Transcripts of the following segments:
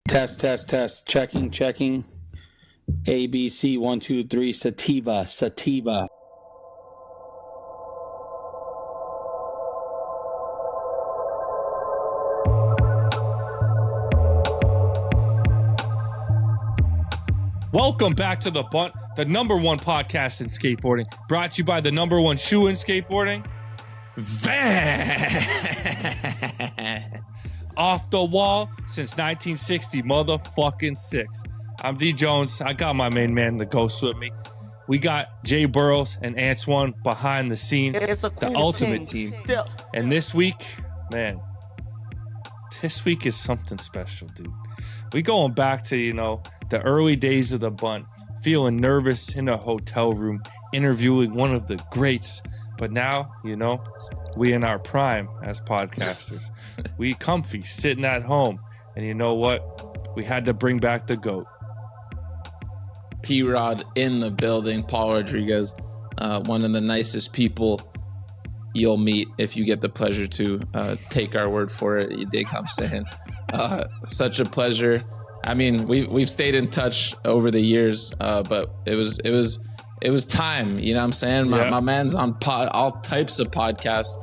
Test, test, test. Checking, checking. ABC 1, 2, 3. Sativa, sativa. Welcome back to The Bunt, the number one podcast in skateboarding, brought to you by the number one shoe in skateboarding, Vans. Off the wall since 1960, motherfucking 6. I'm D Jones. I got my main man, the Ghost, with me. We got Jay Burrows and Antoine behind the scenes, the ultimate team. And this week, man, this week is something special, dude. We going back to, the early days of the Bunt, feeling nervous in a hotel room, interviewing one of the greats. But now, we in our prime as podcasters. We comfy, sitting at home. And you know what? We had to bring back the GOAT. P-Rod in the building. Paul Rodriguez, one of the nicest people you'll meet if you get the pleasure to take our word for it. You dig what I'm saying? Such a pleasure. I mean, we've stayed in touch over the years, but it was time. You know what I'm saying? My man's on all types of podcasts,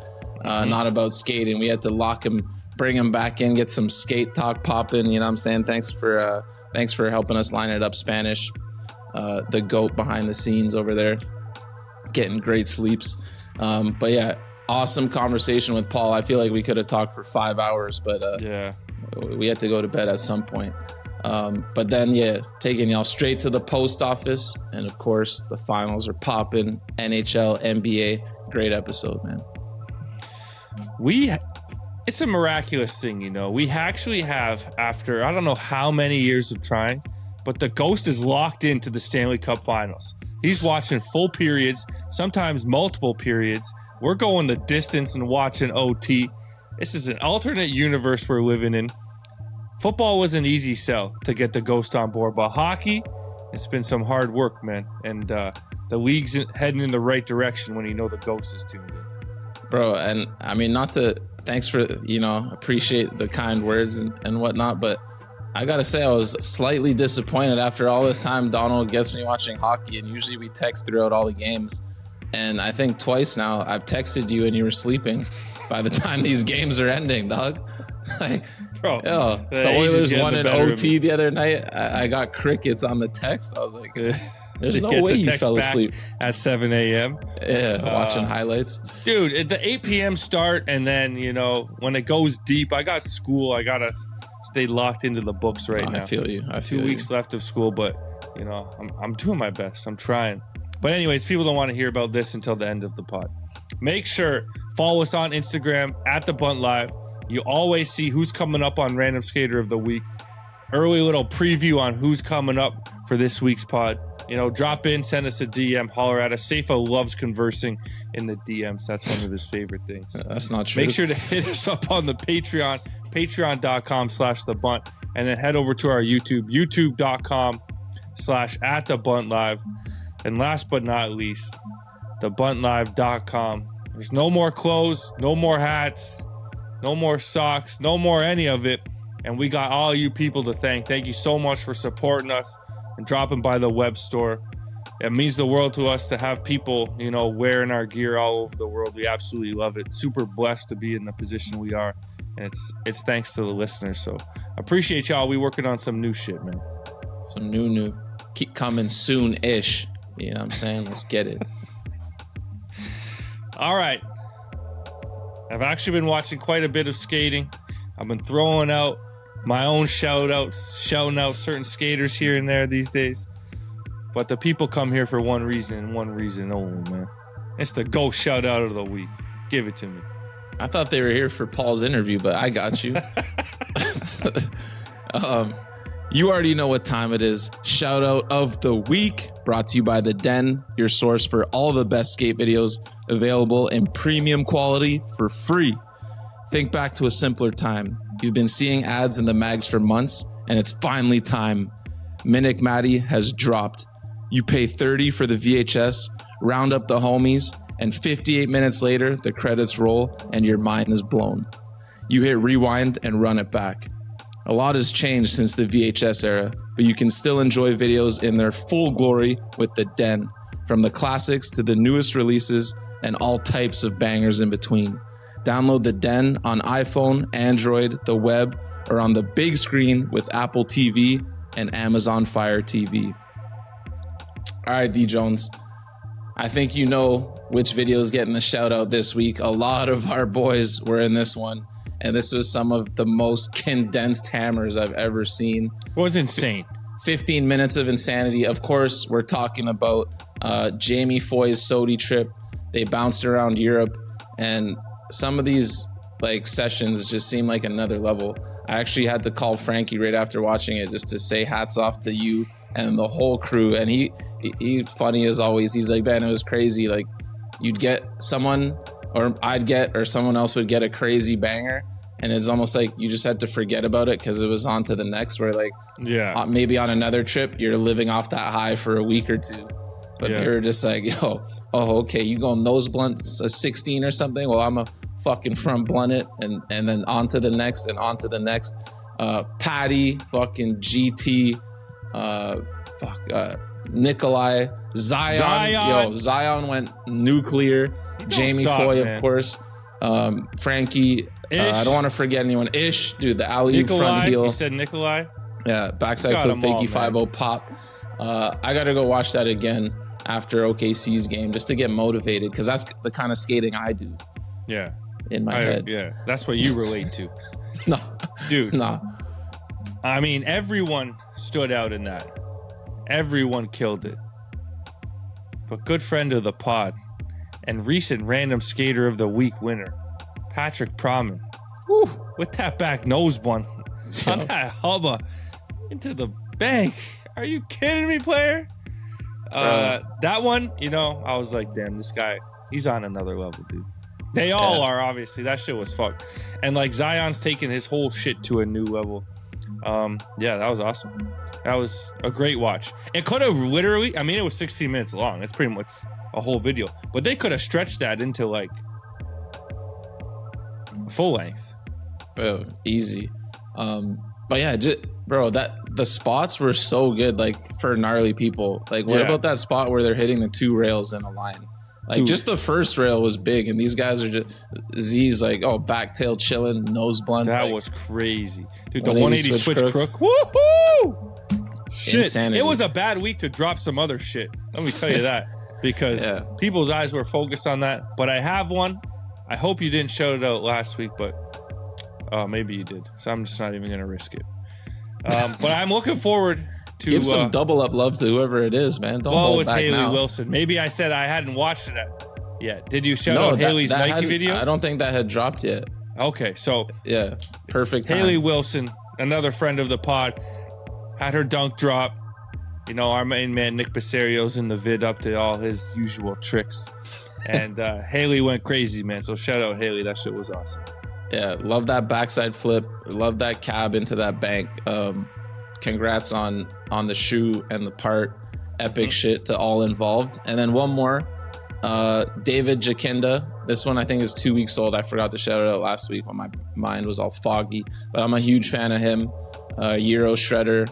not about skating. We had to lock him, bring him back in, get some skate talk popping. You know what I'm saying? Thanks for helping us line it up, Spanish. The GOAT behind the scenes over there, getting great sleeps. But yeah, awesome conversation with Paul. I feel like we could have talked for 5 hours, but we had to go to bed at some point. But then, taking y'all straight to the post office. And of course, the finals are popping. NHL, NBA. Great episode, man. It's a miraculous thing, We actually have, after I don't know how many years of trying, but the Ghost is locked into the Stanley Cup finals. He's watching full periods, sometimes multiple periods. We're going the distance and watching OT. This is an alternate universe we're living in. Football was an easy sell to get the Ghost on board, but hockey, it's been some hard work, man. And the league's heading in the right direction when the Ghost is tuned in. Bro, and I mean, thanks for, appreciate the kind words and whatnot, but I gotta say I was slightly disappointed after all this time. Donald gets me watching hockey, and usually we text throughout all the games. And I think twice now I've texted you and you were sleeping by the time these games are ending, dog. Bro, the Oilers won in OT the other night. I got crickets on the text. I was like, there's no way you fell asleep at 7 a.m. Yeah, watching highlights. Dude, at the 8 p.m. start, and then, when it goes deep, I got school. I got to stay locked into the books now. I feel you. 2 weeks left of school, but, I'm doing my best. I'm trying. But anyways, people don't want to hear about this until the end of the pod. Make sure, follow us on Instagram at The Bunt Live. You always see who's coming up on Random Skater of the Week. Early little preview on who's coming up for this week's pod. Drop in, send us a DM, holler at us. Seifa loves conversing in the DMs. That's one of his favorite things. That's not true. Make sure to hit us up on the Patreon, patreon.com/thebunt, and then head over to our YouTube, youtube.com/@thebuntlive. And last but not least, thebuntlive.com. There's no more clothes, no more hats, no more socks, no more any of it. And we got all you people to thank. Thank you so much for supporting us and dropping by the web store. It means the world to us to have people, wearing our gear all over the world. We absolutely love it. Super blessed to be in the position we are. And it's thanks to the listeners. So appreciate y'all. We working on some new shit, man. Some new. Keep coming soon-ish. You know what I'm saying? Let's get it. All right. I've actually been watching quite a bit of skating. I've been throwing out my own shout-outs, shouting out certain skaters here and there these days. But the people come here for one reason and one reason only, man. It's the Ghost shout-out of the week. Give it to me. I thought they were here for Paul's interview, but I got you. You already know what time it is. Shout-out of the week, brought to you by The Den, your source for all the best skate videos available in premium quality for free. Think back to a simpler time. You've been seeing ads in the mags for months, and it's finally time. Minnick Matty has dropped. You pay $30 for the VHS, round up the homies, and 58 minutes later, the credits roll, and your mind is blown. You hit rewind and run it back. A lot has changed since the VHS era, but you can still enjoy videos in their full glory with The Den, from the classics to the newest releases and all types of bangers in between. Download The Den on iPhone, Android, the web, or on the big screen with Apple TV and Amazon Fire TV. All right, D Jones, I think you know which video is getting the shout out this week. A lot of our boys were in this one, and this was some of the most condensed hammers I've ever seen. It was insane. 15 minutes of insanity. Of course, we're talking about Jamie Foy's Saudi trip. They bounced around Europe, and some of these like sessions just seem like another level. I actually had to call Frankie right after watching it just to say hats off to you and the whole crew. And he funny as always. He's like, man, it was crazy. Like, you'd get someone, or I'd get, or someone else would get a crazy banger, and it's almost like you just had to forget about it because it was on to the next. Where like, maybe on another trip you're living off that high for a week or two, but they were just like, yo, oh, okay, you going nose blunt a 16 or something? Well, I'm a fucking front blunt it, and then on to the next and on to the next. Patty, fucking GT, Nikolai, Zion. Yo, Zion went nuclear. Jamie Foy, man. Of course. Frankie. I don't want to forget anyone. Ish, dude, the alley-oop front heel. You said Nikolai? Yeah, backside flip, fakey 5-0 pop. I got to go watch that again after OKC's game just to get motivated, because that's the kind of skating I do. Yeah. In my head. Yeah, that's what you relate to. No. Dude. No. I mean, everyone stood out in that. Everyone killed it. But good friend of the pod and recent Random Skater of the Week winner, Patrick Proman, with that back nose bun on that hubba into the bank. Are you kidding me, player? That one, you know, I was like, damn, this guy, he's on another level, dude. They all are, obviously. That shit was fucked. And like Zion's taking his whole shit to a new level. Yeah, that was awesome. That was a great watch. It could have literally, I mean, it was 16 minutes long. It's pretty much a whole video. But they could have stretched that into like full length. Bro, easy. But yeah, bro, the spots were so good, like for gnarly people. Like, what about that spot where they're hitting the two rails in a line? Like, dude, just the first rail was big, and these guys are just Z's like, oh, backtail chilling, nose blunt. That like, was crazy, dude. The 180 switch crook. Woohoo! Shit, insanity. It was a bad week to drop some other shit. Let me tell you that, because people's eyes were focused on that. But I have one. I hope you didn't shout it out last week, but maybe you did. So I'm just not even gonna risk it. But I'm looking forward to give some double up love to whoever it is, man. Don't hold it was back Haley now. Wilson. Maybe I said I hadn't watched it yet. Did you shout out Haley's Nike video? I don't think that had dropped yet. Okay, so yeah, perfect time. Haley Wilson, another friend of the pod, had her dunk drop. You know, our main man Nick Basario's in the vid up to all his usual tricks. And Haley went crazy, man. So shout out Haley. That shit was awesome. Yeah, love that backside flip. Love that cab into that bank. Congrats on the shoe and the part. Epic shit to all involved. And then one more. David Jakinda. This one I think is 2 weeks old. I forgot to shout it out last week when my mind was all foggy. But I'm a huge fan of him. Euro shredder.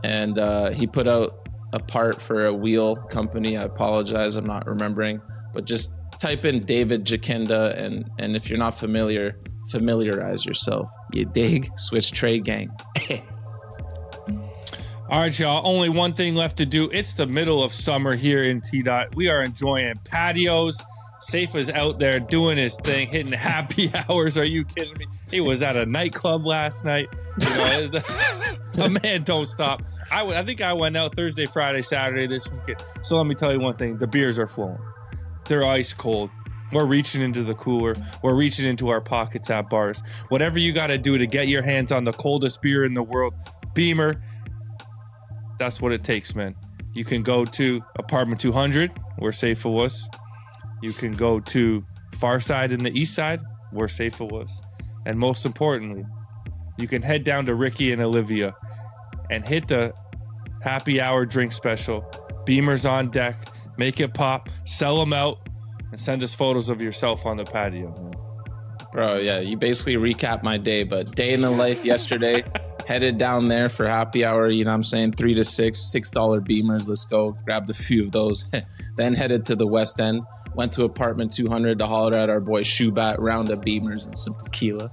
And he put out a part for a wheel company. I apologize, I'm not remembering. But just type in David Jakinda, and if you're not familiar, familiarize yourself. You dig? Switch trade gang. All right, y'all. Only one thing left to do. It's the middle of summer here in T-Dot. We are enjoying patios. Safe is out there doing his thing, hitting happy hours. Are you kidding me? He was at a nightclub last night. You know, the man don't stop. I think I went out Thursday, Friday, Saturday this weekend. So let me tell you one thing. The beers are flowing. They're ice cold. We're reaching into the cooler. We're reaching into our pockets at bars. Whatever you got to do to get your hands on the coldest beer in the world, Beamer, that's what it takes, man. You can go to Apartment 200, where Safa was. You can go to Far Side in the East Side, where Safa was. And most importantly, you can head down to Ricky and Olivia and hit the happy hour drink special. Beamer's on deck. Make it pop. Sell them out. And send us photos of yourself on the patio. Bro, yeah, you basically recap my day, but day in the life yesterday. Headed down there for happy hour, you know what I'm saying? 3 to 6, $6 Beamers. Let's go. Grabbed a few of those. Then headed to the West End. Went to apartment 200 to holler at our boy Shoutout, round of Beamers and some tequila.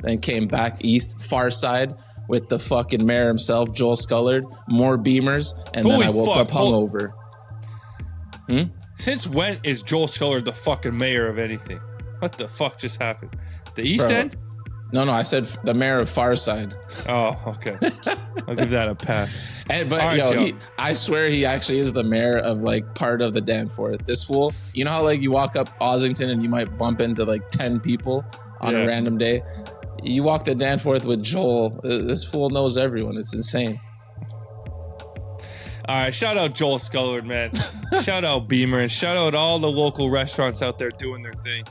Then came back east, far side, with the fucking mayor himself, Joel Scullard. More Beamers. And then I woke up hungover. Since when is Joel Scullard the fucking mayor of anything? What the fuck just happened? The East End? No, I said the mayor of Farside. Oh, okay. I'll give that a pass. But right, I swear he actually is the mayor of like part of the Danforth. This fool, you know how like you walk up Ossington and you might bump into like 10 people on a random day? You walk to Danforth with Joel. This fool knows everyone. It's insane. All right, shout out Joel Scullard, man. Shout out Beamer, and shout out all the local restaurants out there doing their thing.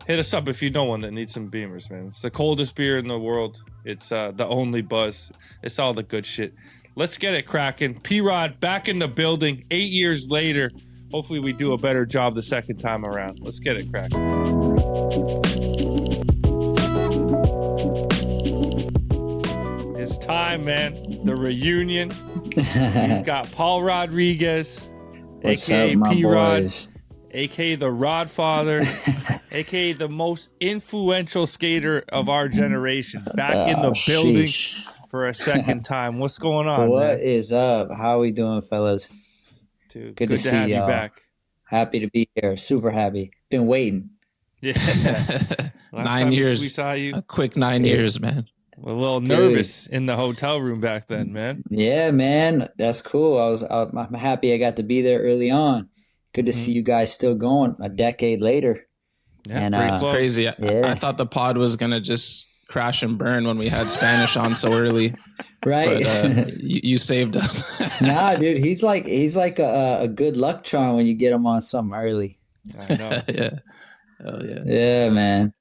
Hit us up if you know one that needs some Beamers, man. It's the coldest beer in the world. It's the only buzz. It's all the good shit. Let's get it cracking. P-Rod back in the building 8 years later. Hopefully we do a better job the second time around. Let's get it cracking. It's time, man. The reunion. We've got Paul Rodriguez, a.k.a. P-Rod, a.k.a. the Rod Father, a.k.a. the most influential skater of our generation, back in the building for a second time. What's going on, What man? is up? How we doing, fellas? Dude, good to see have you y'all. back. Happy to be here. Super happy. Been waiting. Yeah. 9 years. We saw you. A quick 9 years, man. A little nervous in the hotel room back then, man. Yeah, man. That's cool. I'm happy I got to be there early on. Good to see you guys still going a decade later. Yeah, and it's crazy. Yeah. I thought the pod was gonna just crash and burn when we had Spanish on so early. Right. But, you saved us. Nah, dude. He's like a good luck charm when you get him on something early. I know. Yeah. Oh yeah. Yeah, man.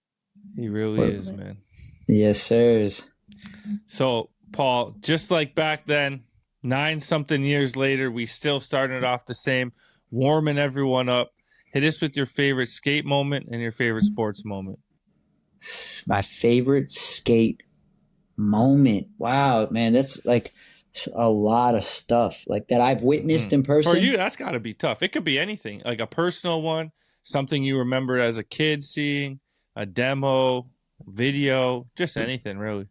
He really is, man. Yes, sirs. So, Paul, just like back then, 9-something years later, we still started off the same, warming everyone up. Hit us with your favorite skate moment and your favorite sports moment. My favorite skate moment. Wow, man, that's like a lot of stuff like that I've witnessed in person. For you, that's got to be tough. It could be anything, like a personal one, something you remember as a kid seeing, a demo, video, just anything really.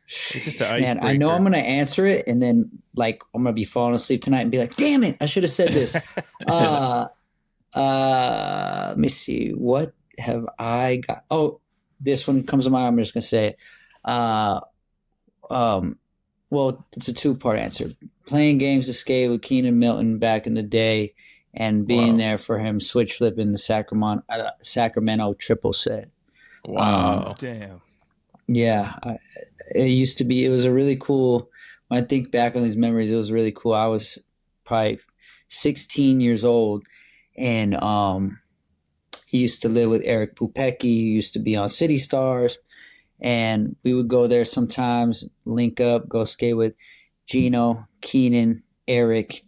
It's just an icebreaker. Man, I know I'm gonna answer it, and then like I'm gonna be falling asleep tonight and be like, "Damn it, I should have said this." Let me see. What have I got? Oh, this one comes to mind. I'm just gonna say it. Well, it's a two-part answer. Playing games of skate with Keenan Milton back in the day, and being there for him switch flipping the Sacramento triple set. Wow. Damn. Yeah, it was a really cool, when I think back on these memories, it was really cool. I was probably 16 years old, and he used to live with Eric Pupecki, he used to be on City Stars, and we would go there sometimes, link up, go skate with Gino, Keenan, Eric,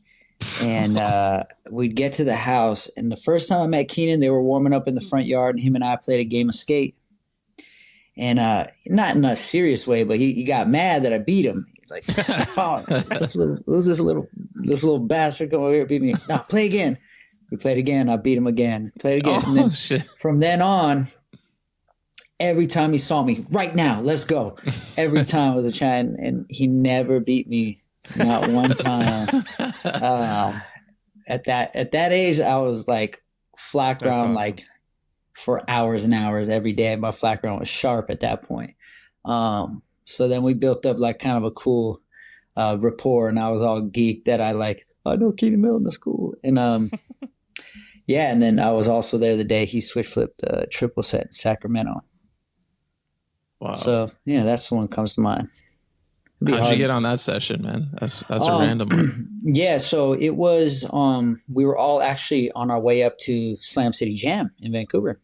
and we'd get to the house, and the first time I met Keenan, they were warming up in the front yard, and him and I played a game of skate. And not in a serious way, but he got mad that I beat him. He's like, "Oh, this little bastard come over here beat me." No, play again. We played again. I beat him again. Played again. Oh, and then shit. From then on, every time he saw me, right now, let's go. Every time was a chance, and he never beat me, not one time. At that age, I was like flat ground, awesome. like for hours and hours every day. My flat ground was sharp at that point. So then we built up like kind of a cool rapport, and I was all geeked that I know Keenan Milton, that's cool. And yeah, and then I was also there the day he switch flipped triple set in Sacramento. Wow. So yeah, that's the one that comes to mind. How'd you get on that session, man? That's a random one. Yeah, so it was we were all actually on our way up to Slam City Jam in Vancouver.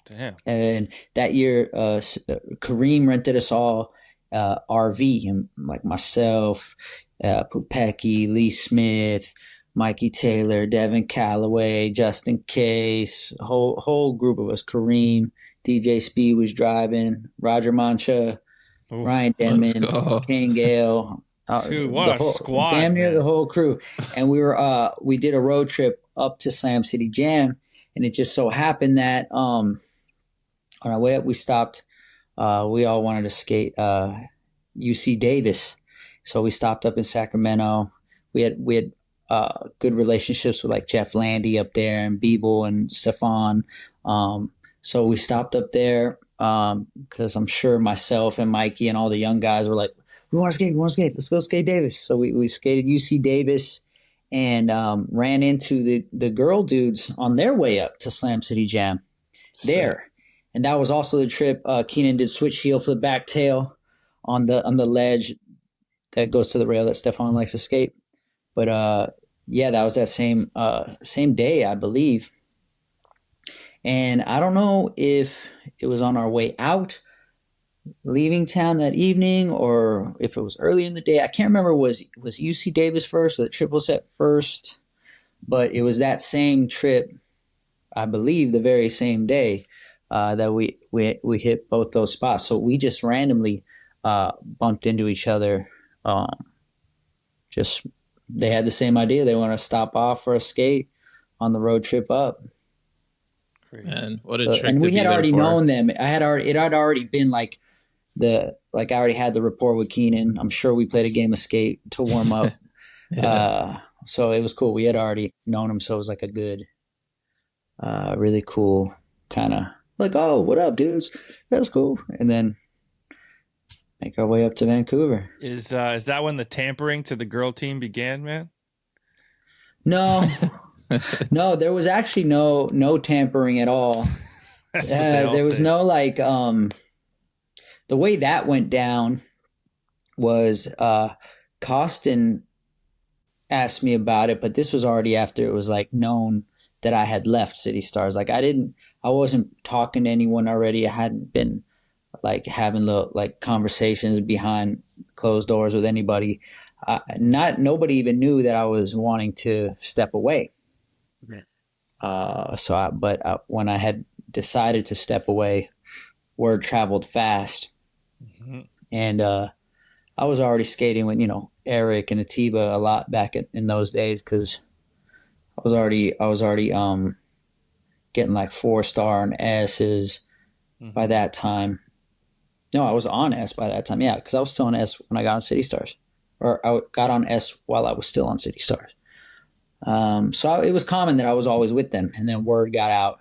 Damn. And that year, Kareem rented us all RV, and like myself, Pupecki, Lee Smith, Mikey Taylor, Devin Calloway, Justin Case, whole group of us. Kareem, DJ Speed was driving, Roger Mancha, Oof. Ryan Let's Denman, go. Kane Gale. Dude, what the a whole, squad, damn near man. the whole crew. And we did a road trip up to Slam City Jam, and it just so happened that on our way up we stopped. We all wanted to skate UC Davis, so we stopped up in Sacramento. We had good relationships with like Jeff Landy up there and Beeble and Stefan. So we stopped up there because I'm sure myself and Mikey and all the young guys were like, we want to skate, let's go skate Davis. So we skated UC Davis and ran into the girl dudes on their way up to Slam City Jam there. And that was also the trip. Keenan did switch heel for the back tail on the ledge that goes to the rail that Stefan likes to skate. But yeah, that was that same day, I believe. And I don't know if it was on our way out, leaving town that evening, or if it was early in the day. I can't remember. Was UC Davis first or the triple set first? But it was that same trip, I believe, the very same day that we hit both those spots. So we just randomly bumped into each other. Just they had the same idea. They want to stop off for a skate on the road trip up. Man, what a trick! And to we be had there already for. known them. It had already been I already had the rapport with Keenan. I'm sure we played a game of skate to warm up. Yeah. So it was cool. We had already known him, so it was like a good, really cool kind of like, oh, what up, dudes? That's cool. And then make our way up to Vancouver. Is that when the tampering to the girl team began, man? No, no, there was actually no tampering at all. That's what they all There was say. no like the way that went down was Costin asked me about it, but this was already after it was like known that I had left City Stars. Like I wasn't talking to anyone already. I hadn't been like having little like conversations behind closed doors with anybody. Nobody even knew that I was wanting to step away. When I had decided to step away, word traveled fast, and I was already skating with Eric and Atiba a lot back in those days because I was already getting like 4-star and S's by that time. No, I was on S by that time. Yeah, because I was still on S when I got on City Stars, or I got on S while I was still on City Stars. So it was common that I was always with them, and then word got out,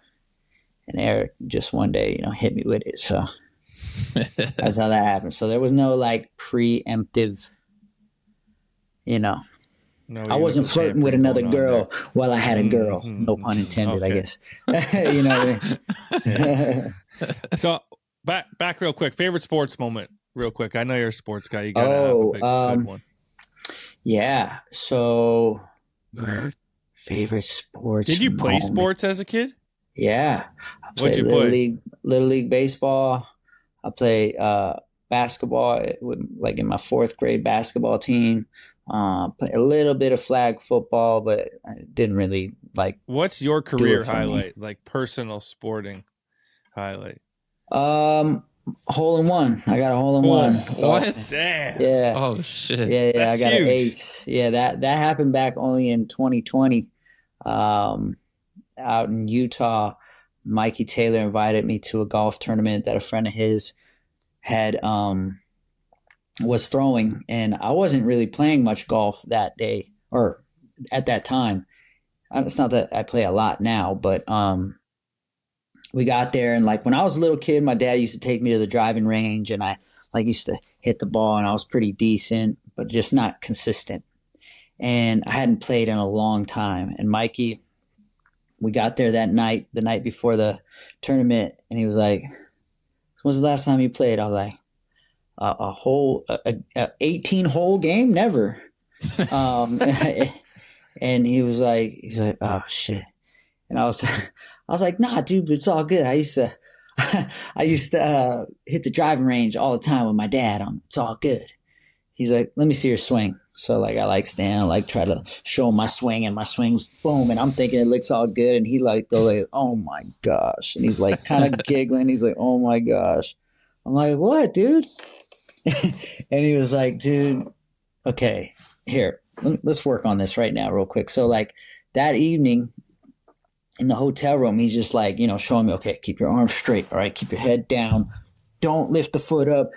and Eric just one day, hit me with it. So that's how that happened. So there was no like preemptive, No, I wasn't flirting with another girl while I had a girl. No pun intended, I guess. You know what I mean? So back real quick. Favorite sports moment, real quick. I know you're a sports guy. You gotta have a good one. Yeah. So favorite sports. Did you play moment. sports as a kid? Yeah. I What'd you play? Little League baseball. I played basketball in my 4th grade basketball team. Played a little bit of flag football, but I didn't really like. What's your career for me. highlight? Like personal sporting highlight? Hole in one. I got a hole in one. What? Damn. Yeah. Oh shit. Yeah, That's I got huge. an ace. Yeah, that happened back only in 2020. Out in Utah, Mikey Taylor invited me to a golf tournament that a friend of his had was throwing, and I wasn't really playing much golf that day or at that time. It's not that I play a lot now, but we got there, and like when I was a little kid, my dad used to take me to the driving range, and I like used to hit the ball, and I was pretty decent, but just not consistent. And I hadn't played in a long time. And Mikey, we got there that night, the night before the tournament, and he was like, "When was the last time you played?" I was like, a 18-hole game? Never. And he was like, "Oh shit." And I was like, "Nah, dude, but it's all good. I used to hit the driving range all the time with my dad. It's all good." He's like, "Let me see your swing." So like I stand, try to show him my swing, and my swing's boom, and I'm thinking it looks all good, and he goes like, "Oh my gosh," and he's like kind of giggling. He's like, "Oh my gosh." I'm like, "What, dude?" And he was like, dude, okay, here, let's work on this right now real quick. So like that evening in the hotel room, he's just like, showing me, okay, keep your arms straight. All right. Keep your head down. Don't lift the foot up,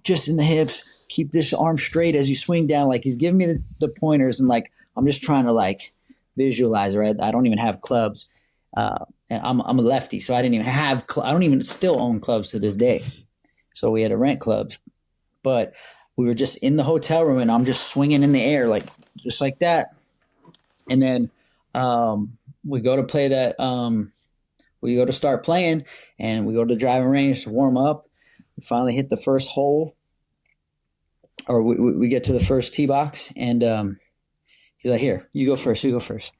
just in the hips. Keep this arm straight as you swing down. Like he's giving me the pointers, and like I'm just trying to like visualize, right? I don't even have clubs. And I'm a lefty, so I didn't even have I don't even still own clubs to this day. So we had to rent clubs. But we were just in the hotel room, and I'm just swinging in the air, like just like that. And then we go to play that. We go to start playing, and we go to the driving range to warm up. We finally hit the first hole, or we get to the first tee box, and he's like, "Here, you go first. You go first."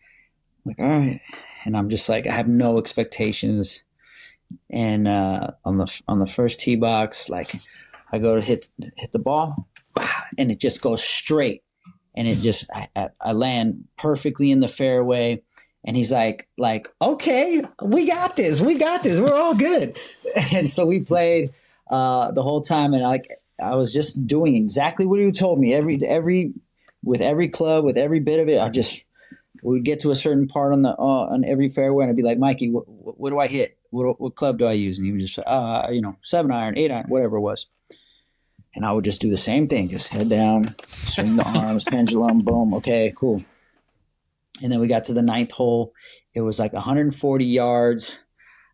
I'm like, all right, and I'm just like, I have no expectations, and on the first tee box, like. I go to hit the ball, and it just goes straight, and it just I land perfectly in the fairway. And he's like, okay, we got this, we're all good. And so we played the whole time, and I was just doing exactly what he told me. With every club, with every bit of it, we'd get to a certain part on every fairway, and I'd be like, Mikey, what do I hit? What club do I use? And he would just say, 7-iron, 8-iron, whatever it was. And I would just do the same thing, just head down, swing the arms, pendulum, boom, okay, cool. And then we got to the 9th hole. It was like 140 yards.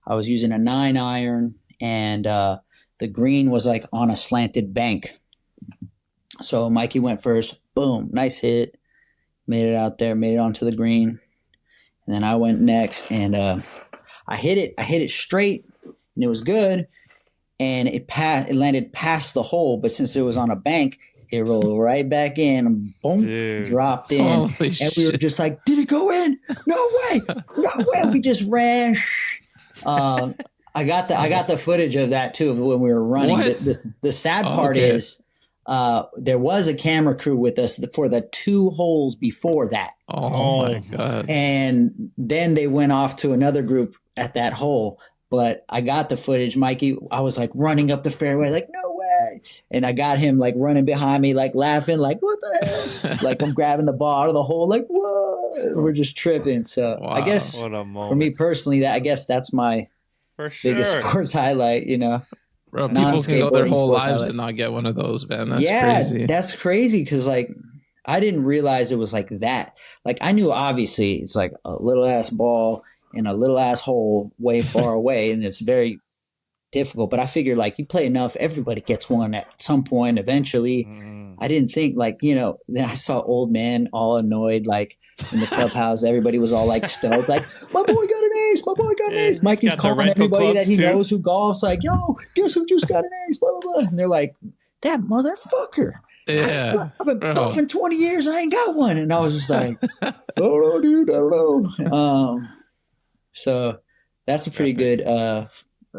I was using a 9-iron, and the green was like on a slanted bank. So Mikey went first, boom, nice hit, made it out there, made it onto the green. And then I went next, and I hit it straight, and it was good. And it landed past the hole, but since it was on a bank, it rolled right back in, and boom, dropped in. Holy and we were just like, did it go in? No way. We just ran. I got the footage of that too when we were running. The sad part is there was a camera crew with us for the 2 holes before that. Oh my God. And then they went off to another group at that hole. But I got the footage, Mikey. I was like running up the fairway, like, no way. And I got him like running behind me, like laughing, like, what the hell? Like I'm grabbing the ball out of the hole, like, whoa. We're just tripping. So I guess for me personally, that's my biggest sports highlight, Bro, people can go their whole lives and not get one of those, man. That's crazy. That's crazy because like I didn't realize it was like that. Like I knew obviously it's like a little ass ball in a little asshole way far away, and it's very difficult. But I figured like you play enough, everybody gets one at some point eventually. I didn't think like, then I saw old man all annoyed, like in the clubhouse, everybody was all like stoked, like my boy got an ace. Mikey's calling everybody that he knows who golfs, like, yo, guess who just got an ace, blah, blah, blah. And they're like, that motherfucker. Yeah. I've been golfing 20 years, I ain't got one. And I was just like, oh, dude, I don't know. So that's a pretty good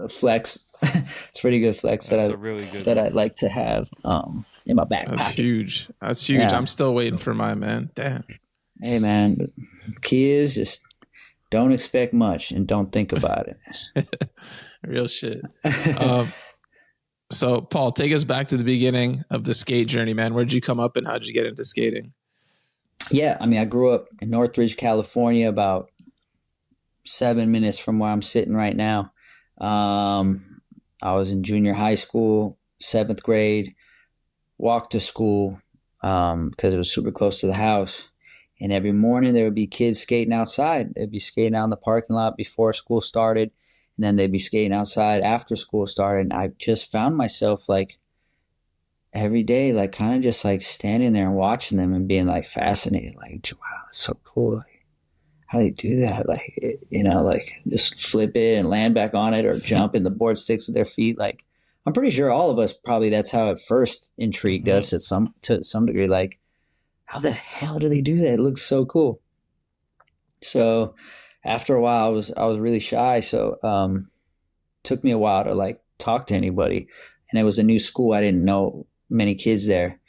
flex. It's a pretty good flex that I'd like to have in my back That's pocket. huge. Yeah. I'm still waiting for mine, man. Damn. Hey, man, the key is just don't expect much and don't think about it. Real shit. So, Paul, take us back to the beginning of the skate journey, man. Where'd you come up and how'd you get into skating? Yeah, I mean, I grew up in Northridge, California, about 7 minutes from where I'm sitting right now. I was in junior high school, 7th grade, walked to school because it was super close to the house. And every morning there would be kids skating outside. They'd be skating out in the parking lot before school started. And then they'd be skating outside after school started. And I just found myself like every day, like kind of just like standing there and watching them and being like fascinated. Like, wow, it's so cool. Like, how do they do that? Like, like just flip it and land back on it or jump and the board sticks with their feet. Like, I'm pretty sure all of us probably that's how it first intrigued us to some degree. Like, how the hell do they do that? It looks so cool. So after a while, I was really shy. So took me a while to like talk to anybody. And it was a new school. I didn't know many kids there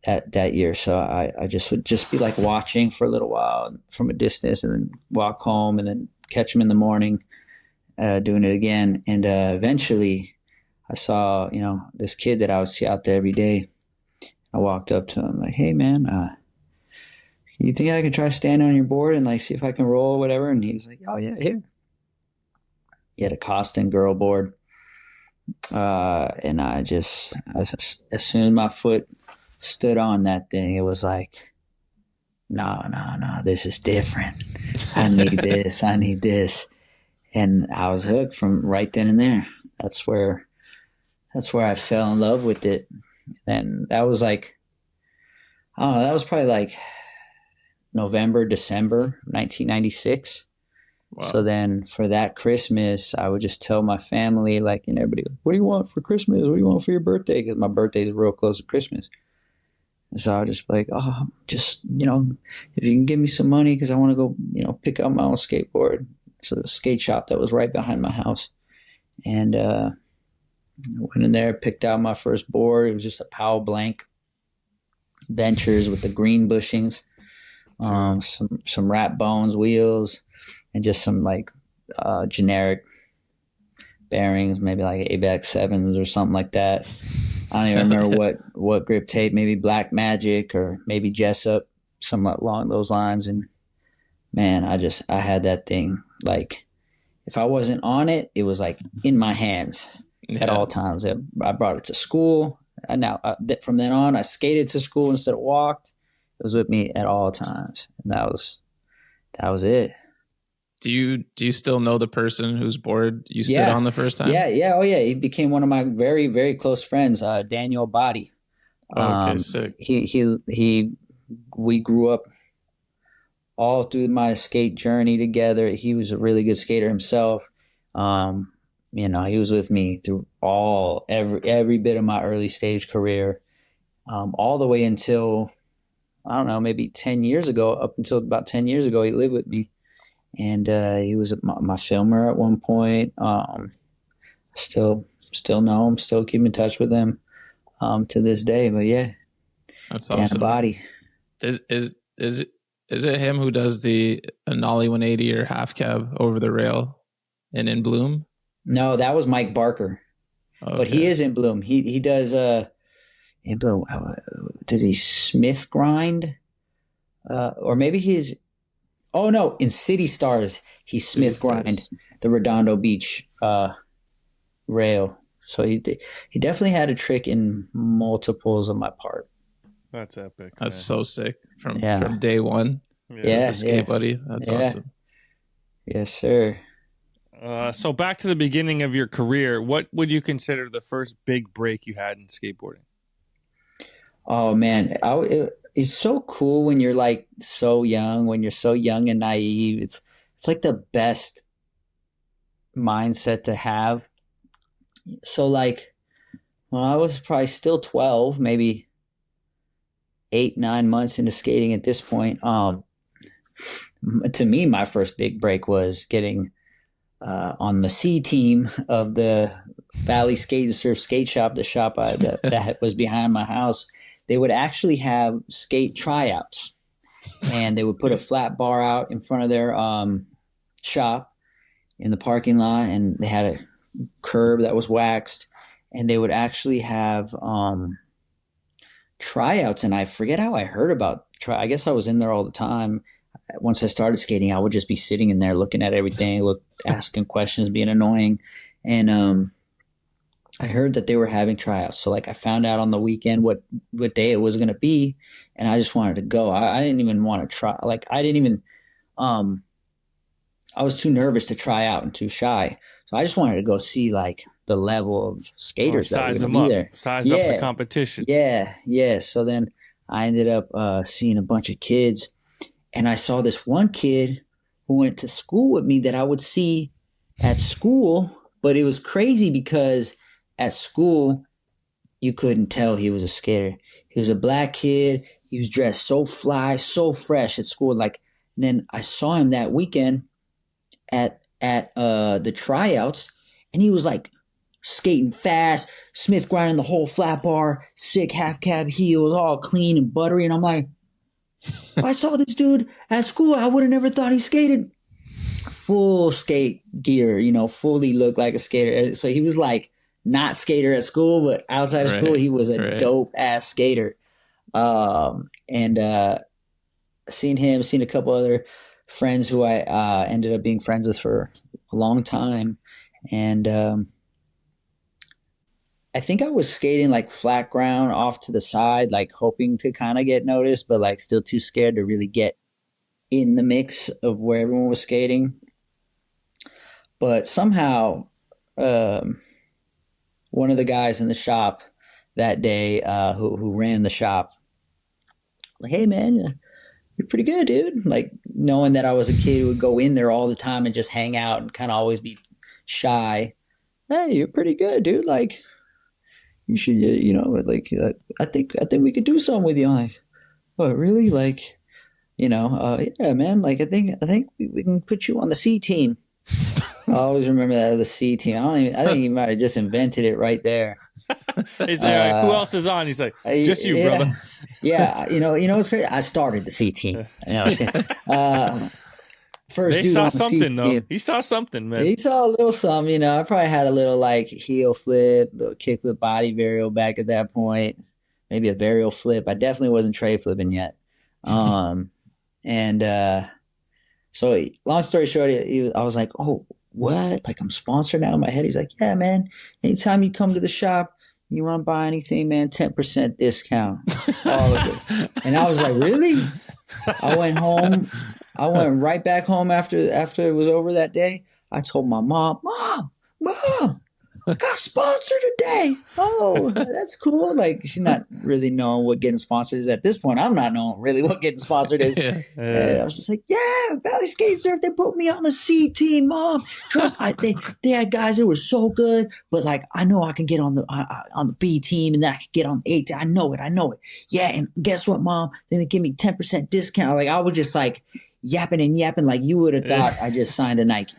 that year. So I just would just be like watching for a little while from a distance and then walk home and then catch them in the morning doing it again. And eventually I saw, this kid that I would see out there every day. I walked up to him like, "Hey man, you think I can try standing on your board and like see if I can roll or whatever?" And he was like, "Oh yeah, here." He had a Costin girl board. And as soon as my foot stood on that thing, it was like, no, this is different. I need this. I need this. And I was hooked from right then and there. That's where I fell in love with it. And that was like, I don't know, that was probably like November, December, 1996. Wow. So then for that Christmas, I would just tell my family, like, everybody, "What do you want for Christmas? What do you want for your birthday?" Because my birthday is real close to Christmas. And so I would just be like, "Oh, just, if you can give me some money, because I want to go, pick up my own skateboard." So the skate shop that was right behind my house. And I went in there, picked out my first board. It was just a Powell Blank Ventures with the green bushings, some rat bones wheels, and just some like generic bearings, maybe like ABEX 7s or something like that. I don't even remember what grip tape, maybe Black Magic or maybe Jessup, somewhat along those lines. And man, I had that thing. Like, if I wasn't on it, it was like in my hands at all times. I brought it to school. From then on, I skated to school instead of walked. It was with me at all times. And that was it. Do you still know the person whose board you stood on the first time? Yeah. Oh, yeah. He became one of my very, very close friends, Daniel Body. Okay, sick. We grew up all through my skate journey together. He was a really good skater himself. He was with me through every bit of my early stage career, all the way until, I don't know, maybe 10 years ago. Up until about 10 years ago, he lived with me. And he was my filmer at one point. Still know him, still keep in touch with him to this day. But yeah, that's awesome. Body. Is it him who does the nollie 180 or half cab over the rail and in Bloom? No, that was Mike Barker. Okay. But he is in Bloom. He does in Bloom. Does he Smith grind? Or maybe he's. Oh no! In City Stars, he Smith grind the Redondo Beach rail. So he definitely had a trick in multiples of my part. That's epic. That's so sick from day one. Yeah, the skate buddy. That's awesome. Yes, sir. So back to the beginning of your career, what would you consider the first big break you had in skateboarding? Oh man, it's so cool when you're like so young, when you're so young and naive. It's like the best mindset to have. So like when I was probably still 12, maybe 8-9 months into skating at this point, to me, my first big break was getting on the C team of the Valley Skate and Surf Skate Shop, the shop that was behind my house. They would actually have skate tryouts, and they would put a flat bar out in front of their shop in the parking lot, and they had a curb that was waxed, and they would actually have tryouts. And I forget how I heard about I guess I was in there all the time. Once I started skating, I would just be sitting in there looking at everything, asking questions, being annoying. And I heard that they were having tryouts. So like I found out on the weekend what day it was going to be, and I just wanted to go. I didn't even want to try. Like I didn't even I was too nervous to try out and too shy. So I just wanted to go see like the level of skaters that were going to be there. Size up the competition. Yeah. So then I ended up seeing a bunch of kids, and I saw this one kid who went to school with me that I would see at school, but it was crazy because at school you couldn't tell he was a skater. He was a black kid. He was dressed so fly, so fresh at school. Like, then I saw him that weekend at the tryouts, and he was like skating fast, Smith grinding the whole flat bar, sick half cab heels, all clean and buttery. And I'm like, if I saw this dude at school, I would have never thought he skated. Full skate gear, fully looked like a skater. So he was like not skater at school, but outside of school, he was a dope ass skater. And seen him, seen a couple other friends who I ended up being friends with for a long time. And I think I was skating like flat ground off to the side, like hoping to kind of get noticed, but like still too scared to really get in the mix of where everyone was skating. But somehow, one of the guys in the shop that day, who ran the shop, like, hey man, you're pretty good, dude. Like, knowing that I was a kid who would go in there all the time and just hang out and kind of always be shy. Hey, you're pretty good, dude. Like, you should, like, I think we could do something with you. I'm like, oh, really? Like, yeah, man. Like, I think we can put you on the C team. I always remember that, the C team. I think he might have just invented it right there. He's like, who else is on? He's like, just you, brother. Yeah, what's crazy? I started the C team. First they dude saw on the something C though. team. He saw something, man. He saw a little something. I probably had a little like heel flip, little kickflip body varial back at that point. Maybe a varial flip. I definitely wasn't tray flipping yet. So long story short, I was like, oh, what? Like, I'm sponsored now in my head. He's like, yeah, man. Anytime you come to the shop, you want to buy anything, man, 10% discount. All of it. And I was like, really? I went home. I went right back home after it was over that day. I told my mom, I got sponsored today. Oh, that's cool. Like, she's not really knowing what getting sponsored is at this point. I'm not knowing really what getting sponsored is. I was just like, yeah, Valley Skate Surf, they put me on the C team, Mom. Trust, they had guys that were so good, but like, I know I can get on the B team, and then I can get on the A team. I know it. Yeah, and guess what, Mom? Then they give me 10% discount. Like, I was just like yapping like you would have thought I just signed a Nike.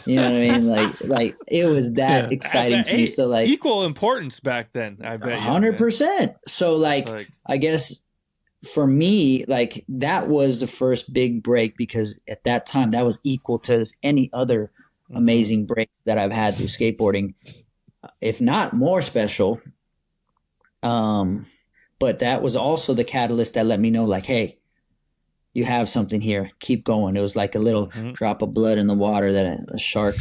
You know what I mean? Like it was that exciting to me. So like equal importance back then, I bet. 100%. So like I guess for me, like that was the first big break, because at that time that was equal to any other amazing break that I've had through skateboarding, if not more special. But that was also the catalyst that let me know, like, hey, you have something here. Keep going. It was like a little drop of blood in the water that a shark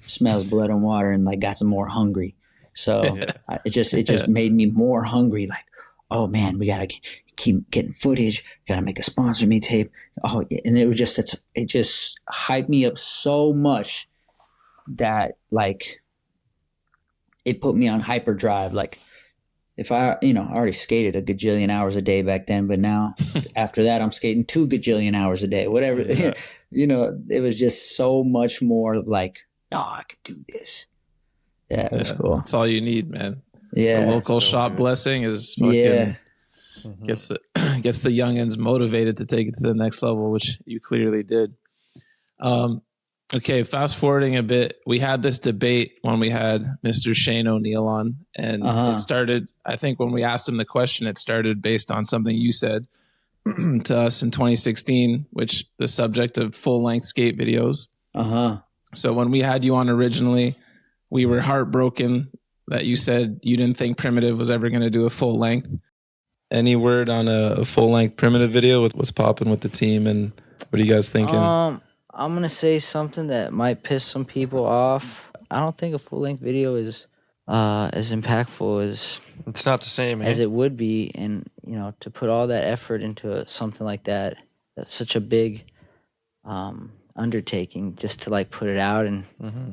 smells blood and water and like got some more hungry. So it just made me more hungry. Like, oh man, we gotta keep getting footage. Gotta make a sponsor me tape. Oh, and it just hyped me up so much that like it put me on hyperdrive. Like, if I already skated a gajillion hours a day back then, but now after that, I'm skating 2 gajillion hours a day, whatever. Yeah. It was just so much more like, no, I could do this. Yeah, it was cool. That's all you need, man. Yeah. The local shop blessing is fucking gets the youngins motivated to take it to the next level, which you clearly did. Okay, fast forwarding a bit, we had this debate when we had Mr. Shane O'Neill on, and it started, I think when we asked him the question, it started based on something you said to us in 2016, which the subject of full-length skate videos. So when we had you on originally, we were heartbroken that you said you didn't think Primitive was ever going to do a full length. Any word on a full-length Primitive video? What's popping with the team, and what are you guys thinking? I'm going to say something that might piss some people off. I don't think a full-length video is as impactful as... It's not the same, as it would be. And, to put all that effort into something like that, that's such a big undertaking, just to, like, put it out and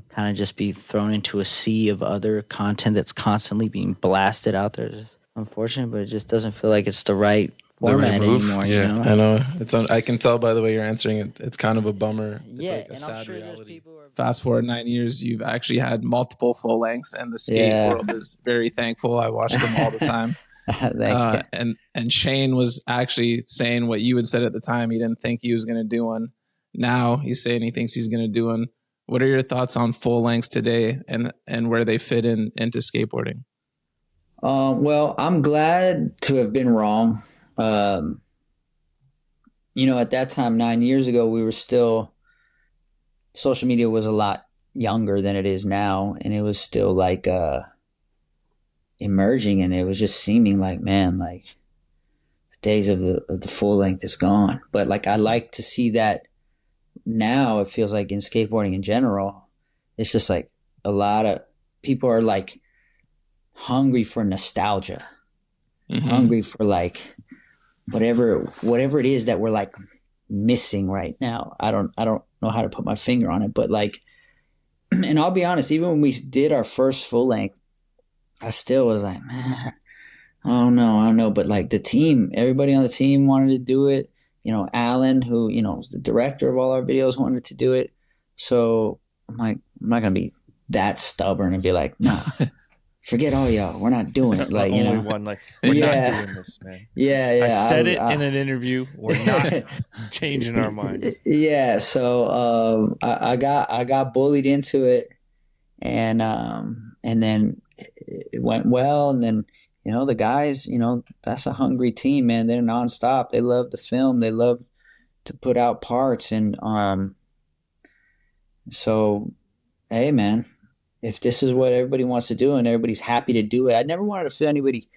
kind of just be thrown into a sea of other content that's constantly being blasted out there. It's unfortunate, but it just doesn't feel like it's the right format anymore. Yeah, I know. I can tell by the way you're answering it. It's kind of a bummer. Yeah, it's like a and sad I'm sure reality. there's people who are... Fast forward 9 years, you've actually had multiple full lengths, and the skate world is very thankful. I watch them all the time. And Shane was actually saying what you had said at the time. He didn't think he was going to do one. Now he's saying he thinks he's going to do one. What are your thoughts on full lengths today and where they fit into skateboarding? Well, I'm glad to have been wrong. At that time, 9 years ago, we were still, social media was a lot younger than it is now. And it was still like, emerging, and it was just seeming like, man, like the days of the full length is gone. But like I like to see that now. It feels like in skateboarding in general, it's just like a lot of people are like hungry for nostalgia, hungry for like whatever it is that we're like missing right now. I don't know how to put my finger on it, but like, and I'll be honest, even when we did our first full length, I still was like, man, I don't know. But like the team, everybody on the team wanted to do it. You know, Alan, who, you know, was the director of all our videos, wanted to do it. So I'm like, I'm not going to be that stubborn and be like, no, forget all y'all. We're not doing it. Like, the you only know, one, like, we're not doing this, man. Yeah. I said it in an interview. We're not changing our minds. Yeah. So I got bullied into it, and then it went well, and then, you know, the guys, you know, that's a hungry team, man. They're nonstop. They love to film. They love to put out parts, and so, hey, man, if this is what everybody wants to do and everybody's happy to do it, I never wanted to feel anybody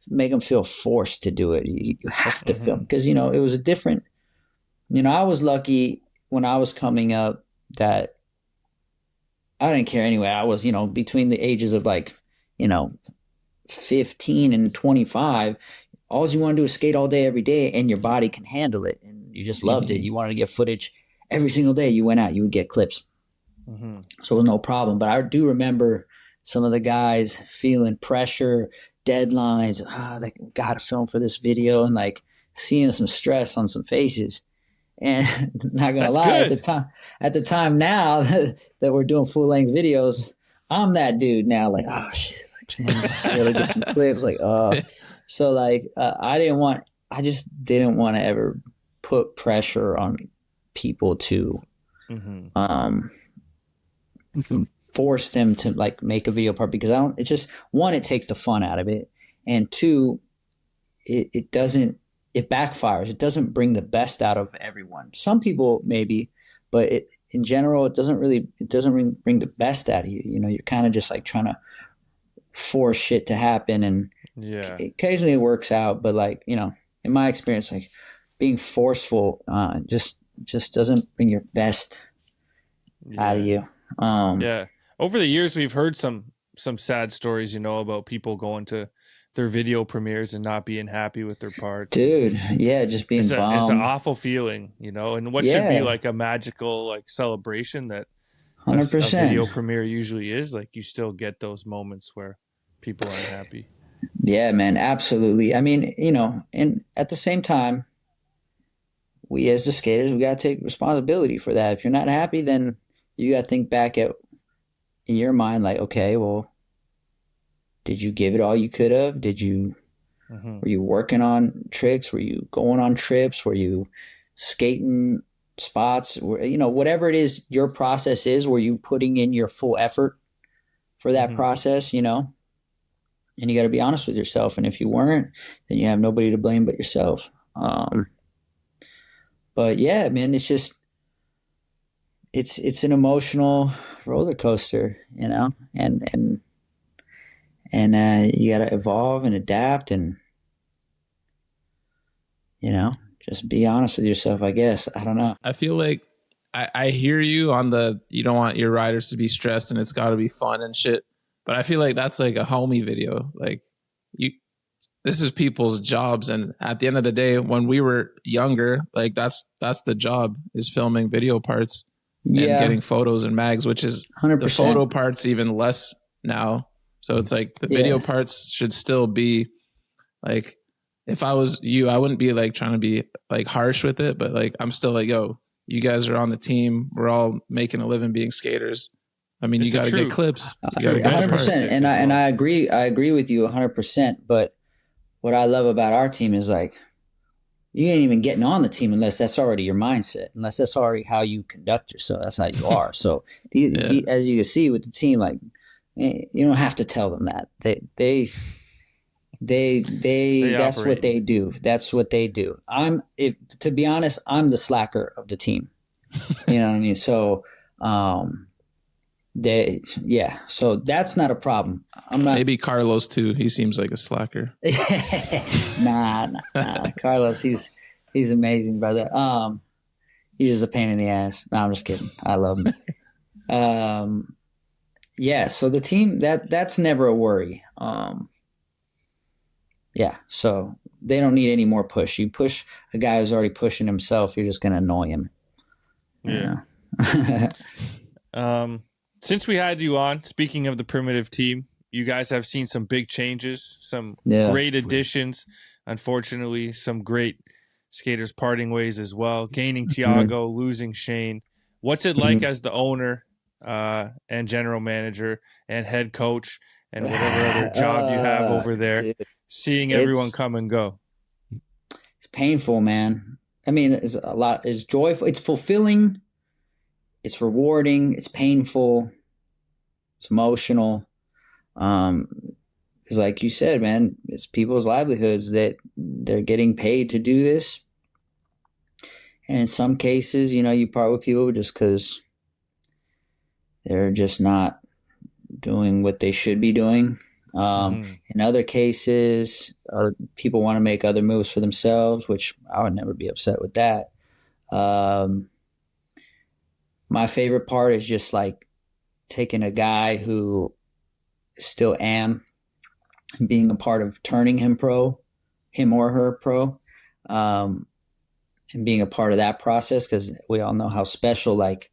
make them feel forced to do it. You have to film, because, you know, it was a different, you know, I was lucky when I was coming up that I didn't care anyway. I was, you know, between the ages of like, you know, 15 and 25, all you want to do is skate all day, every day, and your body can handle it. And you just loved it. You wanted to get footage every single day. You went out, you would get clips. So it was no problem. But I do remember some of the guys feeling pressure, deadlines. They got to film for this video, and like seeing some stress on some faces. And not gonna lie, at the time now that we're doing full length videos, I'm that dude now. Like, oh shit, like, I gotta get some clips. Like, so like I just didn't want to ever put pressure on people to force them to like make a video part, because it's just, one, it takes the fun out of it, and two, it backfires. It doesn't bring the best out of everyone. Some people maybe, but in general, it doesn't bring the best out of you. You know, you're kind of just like trying to force shit to happen, and occasionally it works out, but like, you know, in my experience, like being forceful just doesn't bring your best out of you. Over the years, we've heard some sad stories, you know, about people going to their video premieres and not being happy with their parts. Dude, yeah, just being bummed. It's an awful feeling, you know, and what should be like a magical like celebration that 100%. a video premiere usually is, like you still get those moments where people aren't happy. Yeah, man, absolutely. I mean, you know, and at the same time, we as the skaters, we got to take responsibility for that. If you're not happy, then you got to think back in your mind, like, okay, well, did you give it all you could have? Were you working on tricks? Were you going on trips? Were you skating spots? You know, whatever it is your process is, were you putting in your full effort for that process, you know? And you got to be honest with yourself. And if you weren't, then you have nobody to blame but yourself. But yeah, man, it's just, it's an emotional roller coaster, you know, and you got to evolve and adapt, and, you know, just be honest with yourself, I guess. I don't know. I feel like I hear you on you don't want your riders to be stressed and it's got to be fun and shit. But I feel like that's like a homie video. Like this is people's jobs. And at the end of the day, when we were younger, like that's the job, is filming video parts and getting photos and mags, which is 100%. The photo parts even less now. So it's like the video parts should still be like, if I was you, I wouldn't be like trying to be like harsh with it, but like, I'm still like, yo, you guys are on the team. We're all making a living being skaters. I mean, you got to get clips. 100%. And I agree with you 100%. But what I love about our team is like, you ain't even getting on the team unless that's already your mindset, unless that's already how you conduct yourself. That's how you are. So as you can see with the team, like, you don't have to tell them that. They that's operate. What they do. That's what they do. To be honest, I'm the slacker of the team. You know what I mean? So So that's not a problem. I'm not. Maybe Carlos too. He seems like a slacker. Nah. Carlos, he's amazing, brother. He's just a pain in the ass. No, I'm just kidding. I love him. Yeah. So the team that's never a worry. Yeah. So they don't need any more push. You push a guy who's already pushing himself, you're just gonna annoy him. Yeah. Since we had you on, speaking of the primitive team, you guys have seen some big changes, some great additions. Unfortunately, some great skaters parting ways as well. Gaining Tiago, losing Shane. What's it like as the owner and general manager and head coach and whatever other job you have over there, dude, seeing everyone come and go? It's painful, man. I mean, it's joyful. It's fulfilling. It's rewarding. It's painful. It's emotional. Because like you said, man, it's people's livelihoods that they're getting paid to do this. And in some cases, you part with people just because they're just not doing what they should be doing. In other cases, people want to make other moves for themselves, which I would never be upset with that. My favorite part is just like taking a guy who still am and being a part of turning him or her pro, and being a part of that process, because we all know how special like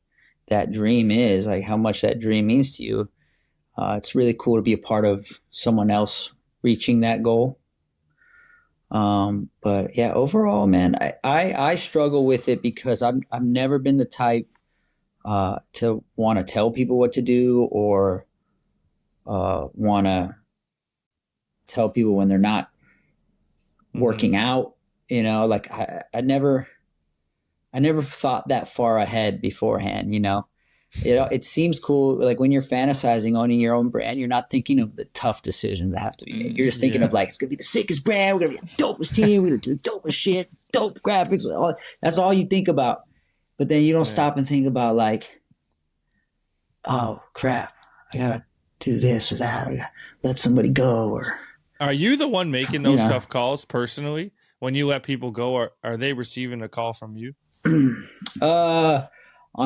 that dream is, like how much that dream means to you. It's really cool to be a part of someone else reaching that goal. But yeah, overall, man, I struggle with it because I've never been the type to want to tell people what to do or want to tell people when they're not working out. Like I never thought that far ahead beforehand. It seems cool. Like when you're fantasizing owning your own brand, you're not thinking of the tough decisions that have to be made. You're just thinking of like, it's going to be the sickest brand. We're going to be the dopest team. We're going to do the dopest shit, dope graphics. That's all you think about. But then you don't stop and think about like, oh crap, I got to do this or that. I gotta let somebody go. Or are you the one making those tough calls personally? When you let people go, are they receiving a call from you? On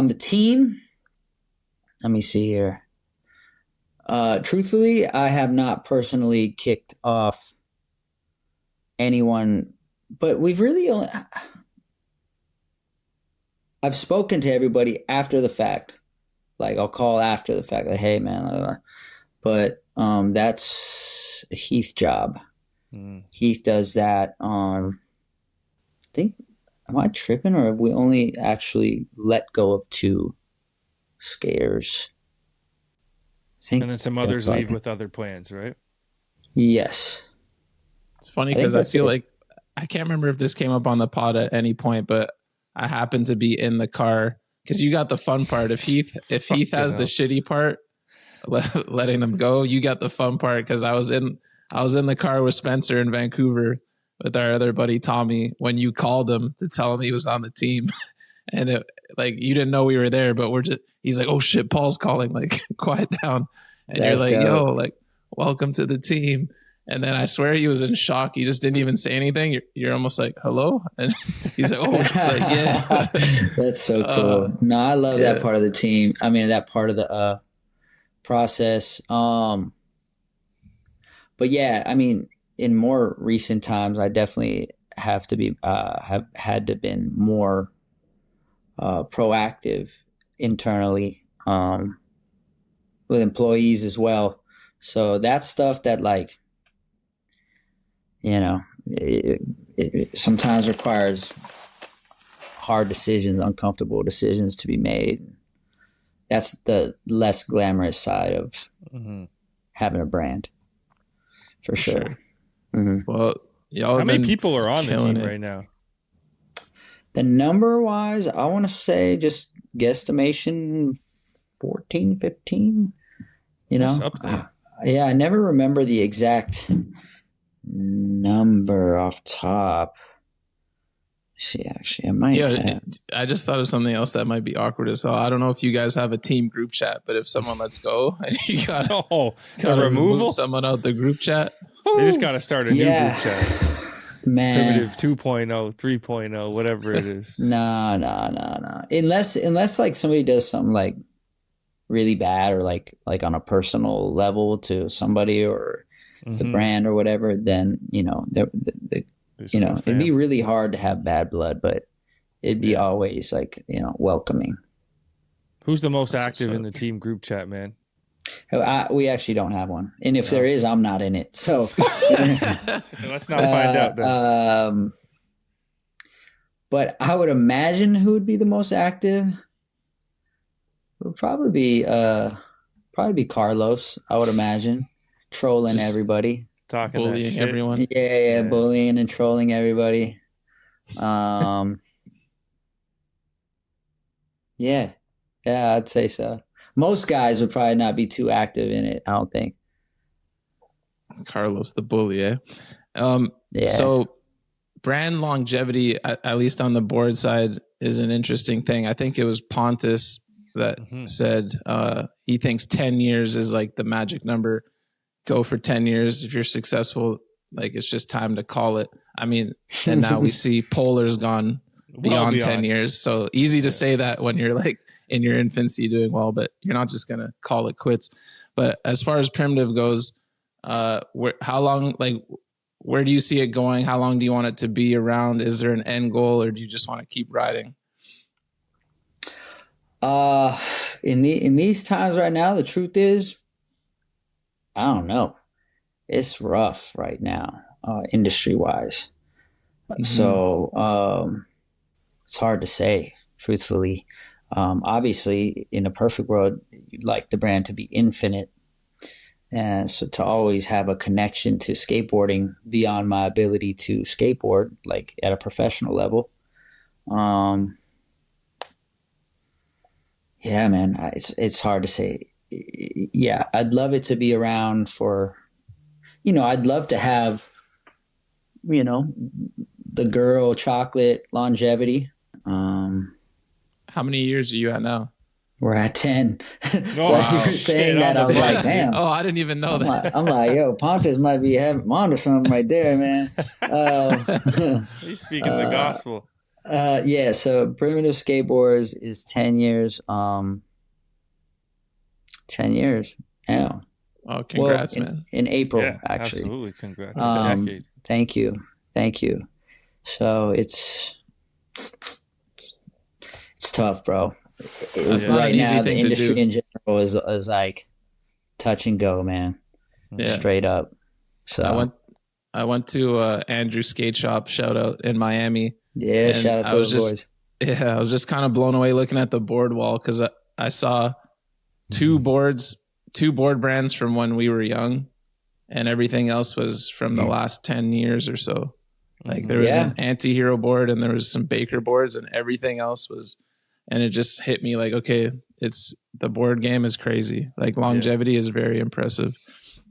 the team, let me see here. Truthfully, I have not personally kicked off anyone, but we've really only... I've spoken to everybody after the fact. Like I'll call after the fact, like, hey man, but that's a Heath job. Heath does that. I think, am I tripping, or have we only actually let go of 2 skaters? And then some others leave with other plans, right? Yes. It's funny because I feel like I can't remember if this came up on the pod at any point, but I happened to be in the car because you got the fun part. If Heath has the shitty part, letting them go, you got the fun part because I was in the car with Spencer in Vancouver with our other buddy Tommy when you called him to tell him he was on the team, and you didn't know we were there, but he's like, oh shit, Paul's calling, like quiet down, and you're like, dope. Yo, like welcome to the team. And then I swear he was in shock. He just didn't even say anything. You're almost like, hello? And he's like, oh, like, yeah. That's so cool. No, I love that part of the team. I mean, that part of the process. But yeah, I mean, in more recent times, I definitely have had to been more proactive internally with employees as well. So that's stuff that like, it sometimes requires hard decisions, uncomfortable decisions to be made. That's the less glamorous side of having a brand, for sure. Well, how many people are on the team right now? The number wise, I want to say just guesstimation 14, 15. That's up there. Yeah, I never remember the exact number off top. See, actually, I might. Yeah, I just thought of something else that might be awkward as hell. I don't know if you guys have a team group chat, but if someone lets go and you gotta the removal? remove someone out the group chat, They just got to start a new group chat. Man. Primitive 2.0, 3.0, whatever it is. No. Unless like somebody does something like really bad or like on a personal level to somebody or the brand or whatever, then it'd be really hard to have bad blood, but it'd be always like welcoming. Who's the most active in the team group chat, man? We actually don't have one, and if there is, I'm not in it. So let's not find out. Then. But I would imagine who would be the most active would probably be Carlos. I would imagine trolling everybody, bullying everyone. Yeah, bullying and trolling everybody. Yeah, I'd say so. Most guys would probably not be too active in it, I don't think. Carlos the bully, eh? So brand longevity, at least on the board side, is an interesting thing. I think it was Pontus that said he thinks 10 years is like the magic number. Go for 10 years. If you're successful, like it's just time to call it. I mean, and now we see Polar's gone beyond 10 years. So easy to say that when you're like in your infancy doing well, but you're not just going to call it quits. But as far as Primitive goes, how long, like, where do you see it going? How long do you want it to be around? Is there an end goal, or do you just want to keep riding? In these times right now, the truth is, I don't know. It's rough right now, industry wise. So, it's hard to say, truthfully. Obviously, in a perfect world, you'd like the brand to be infinite. And so to always have a connection to skateboarding beyond my ability to skateboard, like at a professional level. Yeah, man, it's hard to say. Yeah, I'd love it to be around for, I'd love to have, the girl chocolate longevity. How many years are you at now? We're at 10. So as you were saying that, I was like, damn. Oh, I didn't even know that. I'm like, yo, Pontus might be having onto something right there, man. He's speaking the gospel. Yeah, so Primitive Skateboards is 10 years. 10 years now. Oh, congrats, man. In April, actually. Absolutely, congrats. A decade. Thank you. So it's tough, bro. Right now, the industry in general is like touch and go, man. Yeah. Straight up. So I went to Andrew Skate Shop, Shoutout, in Miami. Yeah, shout out to those boys. Yeah, I was just kind of blown away looking at the board wall because I saw two board brands from when we were young, and everything else was from the last 10 years or so. Like there was an anti-hero board and there was some Baker boards, and everything else was, and it just hit me like, okay, the board game is crazy. Like longevity is very impressive.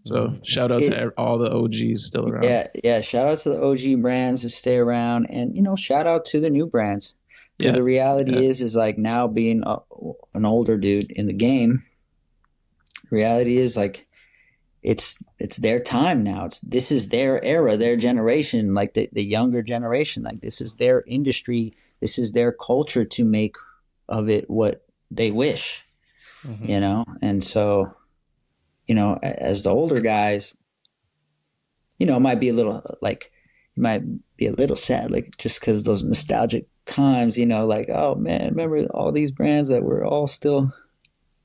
So shout out to all the OGs still around. Yeah. Shout out to the OG brands that stay around, and shout out to the new brands. Because the reality is like now being an older dude in the game, the reality is like it's their time now. This is their era, their generation, like the younger generation. Like this is their industry. This is their culture to make of it what they wish, And so, as the older guys, it might be a little like, you might be a little sad, like just because those nostalgic times, like, oh man, remember all these brands that were all still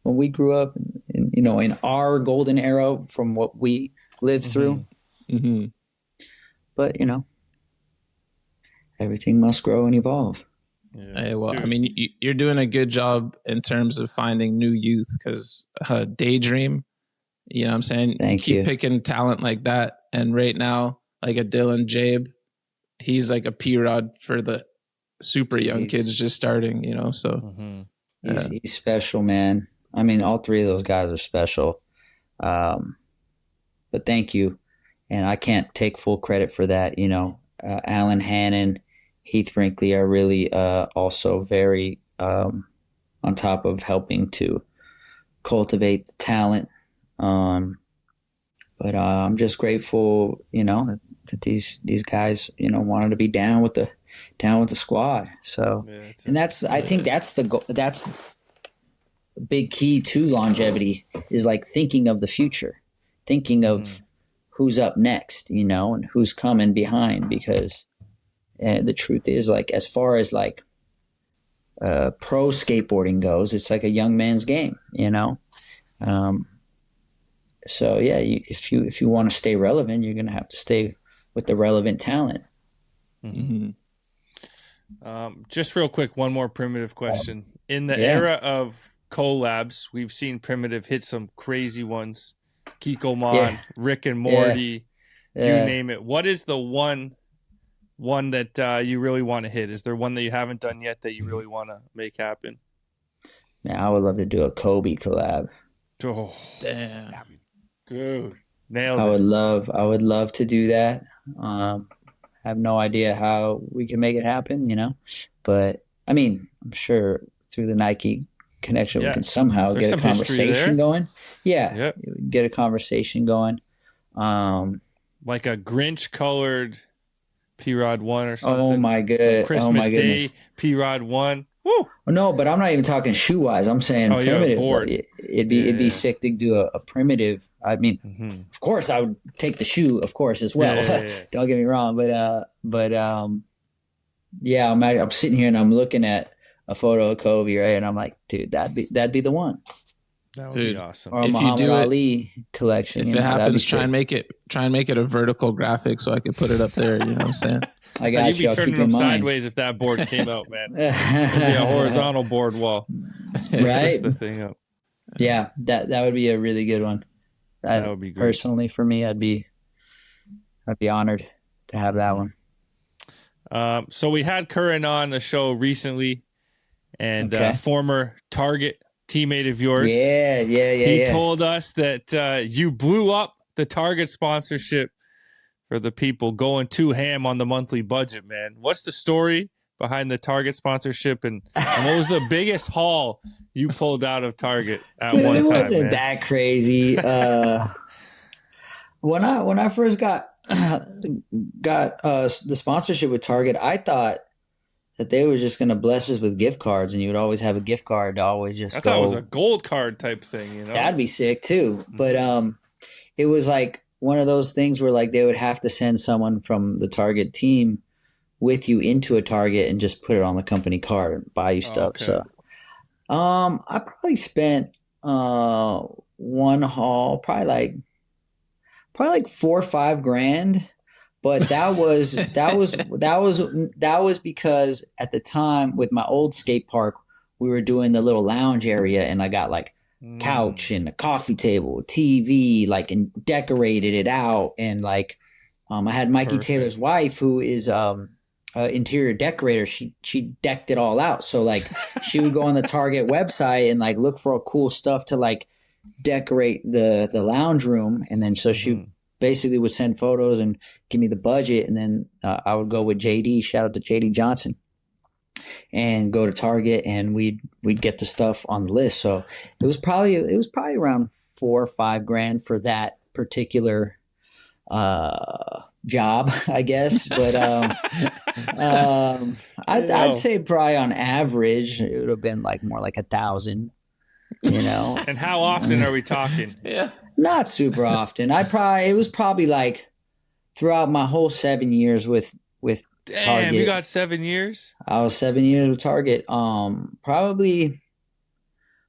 when we grew up, in our golden era from what we lived through. But everything must grow and evolve. Yeah. Well, I mean, you're doing a good job in terms of finding new youth, because Daydream, what I'm saying? Keep picking talent like that. And right now, like a Dylan Jabe, he's like a P-Rod for the super young kids just starting, so. He's special, man. I mean, all three of those guys are special. But thank you. And I can't take full credit for that. Alan Hannon, Heath Brinkley are really also very on top of helping to cultivate the talent. But I'm just grateful, that these guys, wanted to be down with the squad. So, and I think that's the goal. That's the big key to longevity, is like thinking of the future, thinking of who's up next, and who's coming behind, because the truth is, like, as far as like pro skateboarding goes, it's like a young man's game, so yeah, if you want to stay relevant, you're gonna have to stay with the relevant talent. Mm-hmm. Just real quick, one more Primitive question. In the era of collabs, we've seen Primitive hit some crazy ones. Kiko Mon, Rick and Morty, you name it. What is the one that you really want to hit? Is there one that you haven't done yet that you really want to make happen? Man, I would love to do a Kobe collab. Oh, damn. Dude, nailed it. I would love to do that. I have no idea how we can make it happen, but I mean, I'm sure through the Nike connection, we can somehow get a conversation going. Yeah. Get a conversation going. Like a Grinch colored P-Rod 1 or something. Oh my god. Christmas Day P-Rod 1. Woo! No, but I'm not even talking shoe wise. I'm saying primitive. Board. It'd be sick to do a primitive. I mean, of course, I would take the shoe, of course, as well. Don't get me wrong, but yeah, I'm sitting here and I'm looking at a photo of Kobe, right, and I'm like, dude, that'd be the one. That would be awesome. Or a Muhammad Ali collection. If it happens, try and make it a vertical graphic so I can put it up there. You know what I'm saying? I got You'd be turning them sideways if that board came out, man. It'd be a horizontal board wall. Right? Just the thing up. Yeah, that would be a really good one. That would be great. Personally, for me, I'd be honored to have that one. So we had Curran on the show recently, and former Target teammate of yours. Yeah. He told us that you blew up the Target sponsorship for the people, going too ham on the monthly budget, man. What's the story behind the Target sponsorship, and what was the biggest haul you pulled out of Target at one time? It wasn't that crazy. When I first got the sponsorship with Target, I thought that they were just going to bless us with gift cards, and you would always have a gift card to always just thought it was a gold card type thing, That'd be sick too. But it was like one of those things where like they would have to send someone from the Target team with you into a Target and just put it on the company card and buy you stuff. Okay. So I probably spent one haul probably like $4 or $5 grand. But that was because at the time with my old skate park, we were doing the little lounge area, and I got like couch and a coffee table, TV, like, and decorated it out. And like, I had Mikey Taylor's wife, who is interior decorator. She decked it all out. So like, she would go on the Target website and like look for cool stuff to like decorate the lounge room, and then so she basically would send photos and give me the budget, and then I would go with JD. Shout out to JD Johnson, and go to Target, and we'd get the stuff on the list. So it was probably around $4 or $5 grand for that particular job, I guess. But I'd say probably on average it would have been like more like 1,000. And how often are we talking? Not super often. It was probably like throughout my whole 7 years with Target. Damn, you got 7 years? I was 7 years with Target. Probably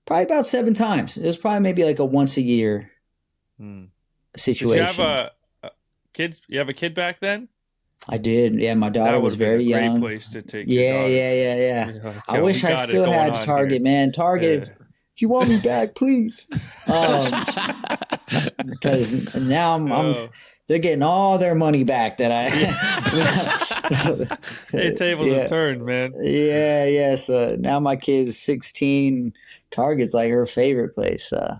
about 7 times. It was probably maybe like a once a year situation. Did you have you have a kid back then? I did. Yeah, my daughter was very young. Great place to take. Yeah. I wish I still had Target, man. Target. If you want me back, please. Because now they're getting all their money back that I. Hey, tables have turned, man. Yeah. So now my kid's 16. Target's like her favorite place. Bro,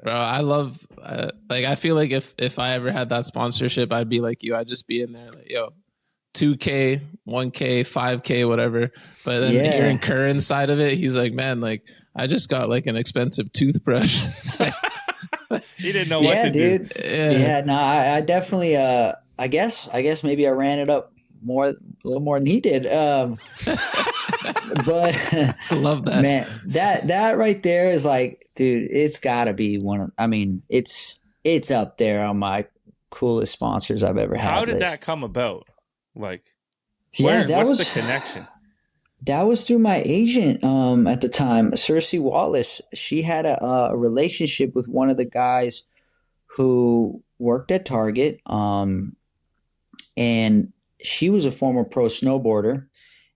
I love. I feel like if I ever had that sponsorship, I'd be like you. I'd just be in there like, yo, 2K, 1K, 5K, whatever. But then hearing Curran's side of it, he's like, man, like I just got like an expensive toothbrush. He didn't know what to dude. do. Yeah, no, I definitely I guess maybe I ran it up a little more than he did. But I love that. Man, that right there is like, dude, it's gotta be it's up there on my coolest sponsors I've ever had. How did that come about? Like, what's the connection? That was through my agent at the time, Cersei Wallace. She had a relationship with one of the guys who worked at Target, and she was a former pro snowboarder,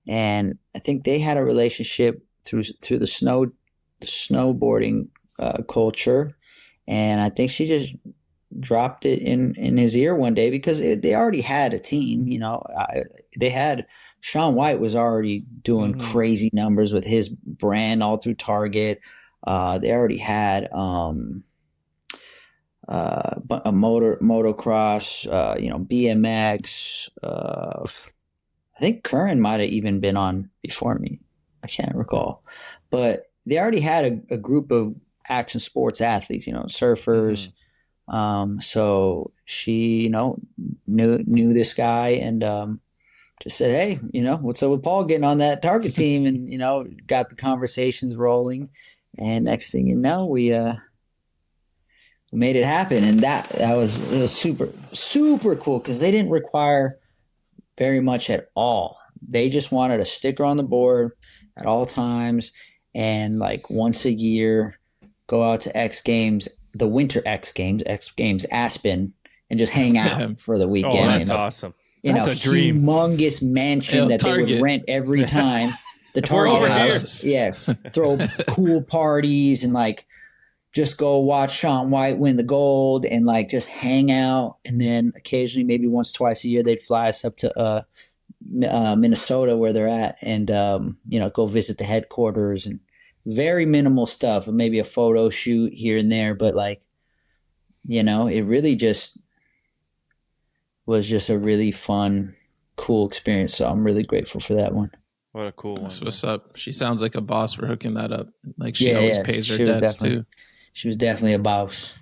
and I think they had a relationship through the snowboarding culture, and I think she just dropped it in his ear one day because they already had a team. You know, they had. Shaun White was already doing crazy numbers with his brand all through Target. They already had a motocross, BMX. I think Curran might have even been on before me. I can't recall, but they already had a group of action sports athletes, surfers. So she, knew this guy and just said, hey, what's up with Paul getting on that Target team? And, got the conversations rolling. And next thing you know, we made it happen. And it was super, super cool because they didn't require very much at all. They just wanted a sticker on the board at all times. And like once a year, go out to X Games, the winter X Games Aspen, and just hang out for the weekend. Oh, that's awesome. That's a dream. Humongous mansion that Target. They would rent every time. The Target house. Yeah. Throw cool parties and like just go watch Shaun White win the gold and like just hang out. And then occasionally, maybe once, twice a year, they'd fly us up to Minnesota where they're at and, go visit the headquarters and very minimal stuff. Maybe a photo shoot here and there. But like, it really just was just a really fun, cool experience. So I'm really grateful for that one. What a cool one. That's what's up. She sounds like a boss for hooking that up. Like she always pays her debts too. She was definitely a boss.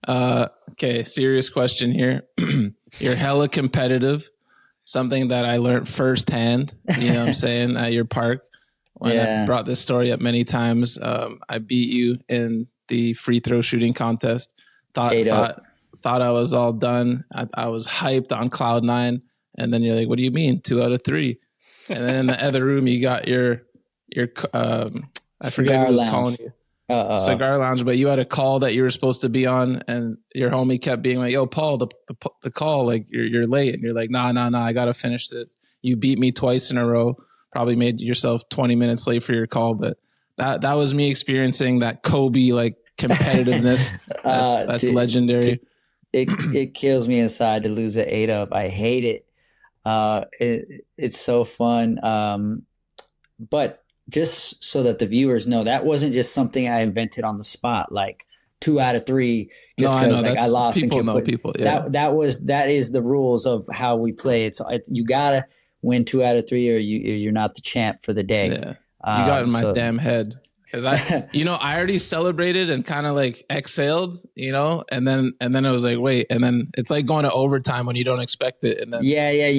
Okay, serious question here. You're hella competitive. Something that I learned firsthand, what I'm saying, at your park. When I brought this story up many times, I beat you in the free throw shooting contest. Thought I was all done. I was hyped on cloud 9, and then you're like, "What do you mean 2 out of 3?" And then in the other room, you got your I forget who was calling you, cigar lounge. But you had a call that you were supposed to be on, and your homie kept being like, "Yo, Paul, the call, like you're late," and you're like, "Nah, I gotta finish this." You beat me twice in a row. Probably made yourself 20 minutes late for your call, but that was me experiencing that Kobe like competitiveness. That's legendary. It kills me inside to lose an 8-up. I hate it. It's so fun. But just so that the viewers know, that wasn't just something I invented on the spot, like 2 out of 3, just because I lost. People know people. Yeah. That is the rules of how we play. You gotta win 2 out of 3, or you're not the champ for the day. Yeah. You got in my damn head. Because I already celebrated and kind of like exhaled, and then it was like, wait, and then it's like going to overtime when you don't expect it, and then you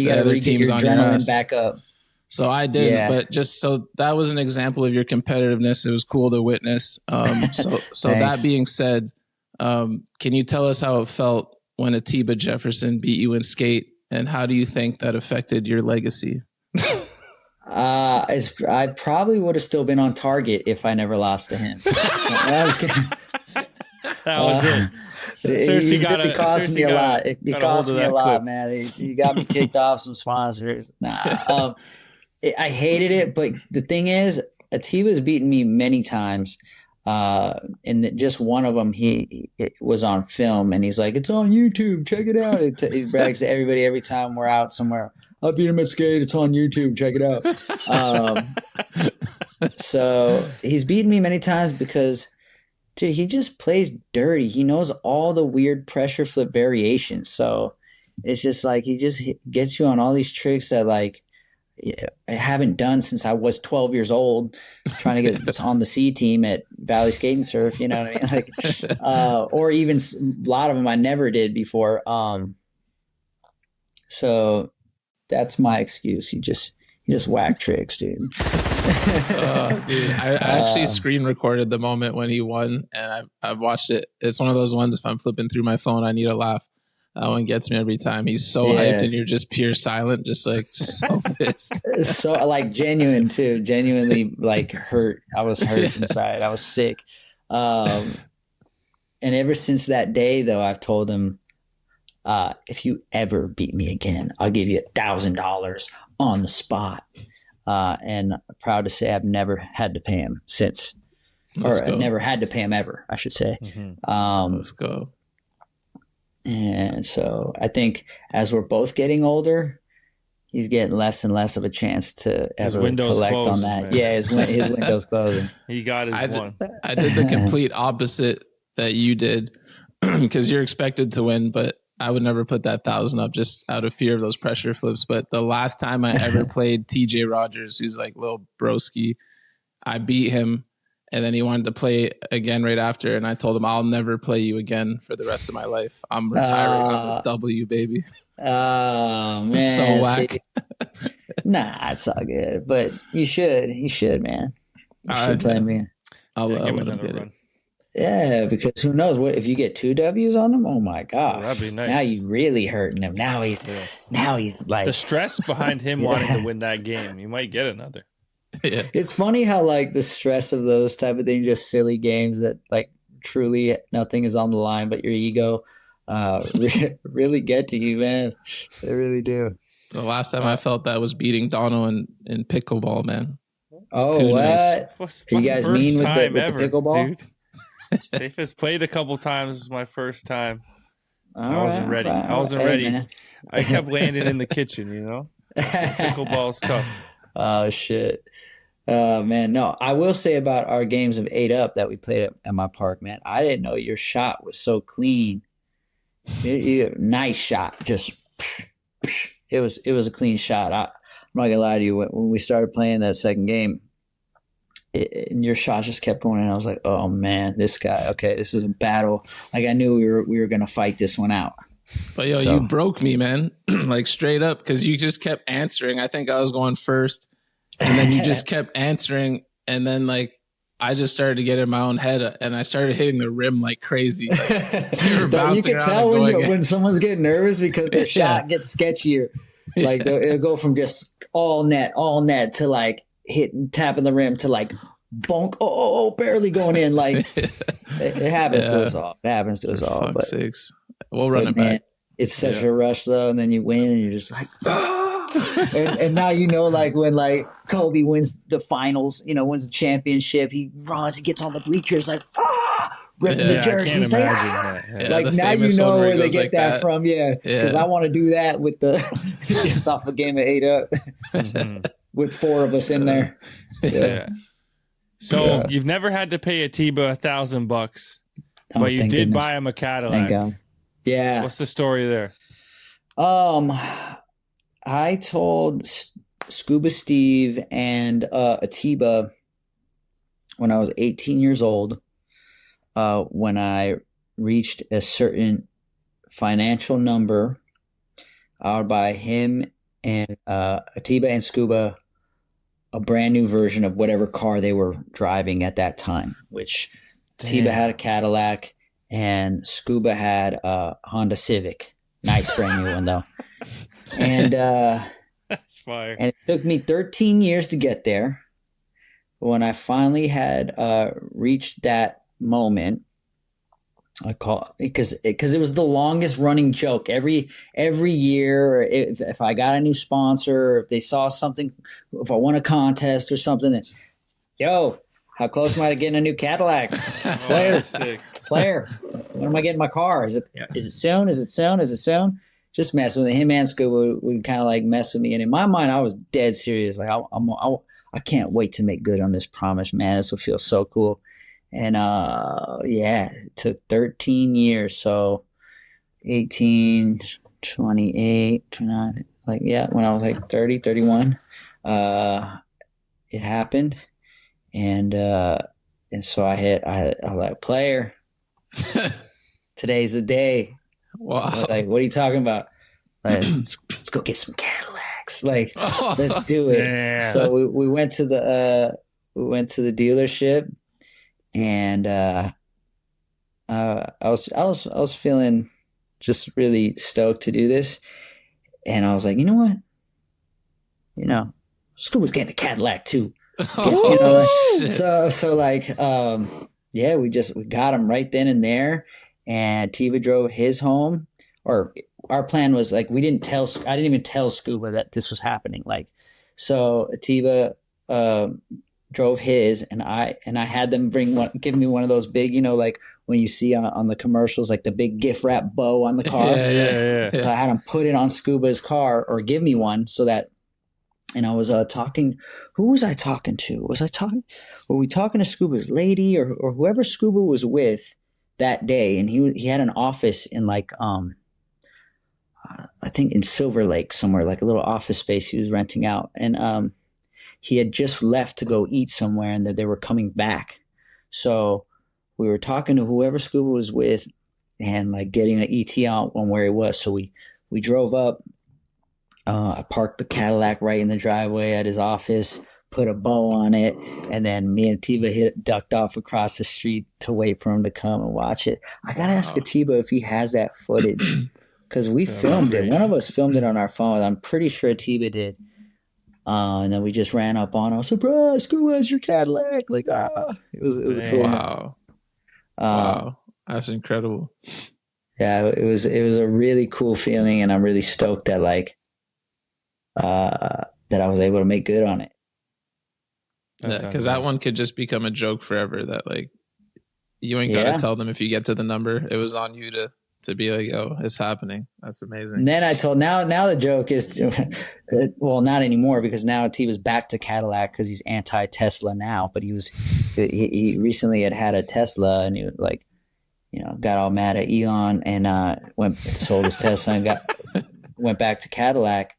got to get your adrenaline back up. So I did, but just so that was an example of your competitiveness. It was cool to witness. So that being said, can you tell us how it felt when Atiba Jefferson beat you in skate, and how do you think that affected your legacy? I probably would have still been on Target if I never lost to him. I was kidding. That was it. It cost me a lot. It cost me a lot, man. He got me kicked off some sponsors. I hated it, but the thing is, Atiba's beaten me many times. And just one of them, it was on film, and he's like, "It's on YouTube. Check it out." He brags to everybody every time we're out somewhere. I beat him at skate. It's on YouTube. Check it out. So he's beaten me many times because dude, he just plays dirty. He knows all the weird pressure flip variations. So it's just like he just gets you on all these tricks that like I haven't done since I was 12 years old, trying to get this on the C team at Valley Skate and Surf. You know what I mean? Like, or even a lot of them I never did before. So that's my excuse. He just whack tricks, dude. Dude, I actually screen recorded the moment when he won, and I've watched it. It's one of those ones. If I'm flipping through my phone, I need a laugh. That one gets me every time. He's so hyped, and you're just pure silent, just like so pissed. So like genuinely like hurt. I was hurt inside. I was sick. And ever since that day, though, I've told him, if you ever beat me again, I'll give you $1,000 on the spot. And I'm proud to say I've never had to pay him since, never had to pay him ever, I should say. Let's go. And so I think as we're both getting older, he's getting less and less of a chance to ever collect on that. Man. Yeah, his window's closing. He got his one. I did the complete opposite that you did because you're expected to win, but I would never put that 1,000 up just out of fear of those pressure flips. But the last time I ever played TJ Rogers, who's like little broski, I beat him. And then he wanted to play again right after. And I told him, I'll never play you again for the rest of my life. I'm retiring on this W, baby. Oh, man. So whack. Nah, it's all good. But you should, man. You should play me. I'll give him another run. Yeah, because who knows what if you get 2 W's on him? Oh my gosh, that'd be nice. Now you really hurting him. Now he's like the stress behind him wanting to win that game. You might get another. Yeah. It's funny how like the stress of those type of things, just silly games that like truly nothing is on the line but your ego, really get to you, man. They really do. The last time I felt that was beating Dono in pickleball, man. Oh, what? Nice. Are you guys mean with the pickleball? Dude. Safest played a couple times. This was my first time. I wasn't ready. I wasn't ready. Man. I kept landing in the kitchen, you know? Pickleball's tough. Oh, shit. Man, no. I will say about our games of 8 Up that we played at my park, man. I didn't know your shot was so clean. Nice shot. Just, it was a clean shot. I'm not going to lie to you. When we started playing that second game, and your shots just kept going, and I was like, "Oh man, this guy. Okay, this is a battle." Like I knew we were gonna fight this one out. But you broke me, man. Like straight up, because you just kept answering. I think I was going first, and then you just kept answering, and then like I just started to get in my own head, and I started hitting the rim like crazy. Like, you can tell when someone's getting nervous because their shot gets sketchier. Like it'll go from just all net to like tapping the rim to like bonk, barely going in. Like it happens to us all. It happens to us all. But sakes. We'll run it back. It's such a rush though, and then you win, and you're just like, and now you know, like when like Kobe wins the finals, wins the championship, he runs, he gets on the bleachers, like ripping the jersey. He's like now you know where they get that from. Yeah, because I want to do that with the just off a game of 8 Up. With 4 of us in there. Yeah. So you've never had to pay Atiba $1,000, but you did buy him a Cadillac. Thank God. Yeah. What's the story there? I told Scuba Steve and Atiba when I was 18 years old, when I reached a certain financial number, I would buy him and Atiba and Scuba a brand new version of whatever car they were driving at that time, which Atiba had a Cadillac and Scuba had a Honda Civic. Nice brand new one though. And that's fire. And it took me 13 years to get there. But when I finally had reached that moment, I call because it was the longest running joke every year. If I got a new sponsor, if they saw something, if I won a contest or something, yo, how close am I to getting a new Cadillac? Player, when am I getting my car? Is it soon? Is it soon? Just mess with him and Scuba would kind of like mess with me, and in my mind, I was dead serious. Like I can't wait to make good on this promise, man. This will feel so cool. And yeah, it took 13 years. So 18, 28, 29, like, yeah, when I was like 30, 31, it happened. And so I was like, player, today's the day. Wow. Like, what are you talking about? Like, let's go get some Cadillacs. Like, let's do it. Damn. So we went to the dealership, and I was feeling just really stoked to do this, and I was like, you know what? Scuba's getting a Cadillac too. So like, yeah, we got him right then and there, and Tiva drove his home. Or our plan was like, I didn't even tell Scuba that this was happening. Like, so Tiva drove his, and I had them give me one of those big, like when you see on the commercials, like the big gift wrap bow on the car. Yeah. So I had them put it on Scuba's car, or give me one, so that. And I was talking. Who was I talking to? Were we talking to Scuba's lady or whoever Scuba was with that day? And he had an office in like I think in Silver Lake somewhere, like a little office space he was renting out. And he had just left to go eat somewhere, and that they were coming back. So we were talking to whoever Scuba was with, and like getting an ET on where he was. So we drove up. I parked the Cadillac right in the driveway at his office, put a bow on it, and then me and Tiva ducked off across the street to wait for him to come and watch it. I gotta ask Atiba if he has that footage, because we filmed it. One of us filmed it on our phone. I'm pretty sure Atiba did. And then we just ran up on him. Surprise, Scuba's your Cadillac. Like, it was a cool. Wow. Wow. That's incredible. Yeah, it was a really cool feeling, and I'm really stoked that that I was able to make good on it. Because that one could just become a joke forever. That like you ain't gotta tell them if you get to the number. It was on you to be like, oh, it's happening. That's amazing. And then I told now the joke is, well, not anymore, because now T was back to Cadillac because he's anti-Tesla now. But he recently had a Tesla, and he was like, got all mad at Elon, and sold his Tesla and went back to Cadillac.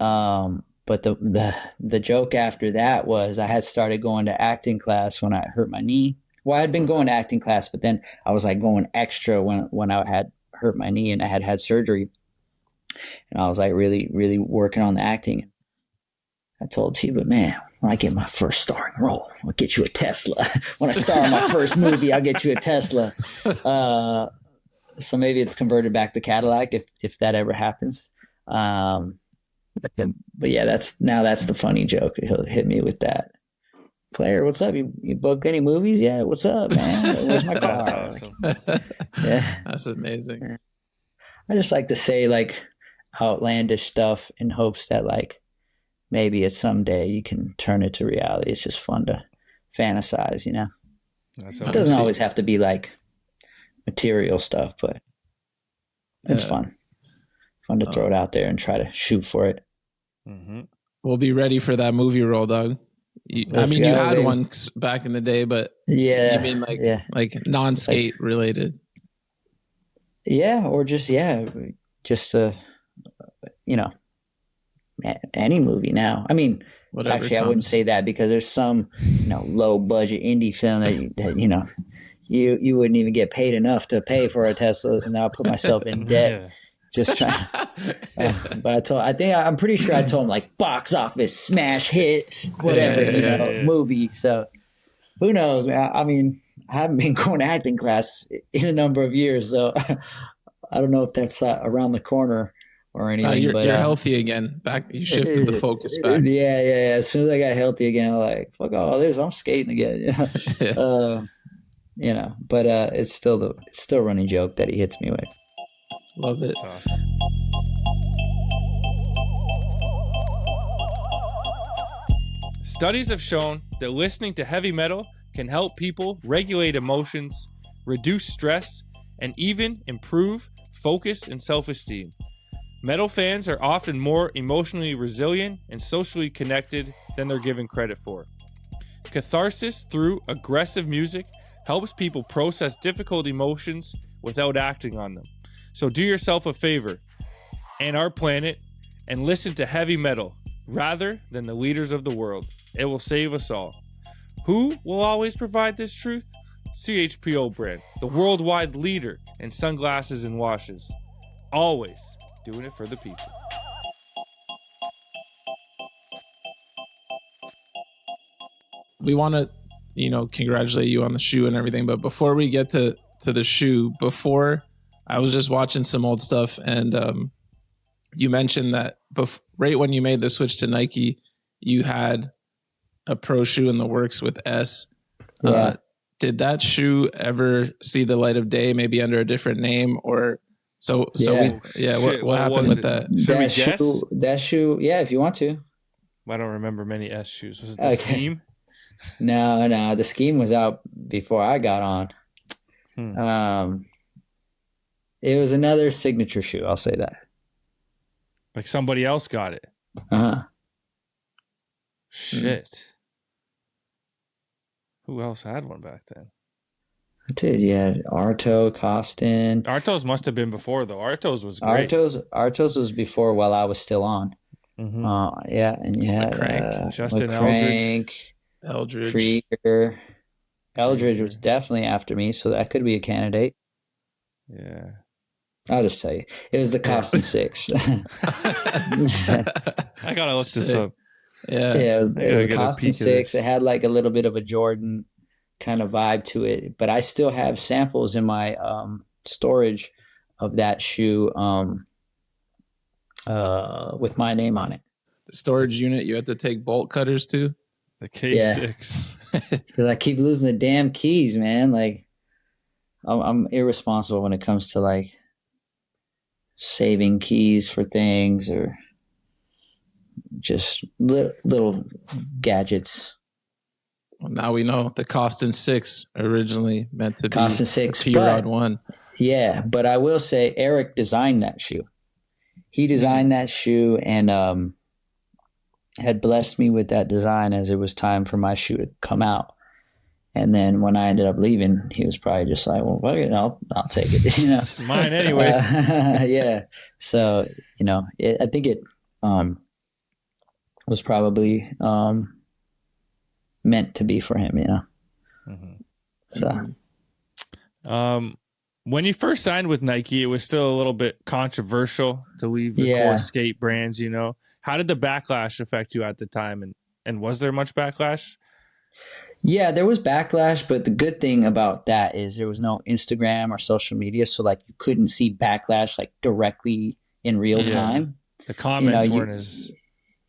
But the joke after that was I had started going to acting class when I hurt my knee. Well, I had been going to acting class, but then I was like going extra when I had hurt my knee and I had surgery. And I was like really, really working on the acting. I told T, but man, when I get my first starring role, I'll get you a Tesla. When I star in my first movie, I'll get you a Tesla. So maybe it's converted back to Cadillac if that ever happens. But yeah, that's the funny joke. He'll hit me with that. Player, what's up? You booked any movies? Yeah, what's up, man? Where's my car? That's awesome. Yeah, that's amazing. I just like to say like outlandish stuff in hopes that like maybe it's someday you can turn it to reality. It's just fun to fantasize, It doesn't always have to be like material stuff, but it's fun to throw it out there and try to shoot for it. Mm-hmm. We'll be ready for that movie role, Doug. You had one back in the day, but you mean like non-skate related? Yeah, or just any movie now. I mean, whatever actually, I wouldn't say that, because there's some low budget indie film that you wouldn't even get paid enough to pay for a Tesla, and I'll put myself in debt. Just trying. But I'm pretty sure I told him like box office smash hit, whatever, movie. So who knows, man? I mean, I haven't been going to acting class in a number of years, so I don't know if that's around the corner or anything. You're healthy again. Back, you shifted the focus back. Yeah. As soon as I got healthy again, I'm like, fuck all this. I'm skating again. But it's still a running joke that he hits me with. Love it. That's awesome. Studies have shown that listening to heavy metal can help people regulate emotions, reduce stress, and even improve focus and self-esteem. Metal fans are often more emotionally resilient and socially connected than they're given credit for. Catharsis through aggressive music helps people process difficult emotions without acting on them. So do yourself a favor and our planet and listen to heavy metal rather than the leaders of the world. It will save us all. Who will always provide this truth? CHPO brand, the worldwide leader in sunglasses and washes. Always doing it for the people. We want to, congratulate you on the shoe and everything. But before we get to the shoe, I was just watching some old stuff, and you mentioned that right when you made the switch to Nike, you had a pro shoe in the works with S. Yeah. Did that shoe ever see the light of day, maybe under a different name, or so? Yeah. What happened with that? Should we guess? That shoe, yeah, if you want to. I don't remember many S shoes. Was it the Scheme? No, the Scheme was out before I got on. It was another signature shoe, I'll say that. Like somebody else got it. Shit. Who else had one back then? I did, yeah. Arto, Costin. Artos must have been before, though. Artos was great. Artos was before while I was still on. Mm-hmm. Yeah, and you had Justin Eldridge. Krieger. Eldridge was definitely after me, so that could be a candidate. Yeah. I'll just tell you. It was the Costin 6. I gotta look this up. Yeah, it was the Costin 6. It had like a little bit of a Jordan kind of vibe to it, but I still have samples in my storage of that shoe with my name on it. The storage unit you had to take bolt cutters to? The K6. Because I keep losing the damn keys, man. Like, I'm irresponsible when it comes to like saving keys for things or just little gadgets. Well, now we know the Costin 6 originally meant to Costin be 6, the P-Rod 1. Yeah, but I will say Eric designed that shoe. He designed that shoe and had blessed me with that design as it was time for my shoe to come out. And then when I ended up leaving, he was probably just like, well, I'll take it. It's mine anyways. Yeah. So, I think it was probably meant to be for him, Mm-hmm. So. When you first signed with Nike, it was still a little bit controversial to leave the core skate brands, How did the backlash affect you at the time? And was there much backlash? Yeah, there was backlash, but the good thing about that is there was no Instagram or social media, so like you couldn't see backlash like directly in real time. The comments weren't as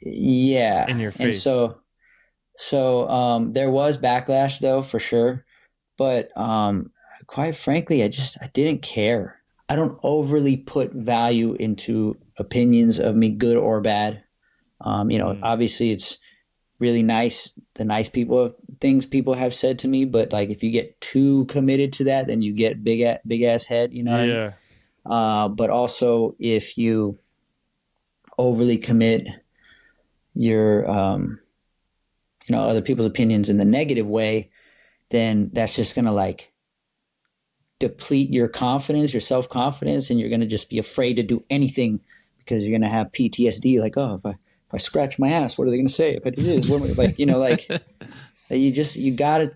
in your face. And so there was backlash though, for sure. But quite frankly, I didn't care. I don't overly put value into opinions of me, good or bad. Obviously it's really nice, things people have said to me, but like if you get too committed to that, then you get big ass head, what I mean? But also if you overly commit your other people's opinions in the negative way, then that's just gonna like deplete your confidence, your self-confidence, and you're gonna just be afraid to do anything because you're gonna have PTSD. Like, oh, if I scratch my ass, what are they gonna say? If I do this, you gotta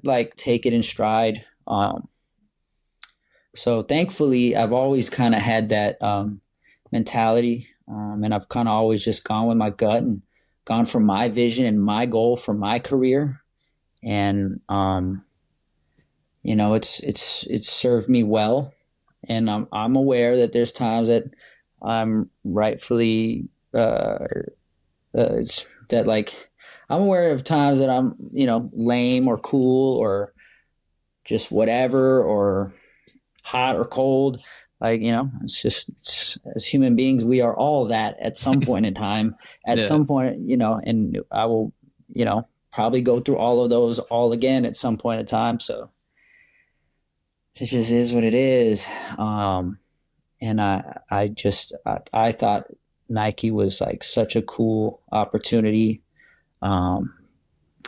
like take it in stride. So thankfully, I've always kind of had that mentality, and I've kind of always just gone with my gut and gone for my vision and my goal for my career, and it's served me well. And I'm aware that there's times that I'm rightfully it's that like I'm aware of times that I'm lame or cool or just whatever or hot or cold. Like, it's as human beings, we are all that at some point in time, some point, and I will, probably go through all of those all again at some point in time. So it just is what it is. And I thought Nike was like such a cool opportunity.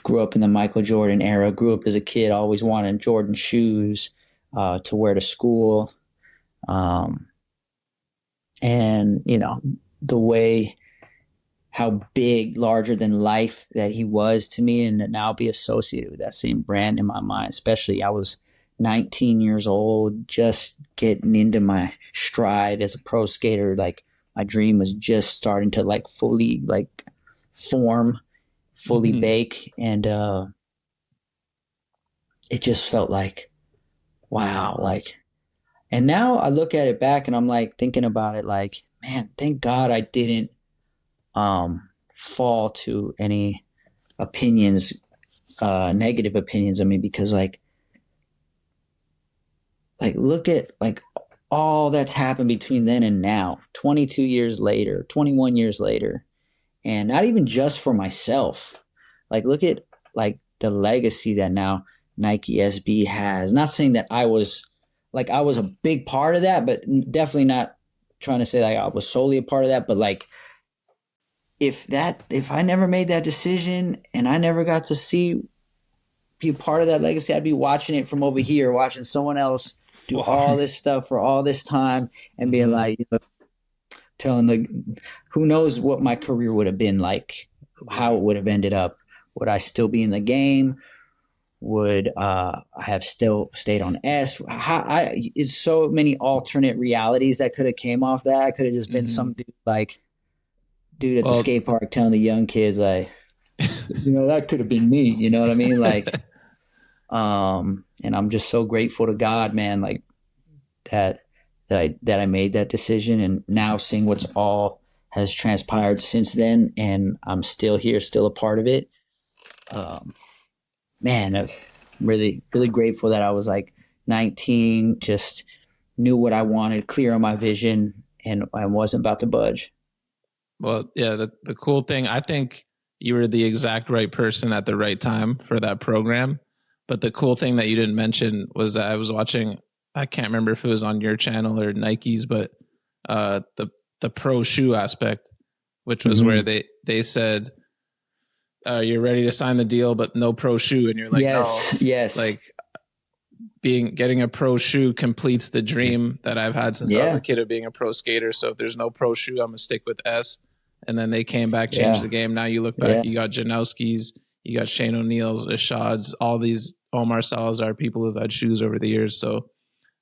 grew up in the Michael Jordan era, grew up as a kid, always wanted Jordan shoes to wear to school. And, you know, the way how big, larger than life that he was to me, and to now be associated with that same brand in my mind. Especially, I was 19 years old, just getting into my stride as a pro skater. Like, my dream was just starting to like fully like form, fully bake, and it just felt like, wow, like. And now I look at it back and I'm like thinking about it like, man, thank God I didn't fall to any opinions, negative opinions of me, because like look at like all that's happened between then and now, 22 years later, 21 years later, and not even just for myself. Like, look at like the legacy that now Nike SB has. Not saying that I was a big part of that, but definitely not trying to say like I was solely a part of that. But like, if I never made that decision and I never got to be a part of that legacy, I'd be watching it from over here, watching someone else do all this stuff for all this time and being like, you know, who knows what my career would have been like, how it would have ended up. Would I still be in the game? Would I have still stayed on S? It's so many alternate realities that could have came off that. I could have just been some dude at the skate park telling the young kids like, you know, that could have been me. You know what I mean? Like, and I'm just so grateful to God, man, like that I made that decision, and now seeing what's all has transpired since then, and I'm still here, still a part of it. Man, I'm really, really grateful that I was like 19, just knew what I wanted, clear on my vision, and I wasn't about to budge. Well, yeah, the cool thing, I think you were the exact right person at the right time for that program. But the cool thing that you didn't mention was that I was watching, I can't remember if it was on your channel or Nike's, but the pro shoe aspect, which was where they said, you're ready to sign the deal, but no pro shoe. And you're like, yes. Like getting a pro shoe completes the dream that I've had since I was a kid of being a pro skater. So if there's no pro shoe, I'm gonna stick with S. And then they came back, changed the game. Now you look back, you got Janowski's, you got Shane O'Neill's, Ashad's, all these Omar Salazar people who've had shoes over the years. So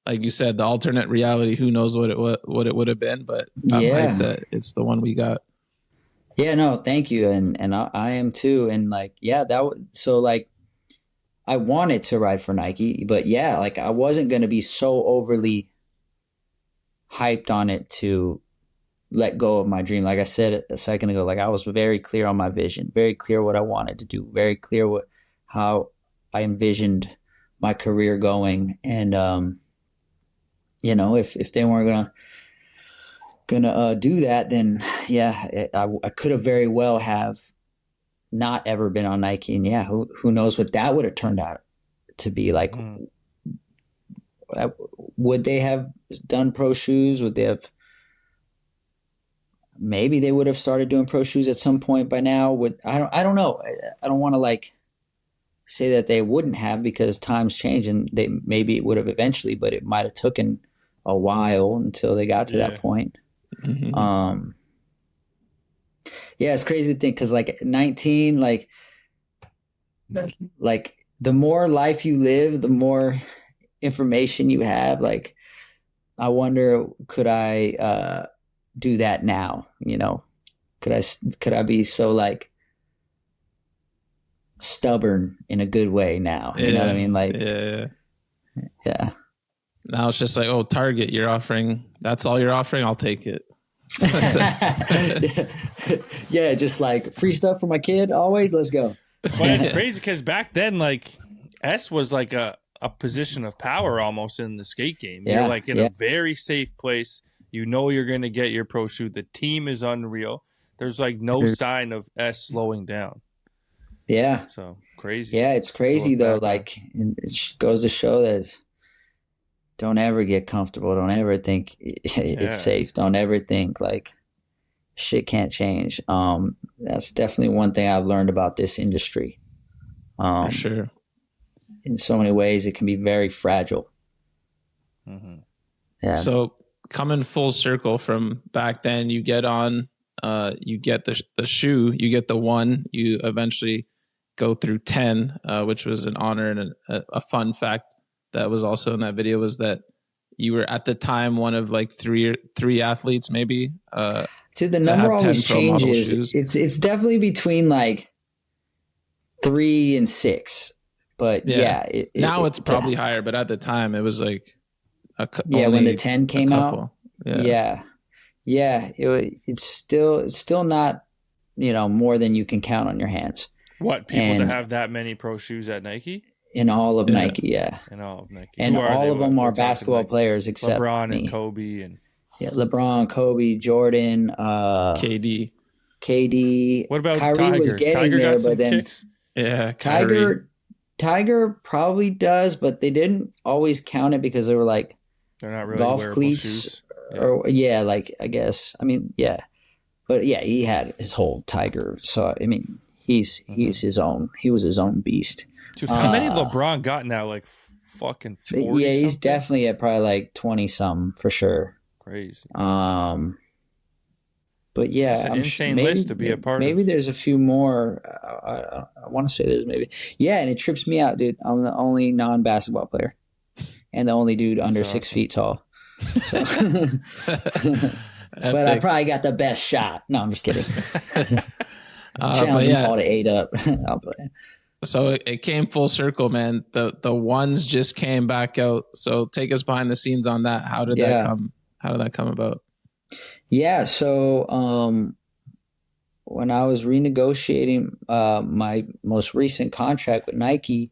like you said, the alternate reality, who knows what it would have been, but I'm hyped that it's the one we got. Yeah, no, thank you. And I am too. And like, so like, I wanted to ride for Nike, but yeah, like I wasn't going to be so overly hyped on it to let go of my dream. Like I said a second ago, like I was very clear on my vision, very clear what I wanted to do, very clear how I envisioned my career going. And, you know, if they weren't gonna do that, then I could have very well have not ever been on Nike, and who knows what that would have turned out to be like. Would they have done pro shoes? Would they have? Maybe they would have started doing pro shoes at some point by now. I don't know. I don't want to like say that they wouldn't have, because times change, and maybe it would have eventually, but it might have taken a while until they got to that point. It's crazy to think, because like 19, like the more life you live, the more information you have. Like, I wonder, could I do that now? You know, could I be so like stubborn in a good way now? You know what I mean? Like, yeah. Now it's just like, oh, Target, that's all you're offering, I'll take it. Yeah, just like free stuff for my kid always, let's go. But it's crazy because back then, like, S was like a position of power almost in the skate game. You're like in a very safe place. You know you're going to get your pro shoe. The team is unreal. There's like no sign of S slowing down. Yeah. So crazy. Yeah, it's crazy though. Like, it goes to show that don't ever get comfortable. Don't ever think it's safe. Don't ever think like shit can't change. That's definitely one thing I've learned about this industry. For sure. In so many ways, it can be very fragile. Yeah. So coming full circle from back then, you get on, you get the shoe, you get the one, you eventually go through 10, which was an honor. And a fun fact that was also in that video was that you were at the time one of like three athletes maybe. Dude, the number always changes. It's definitely between like 3 and 6, but now it's probably higher. But at the time, it was like when the 10 came out. It's still not more than you can count on your hands. What, people to have that many pro shoes at Nike? In all of Nike, in all of Nike, and all of them are basketball players except LeBron me. And Kobe and LeBron, Kobe, Jordan, KD. What about Kyrie Tigers? was getting Tiger there, got some but then kicks? Yeah, Kyrie. Tiger probably does, but they didn't always count it because they were like they're not really golf wearable cleats, shoes. or like I guess. I mean, but he had his whole Tiger. So I mean, he's his own. He was his own beast. Dude, how many LeBron got now? Like fucking 40. Yeah, he's definitely at probably like 20 something for sure. Crazy. But yeah, it's an insane list to be a part of. Maybe there's a few more. I want to say there's maybe. Yeah, and it trips me out, dude. I'm the only non-basketball player, and the only dude under 6 feet tall. So. But I probably got the best shot. No, I'm just kidding. Challenge them all to 8 up. I'll play. So it came full circle, man. The ones just came back out. So take us behind the scenes on that. How did that come? How did that come about? Yeah. So when I was renegotiating my most recent contract with Nike,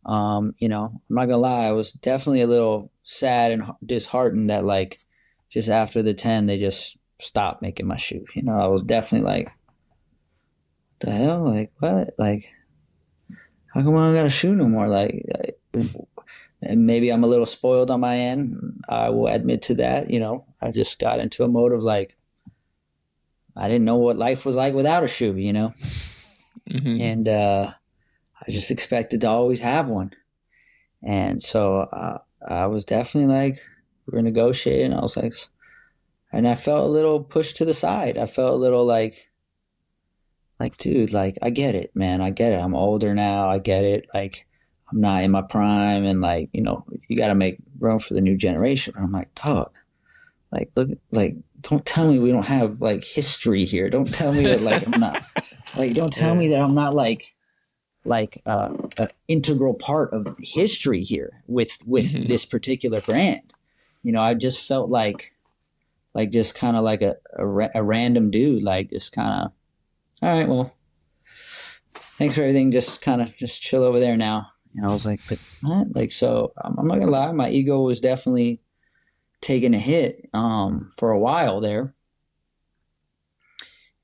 I'm not gonna lie, I was definitely a little sad and disheartened that like just after the 10 they just stopped making my shoe. I was definitely like, what the hell? Like what? Like how come I don't got a shoe no more? Like and maybe I'm a little spoiled on my end. I will admit to that. I just got into a mode of like, I didn't know what life was like without a shoe, and I just expected to always have one. And so I was definitely like, we're negotiating. I was like, and I felt a little pushed to the side. I felt a little like, dude, like, I get it, man. I get it. I'm older now. I get it. Like, I'm not in my prime. And like, you got to make room for the new generation. I'm like, dog, like, look, like, don't tell me we don't have like history here. Don't tell me that like, I'm not like, don't tell me that I'm not like an integral part of history here with this particular brand. I just felt like just kind of like a random dude, like just kind of, all right, well, thanks for everything. Just kind of just chill over there now. And I was like, but what? Like, so I'm not gonna lie, my ego was definitely taking a hit for a while there.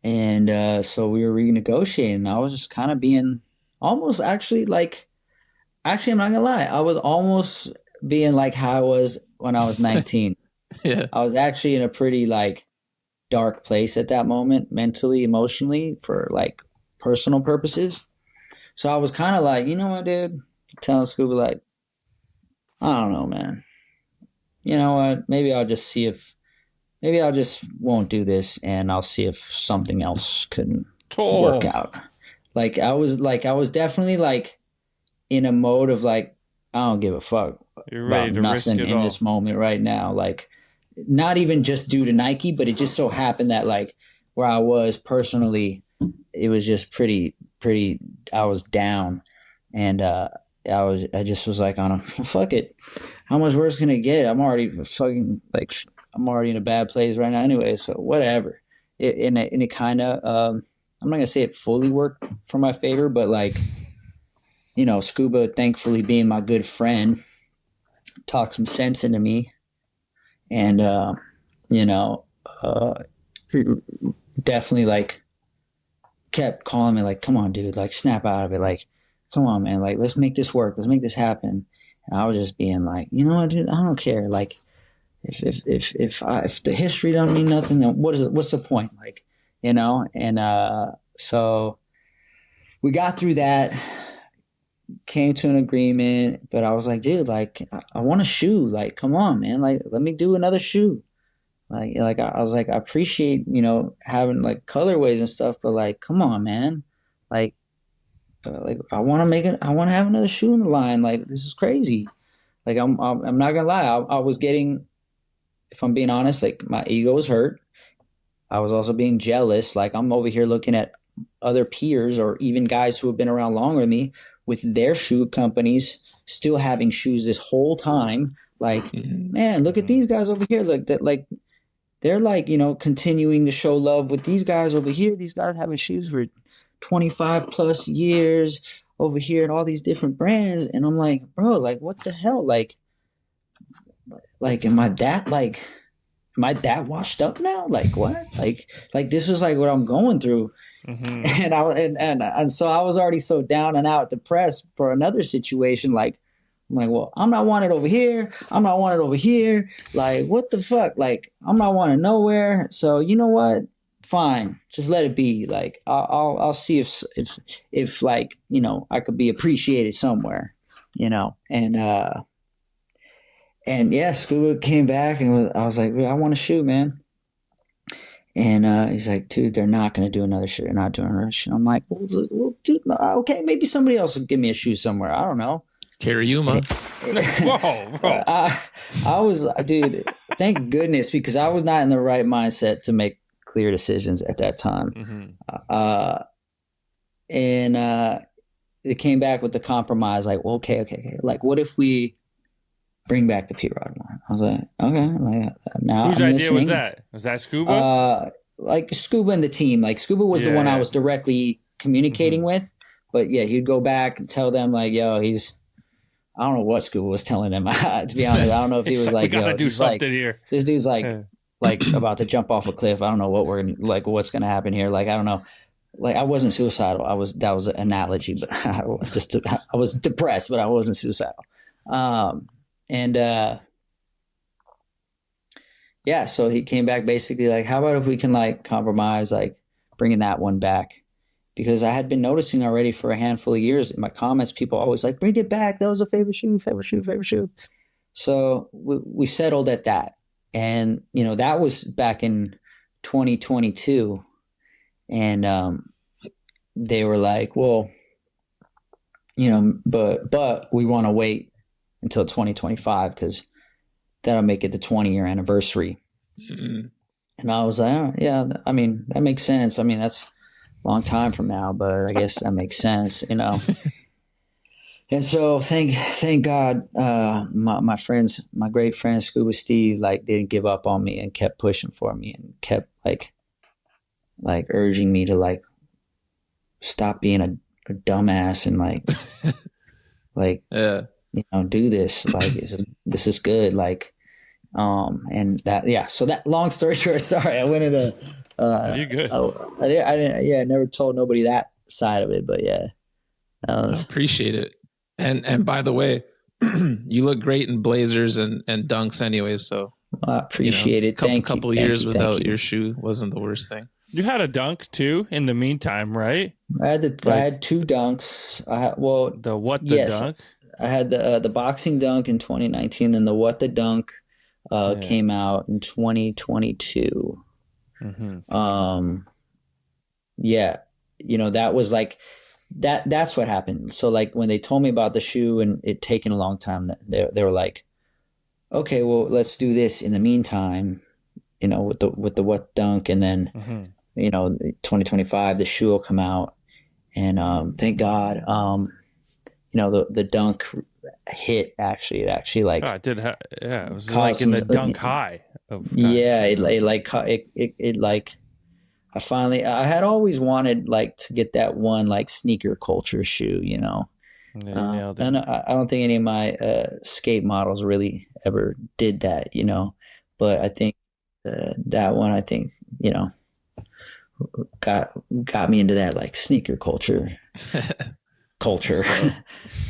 And so we were renegotiating. And I was just kind of being almost I'm not gonna lie, I was almost being like how I was when I was 19. Yeah. I was actually in a pretty like dark place at that moment, mentally, emotionally, for like personal purposes. So I was kind of like, you know what, dude? Telling Scuba like, I don't know, man. You know what? Maybe I'll just won't do this, and I'll see if something else can work out. Like I was definitely like in a mode of like, I don't give a fuck about nothing in this moment right now. Like, not even just due to Nike, but it just so happened that like where I was personally, it was just pretty, I was down, and I just was like, fuck it. How much worse can it get? I'm already in a bad place right now anyway. So whatever. It kind of, I'm not gonna say it fully worked for my favor, but like, Scuba, thankfully being my good friend, talked some sense into me, and definitely like kept calling me like, come on, dude, like snap out of it, like, come on, man, like let's make this work, let's make this happen. And I was just being like, you know what, dude, I don't care. Like, if the history don't mean nothing, then what's the point? Like, and so we got through that. came to an agreement, but I was like, dude, like I want a shoe. Like, come on, man. Like, let me do another shoe. Like I was like, I appreciate, having like colorways and stuff, but like, come on, man. Like, I want to make it. I want to have another shoe in the line. Like, this is crazy. Like, I'm not gonna lie. I was getting, if I'm being honest, like my ego was hurt. I was also being jealous. Like, I'm over here looking at other peers or even guys who have been around longer than me with their shoe companies still having shoes this whole time. Like, man, look at these guys over here. Like that, like they're like, continuing to show love with these guys over here. These guys having shoes for 25 plus years over here at all these different brands. And I'm like, bro, like, what the hell? Like, am I that washed up now? Like, what? Like this was like what I'm going through. And so I was already so down and out, depressed for another situation. Like, I'm like, well, I'm not wanted over here. I'm not wanted over here. Like, what the fuck? Like, I'm not wanted nowhere. So you know what? Fine, just let it be. Like, I'll see if like, I could be appreciated somewhere, and yeah, Scuba came back and I was like, I want a shoe, man. And he's like, dude, they're not going to do another shoe. They're not doing another shoe. I'm like, well, dude, okay, maybe somebody else will give me a shoe somewhere. I don't know. Cariuma. Whoa, bro. I was, dude, thank goodness, because I was not in the right mindset to make clear decisions at that time. And it came back with the compromise, like, well, okay. Like, what if we bring back the P-Rod one? I was like, okay. Like, now whose idea was that? Was that Scuba? Like Scuba and the team. Like, Scuba was the one I was directly communicating with. But yeah, he'd go back and tell them, like, yo, I don't know what Scuba was telling him. To be honest, I don't know if he was like, we gotta yo, do something here. This dude's like about to jump off a cliff. I don't know what's gonna happen here. Like, I don't know. Like, I wasn't suicidal. That was an analogy, but I was depressed, but I wasn't suicidal. Yeah, so he came back basically like, how about if we can like compromise, like bringing that one back? Because I had been noticing already for a handful of years in my comments, people always like, bring it back. That was a favorite shoe. So we settled at that. And, that was back in 2022. And they were like, well, but we want to wait until 2025 because that'll make it the 20-year anniversary. And I was like, oh, yeah, I mean, that makes sense. I mean, that's a long time from now, but I guess that makes sense, And so thank God, my great friend Scuba Steve, like, didn't give up on me and kept pushing for me and kept like urging me to like stop being a dumbass and do this. Like, this is good. Like, and that, yeah. So that, long story short, sorry, I went into. You're good. I didn't. Yeah, I never told nobody that side of it, but yeah, I appreciate it. And by the way, you look great in blazers and dunks, anyways. So I appreciate it. A couple years without your shoe wasn't the worst thing. You had a dunk too in the meantime, right? I had two dunks. Dunk? I had the boxing dunk in 2019, and the What the Dunk came out in 2022. Yeah, that was like that's what happened. So like when they told me about the shoe and it taking a long time, they were like, okay, well, let's do this in the meantime, with the What Dunk, and then 2025 the shoe will come out, and thank God, the dunk hit actually. It actually like it was like in the dunk high. I had always wanted like to get that one like sneaker culture shoe, and I don't think any of my skate models really ever did that, but I think that one, got me into that like sneaker culture.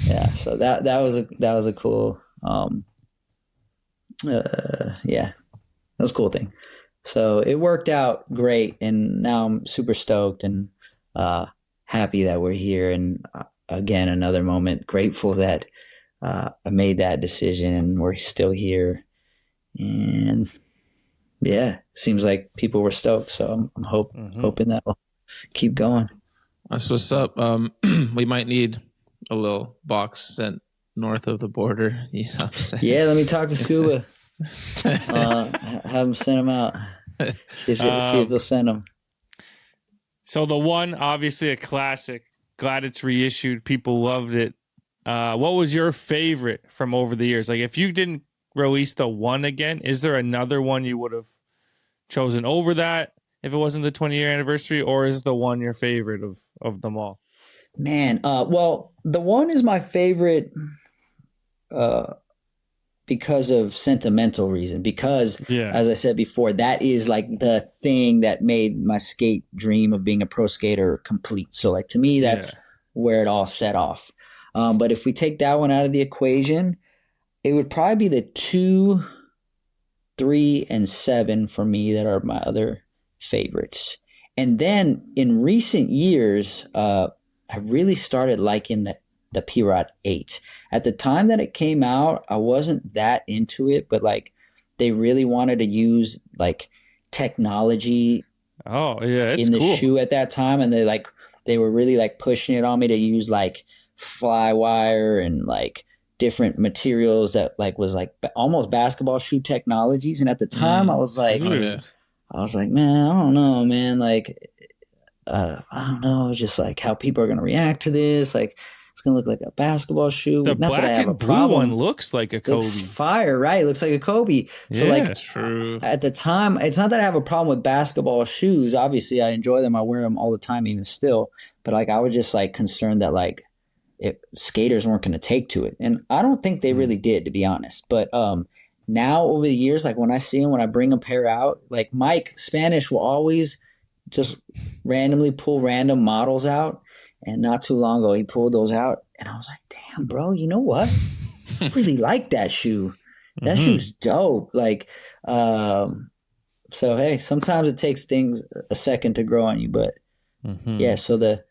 Yeah, so that was a cool that was a cool thing. So it worked out great, and now I'm super stoked and happy that we're here. And again, another moment. Grateful that I made that decision and we're still here. And yeah, seems like people were stoked. So I'm hoping that will keep going. That's what's up. We might need a little box sent north of the border. You know what I'm saying? Yeah, let me talk to Scuba. Have them send them out. See if they'll send them. So the one, obviously a classic. Glad it's reissued. People loved it. What was your favorite from over the years? Like, if you didn't release the one again, is there another one you would have chosen over that if it wasn't the 20-year anniversary, or is the one your favorite of them all? Man, well, the one is my favorite because of sentimental reason. Because, as I said before, that is like the thing that made my skate dream of being a pro skater complete. So, like, to me, that's where it all set off. But if we take that one out of the equation, it would probably be the 2, 3, and 7 for me that are my other favorites. And then in recent years, I really started liking the P-Rod 8. At the time that it came out, I wasn't that into it, but like they really wanted to use like technology in the shoe at that time, and they were really like pushing it on me to use like fly wire and like different materials that like was like almost basketball shoe technologies. And at the time I was like, man, I don't know, man. Like, I don't know, just like how people are going to react to this. Like, it's going to look like a basketball shoe. The Not black that I have and a blue problem. one looks like a Kobe. Looks fire, right? It looks like a Kobe. So like, that's true. At the time, it's not that I have a problem with basketball shoes. Obviously, I enjoy them. I wear them all the time, even still. But like, I was just like concerned that like skaters weren't going to take to it. And I don't think they really did, to be honest. But now over the years, like when I see them, when I bring a pair out, like Mike Spanish will always just randomly pull random models out. And not too long ago, he pulled those out. And I was like, damn, bro, you know what? I really like that shoe. That shoe's dope. Like, so, hey, sometimes it takes things a second to grow on you. But yeah, so the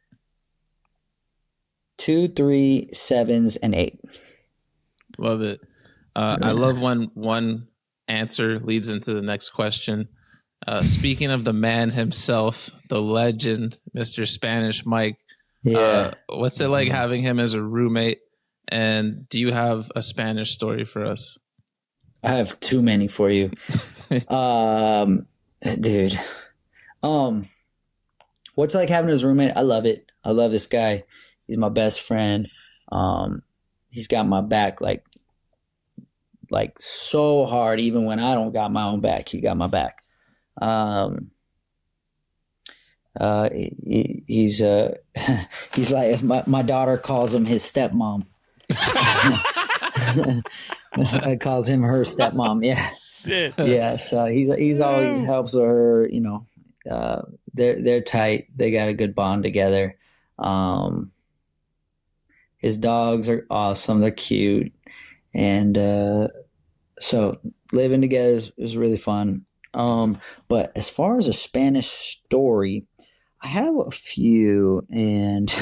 2, 3, 7s, and 8. Love it. I love when one answer leads into the next question. Speaking of the man himself, the legend, Mr. Spanish Mike, what's it like having him as a roommate? And do you have a Spanish story for us? I have too many for you. Dude. What's it like having his roommate? I love it. I love this guy. He's my best friend. He's got my back like so hard. Even when I don't got my own back, he got my back. He's like, my daughter calls him his stepmom. I calls him her stepmom. Yeah. Shit. Yeah. So he's always helps with her, you know. They're tight. They got a good bond together. His dogs are awesome. They're cute. And so living together is really fun. But as far as a Spanish story, I have a few, and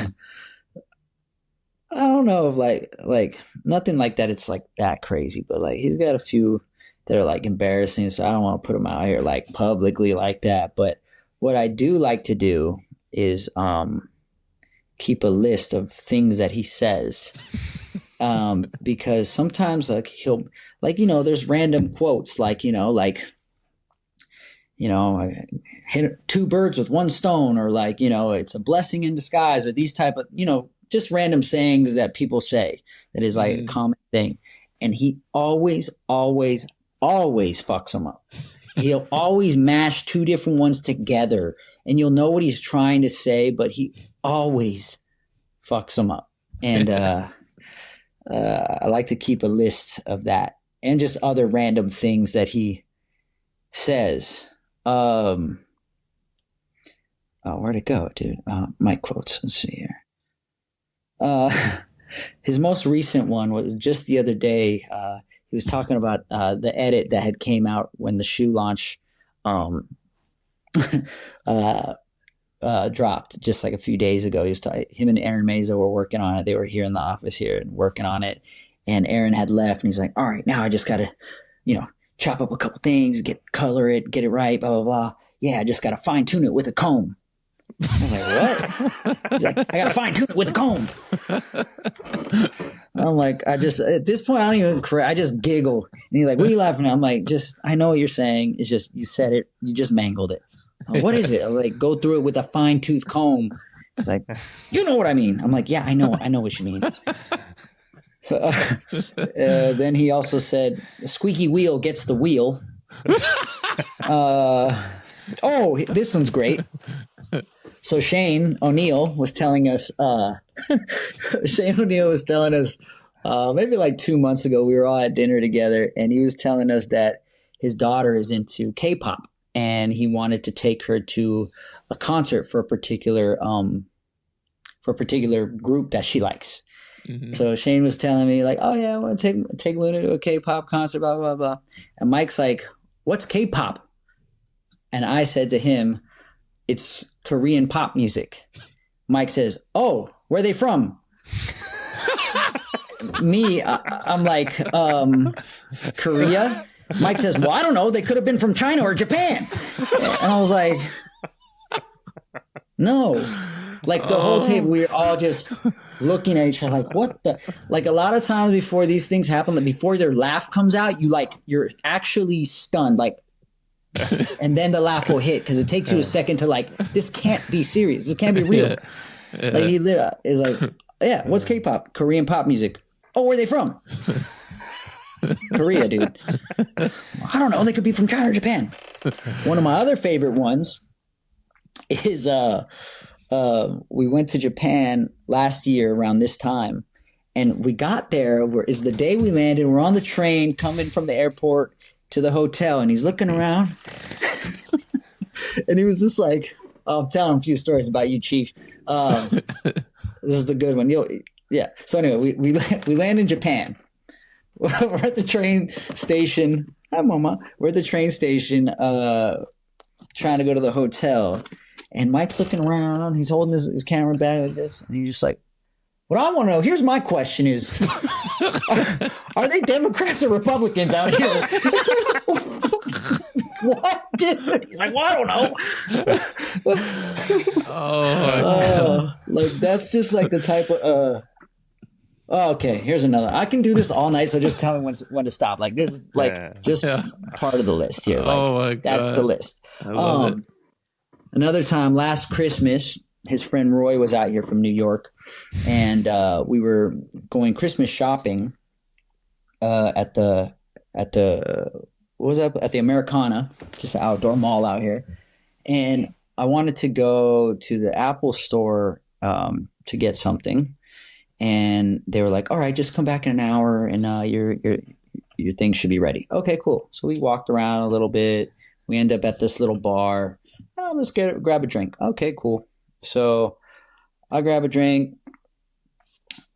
I don't know if like nothing like that. It's like that crazy, but like he's got a few that are like embarrassing. So I don't want to put them out here like publicly like that. But what I do like to do is keep a list of things that he says. Because sometimes like he'll like, you know, there's random quotes like, I hit 2 birds with 1 stone, or like, it's a blessing in disguise, or these type of, just random sayings that people say that is like a common thing. And he always fucks them up. He'll always mash 2 different ones together and you'll know what he's trying to say, but he always fucks them up. And, I like to keep a list of that and just other random things that he says. Where'd it go, dude? My quotes. Let's see here. His most recent one was just the other day. He was talking about the edit that had came out when the shoe launch. dropped just like a few days ago. Him and Aaron Meza were working on it. They were here in the office here and working on it. And Aaron had left, and he's like, all right, now I just got to, chop up a couple things, color it, get it right, blah, blah, blah. Yeah, I just got to fine tune it with a comb. I'm like, what? He's like, I got to fine tune it with a comb. I'm like, at this point, I don't even correct. I just giggle. And he's like, what are you laughing at? I'm like, I know what you're saying. It's just, you said it. You just mangled it. Like, what is it? I'm like, go through it with a fine tooth comb. He's like, you know what I mean? I'm like, yeah, I know what you mean. Then he also said, the squeaky wheel gets the wheel. This one's great. So Shane O'Neill was telling us, maybe like 2 months ago, we were all at dinner together, and he was telling us that his daughter is into K-pop, and he wanted to take her to a concert for a particular group that she likes. Mm-hmm. So Shane was telling me like, oh yeah, I want to take Luna to a K-pop concert, blah, blah, blah. And Mike's like, what's K-pop? And I said to him, it's Korean pop music. Mike says, oh, where are they from? I'm like, Korea? Mike says, well, I don't know. They could have been from China or Japan. And I was like, no. Like the whole table, we were all just looking at each other like, what the? Like a lot of times before these things happen, like before their laugh comes out, you're actually stunned. Like, and then the laugh will hit because it takes you a second to like, this can't be serious. This can't be real. Yeah. Like he lit up. Is like, yeah, what's K-pop? Korean pop music. Oh, where are they from? Korea, dude. I don't know. They could be from China or Japan. One of my other favorite ones is we went to Japan last year around this time, and we got there. Is the day we landed. We're on the train coming from the airport to the hotel, and he's looking around, and he was just like, I'm telling him a few stories about you, Chief. This is the good one. Yeah. So anyway, we land in Japan. We're at the train station. Hi, Mama. We're at the train station trying to go to the hotel. And Mike's looking around. He's holding his camera bag like this. And he's just like, what I want to know, here's my question is, are they Democrats or Republicans out here? What, dude? He's like, well, I don't know. Like, that's just like the type of... okay, here's another. I can do this all night, so just tell me when to stop. Like, this is like part of the list here. Like, my God. That's the list. I love it. Another time, last Christmas, his friend Roy was out here from New York, and we were going Christmas shopping at the Americana, just an outdoor mall out here. And I wanted to go to the Apple store to get something. And they were like, all right, just come back in an hour and your thing should be ready. Okay, cool. So we walked around a little bit. We end up at this little bar. Oh, let's grab a drink. Okay, cool. So I grab a drink.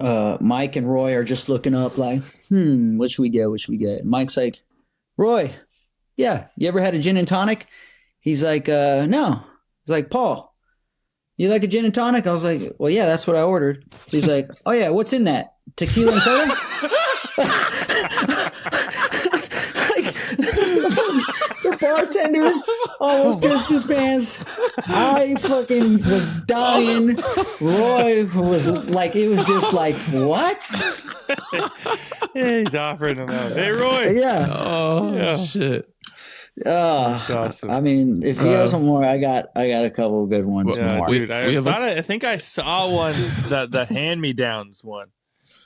Mike and Roy are just looking up like, what should we get? What should we get? And Mike's like, Roy, yeah, you ever had a gin and tonic? He's like, no. He's like, Paul, you like a gin and tonic? I was like, well, yeah, that's what I ordered. He's like, oh, yeah, what's in that? Tequila and soda? The bartender almost pissed his pants. I fucking was dying. Roy was like, it was just like, what? Yeah, he's offering him out. Hey, Roy. Yeah. Oh, yeah. Shit. That's awesome. I mean, if you guys want more, I got a couple of good ones more. Dude, I think I saw one, the hand-me-downs one.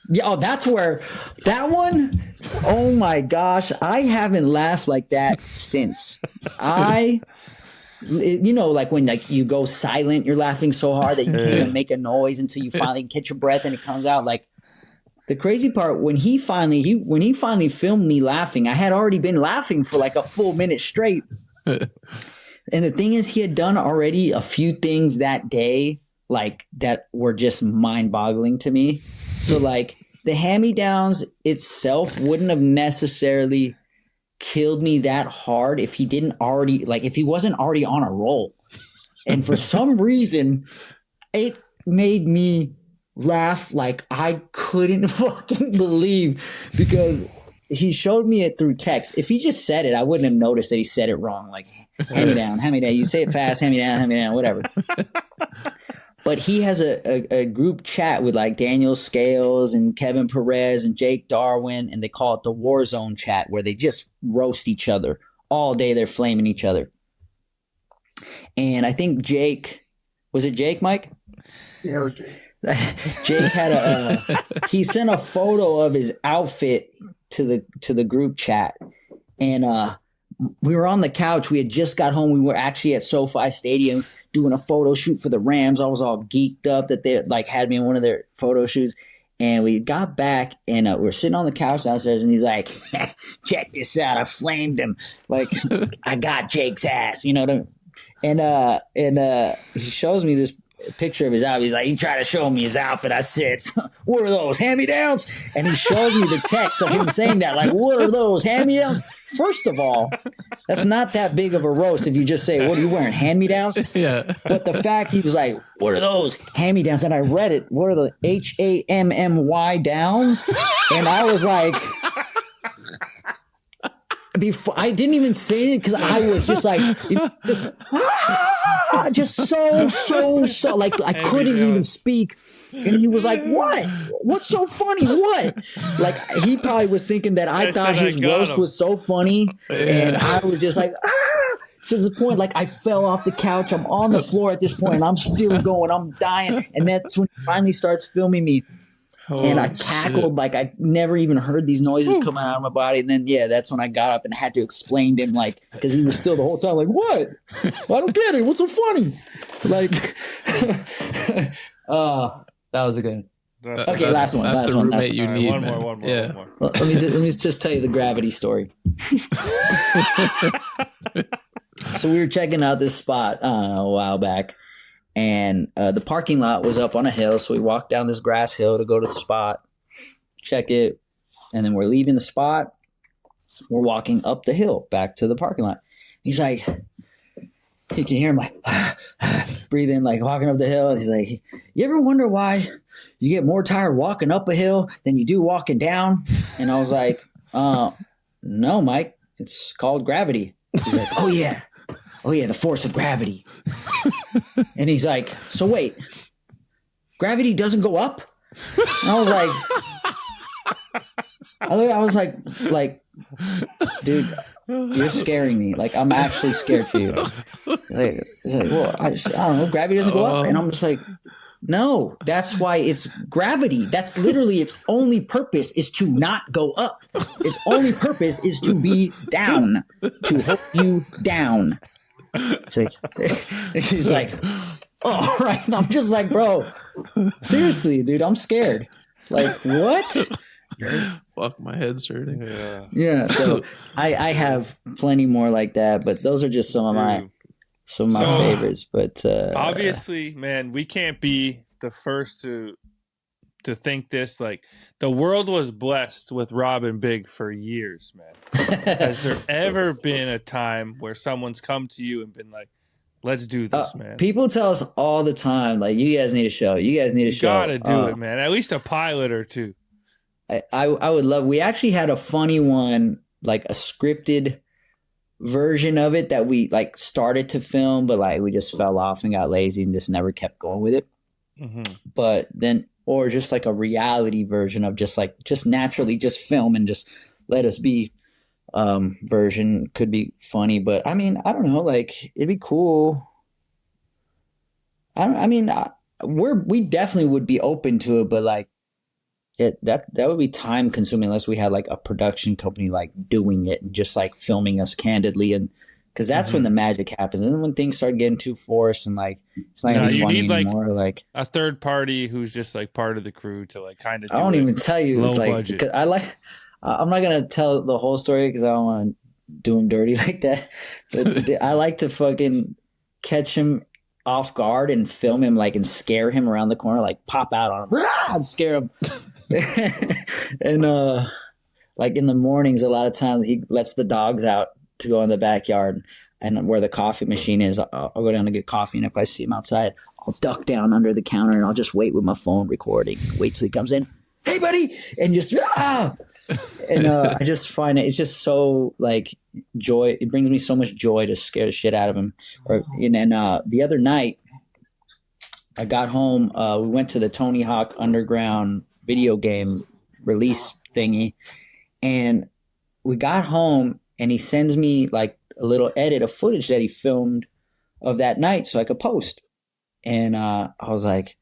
Yeah, oh, that's where that one. Oh my gosh, I haven't laughed like that since. Like when like you go silent, you're laughing so hard that you can't even make a noise until you finally catch your breath and it comes out. Like the crazy part when he finally filmed me laughing, I had already been laughing for like a full minute straight. And the thing is, he had done already a few things that day, like that were just mind-boggling to me. So like the hand-me-downs itself wouldn't have necessarily killed me that hard if he didn't already, like if he wasn't already on a roll. And for some reason, it made me laugh like I couldn't fucking believe, because he showed me it through text. If he just said it, I wouldn't have noticed that he said it wrong. Like, hand me down, hand me down. You say it fast, hand me down, whatever. But he has a group chat with like Daniel Scales and Kevin Perez and Jake Darwin, and they call it the War Zone chat, where they just roast each other all day. They're flaming each other. And I think Jake, was it Jake, Mike? Yeah, it was Jake. Jake had he sent a photo of his outfit to the group chat, and we were on the couch. We had just got home. We were actually at SoFi Stadium doing a photo shoot for the Rams. I was all geeked up that they like had me in one of their photo shoots. And we got back, and we're sitting on the couch downstairs, and he's like, check this out. I flamed him. Like, I got Jake's ass, you know what I mean? And he shows me this picture of his outfit. He's like, he tried to show me his outfit. I said, what are those, hand-me-downs? And he shows me the text of him saying that, like, what are those, hand-me-downs? First of all, that's not that big of a roast if you just say, what are you wearing, hand-me-downs? Yeah. But the fact he was like, what are those, hand-me-downs? And I read it, what are the HAMMY downs? And I was like, before I didn't even say it, because I was just like, just so like I couldn't even speak. And he was like, what? What's so funny? What? Like, he probably was thinking that I thought his roast was so funny. And I was just like, to the point, like, I fell off the couch. I'm on the floor at this point, and I'm still going. I'm dying. And that's when he finally starts filming me. And I cackled like I never even heard these noises coming out of my body. And then, yeah, that's when I got up and had to explain to him, like, because he was still the whole time like, what? Well, I don't get it. What's so funny? Like, that was a good one. Okay, last one. That's last the one. roommate you need. One man. more. Yeah. Well, let me just tell you the gravity story. So we were checking out this spot a while back, and the parking lot was up on a hill. So we walked down this grass hill to go to the spot, check it, and then we're leaving the spot. We're walking up the hill back to the parking lot. He's like, you can hear him like breathing, like walking up the hill. He's like, you ever wonder why you get more tired walking up a hill than you do walking down? And I was like, no, Mike, it's called gravity. He's like, oh yeah, the force of gravity. And he's like, so wait, gravity doesn't go up? And I was like, dude, you're scaring me. Like, I'm actually scared for you. Like, well, I don't know, gravity doesn't go up. And I'm just like, no, that's why it's gravity. That's literally its only purpose is to not go up. Its only purpose is to be down, to hold you down. It's like, he's like, oh, right. And I'm just like, bro, seriously, dude, I'm scared. Like, what? Fuck, my head's hurting. Yeah. So I have plenty more like that, but those are just some of my favorites. But obviously, man, we can't be the first to think this. Like, the world was blessed with Rob and Big for years, man. Has there ever been a time where someone's come to you and been like, let's do this, man? People tell us all the time, like, you guys need a show. You guys need a show. You gotta do it, man. At least a pilot or two. I would love. We actually had a funny one, like a scripted version of it that we like started to film, but like we just fell off and got lazy and just never kept going with it. Mm-hmm. But then, or just like a reality version of just naturally just film and just let us be version could be funny. But I mean, I don't know, like, it'd be cool. We definitely would be open to it, but like, that would be time consuming unless we had like a production company like doing it and just like filming us candidly, and because that's when the magic happens. And then when things start getting too forced and like it's not gonna be funny anymore, like a third party who's just like part of the crew to like kind of. I won't even tell you, low like, budget. Because I'm not gonna tell the whole story because I don't want to do him dirty like that. But I like to fucking catch him off guard and film him like and scare him around the corner, like pop out on him and scare him. And like in the mornings, a lot of times he lets the dogs out to go in the backyard. and where the coffee machine is, I'll go down to get coffee. And if I see him outside, I'll duck down under the counter and I'll just wait with my phone recording. Wait till he comes in. Hey, buddy. And just, And I just find it's just so like joy. It brings me so much joy to scare the shit out of him. And then the other night, I got home. We went to the Tony Hawk Underground video game release thingy, and we got home, and he sends me like a little edit of footage that he filmed of that night, so I could post. And I was like,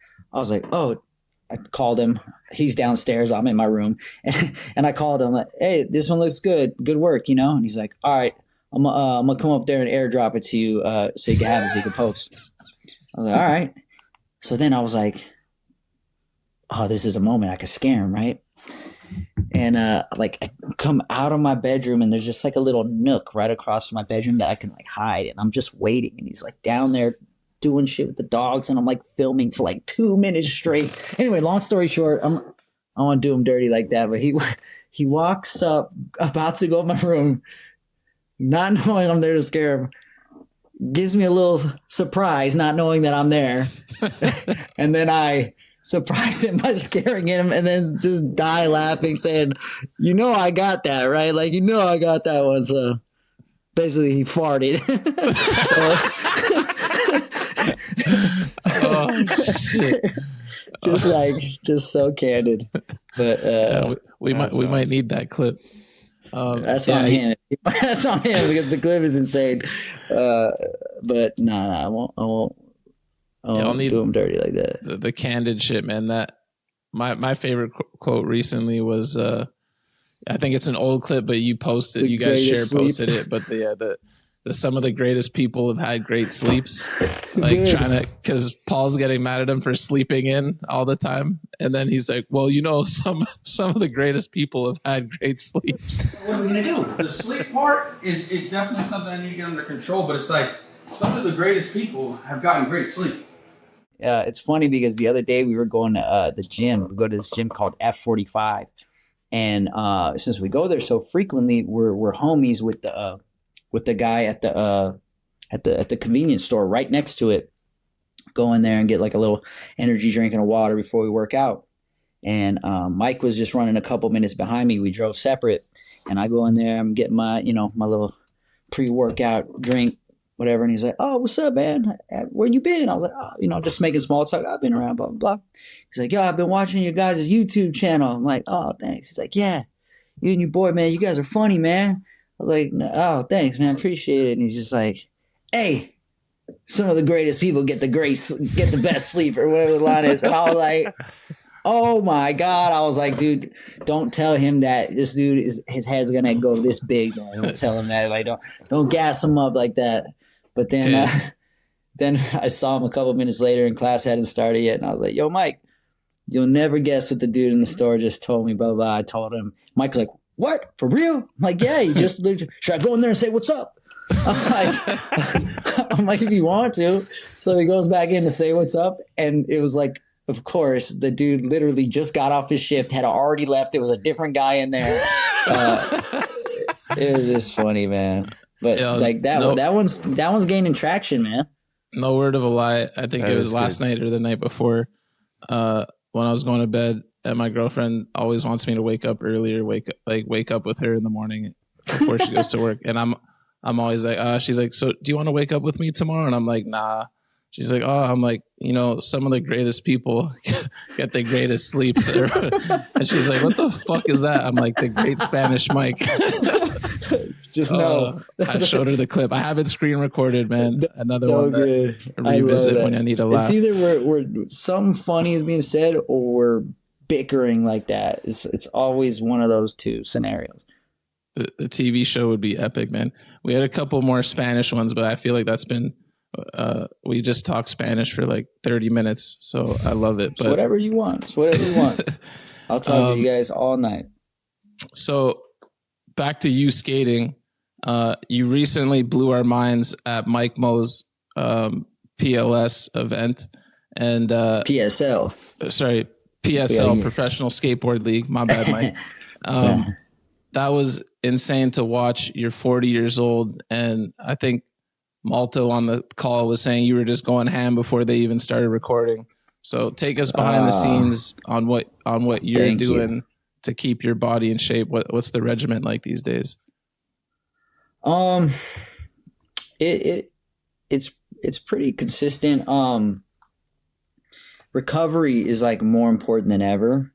oh, I called him. He's downstairs. I'm in my room, and I called him like, hey, this one looks good. Good work, you know. And he's like, all right, I'm gonna come up there and airdrop it to you, so you can have it, so you can post. I was like, all right. So then I was like, oh, this is a moment I could scare him, right? And like I come out of my bedroom and there's just like a little nook right across from my bedroom that I can like hide. And I'm just waiting. And he's like down there doing shit with the dogs. And I'm like filming for like 2 minutes straight. Anyway, long story short, I want to do him dirty like that. But he walks up, about to go in my room, not knowing I'm there to scare him. Gives me a little surprise, not knowing that I'm there. And then I surprise him by scaring him and then just die laughing, saying, you know, I got that, right? Like, you know, I got that one. So basically he farted. Oh, shit. just so candid. But we might need that clip. That's on him. That's on him because the clip is insane. But I won't do him dirty like that. The candid shit, man. That my favorite quote recently was I think it's an old clip, but you posted, you guys posted it. But the some of the greatest people have had great sleeps, like because Paul's getting mad at him for sleeping in all the time, and then he's like, well, you know, some of the greatest people have had great sleeps. What are we gonna do? The sleep part is definitely something I need to get under control, but it's like some of the greatest people have gotten great sleep. It's funny because the other day we were going to the gym. We go to this gym called F45, and since we go there so frequently, we're homies with the guy at the convenience store right next to it. Go in there and get like a little energy drink and a water before we work out. And Mike was just running a couple minutes behind me. We drove separate, and I go in there. I'm getting my my little pre-workout drink, whatever. And he's like, "Oh, what's up, man? Where you been?" I was like, "Oh, just making small talk. I've been around, blah blah blah." He's like, "Yo, I've been watching your guys' YouTube channel." I'm like, "Oh, thanks." He's like, "Yeah, you and your boy, man, you guys are funny, man." I was like, "Oh, thanks, man. Appreciate it." And he's just like, "Hey, some of the greatest people get the best sleep," or whatever the line is. And I was like, oh my God. I was like, dude, don't tell him that this dude his head's gonna go this big. Don't tell him that. Like, don't gas him up like that. But then then I saw him a couple minutes later and class hadn't started yet. And I was like, yo, Mike, you'll never guess what the dude in the store just told me, blah, blah, blah. I told him. Mike's like, what? For real? I'm like, yeah, you just should I go in there and say what's up? I'm like, if you want to. So he goes back in to say what's up. And it was like, of course, the dude literally just got off his shift, had already left. It was a different guy in there. It was just funny, man. But like that one's gaining traction, man. No word of a lie. I think it was last night or the night before when I was going to bed, and my girlfriend always wants me to wake up earlier, wake up with her in the morning before she goes to work. And I'm always like, she's like, so do you want to wake up with me tomorrow? And I'm like, nah. She's like, oh, I'm like, some of the greatest people get the greatest sleeps. And she's like, what the fuck is that? I'm like, the Great Spanish Mike. Just know. I showed her the clip. I have it screen recorded, man. Another one that I revisit when I need a laugh. It's either we're something funny is being said or we're bickering like that. It's always one of those two scenarios. The TV show would be epic, man. We had a couple more Spanish ones, but I feel like that's been we just talked Spanish for like 30 minutes, so I love it. But it's whatever you want. It's whatever you want. I'll talk to you guys all night. So back to you skating. You recently blew our minds at Mike Mo's PLS event and PSL. Sorry, PSL, Professional Skateboard League. My bad, Mike. That was insane to watch. You're 40 years old, and I think Malto on the call was saying you were just going ham before they even started recording. So take us behind the scenes on what you're doing to keep your body in shape. What's the regimen like these days? It's pretty consistent. Recovery is like more important than ever.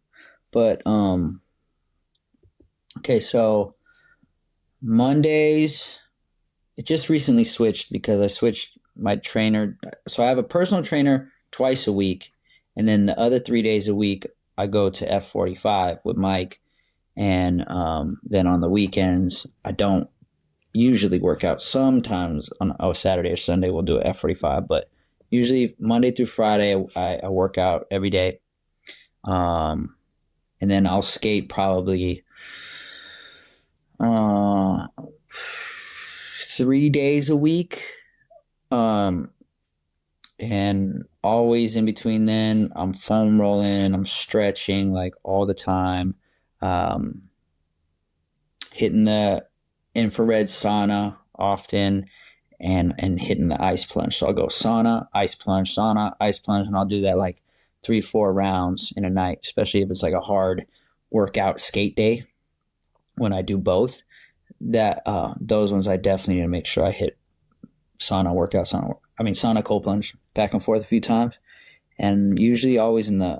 But okay, so Mondays, it just recently switched because I switched my trainer. So I have a personal trainer twice a week, and then the other 3 days a week I go to F45 with Mike, and then on the weekends I don't usually work out. Sometimes on Saturday or Sunday we'll do a F45, but usually Monday through Friday I work out every day. And then I'll skate probably 3 days a week. And always in between then, I'm foam rolling, I'm stretching like all the time. Hitting the infrared sauna often, and hitting the ice plunge. So I'll go sauna, ice plunge, and I'll do that like 3-4 rounds in a night, especially if it's like a hard workout skate day. When I do both, those ones I definitely need to make sure I hit sauna, cold plunge back and forth a few times, and usually always in the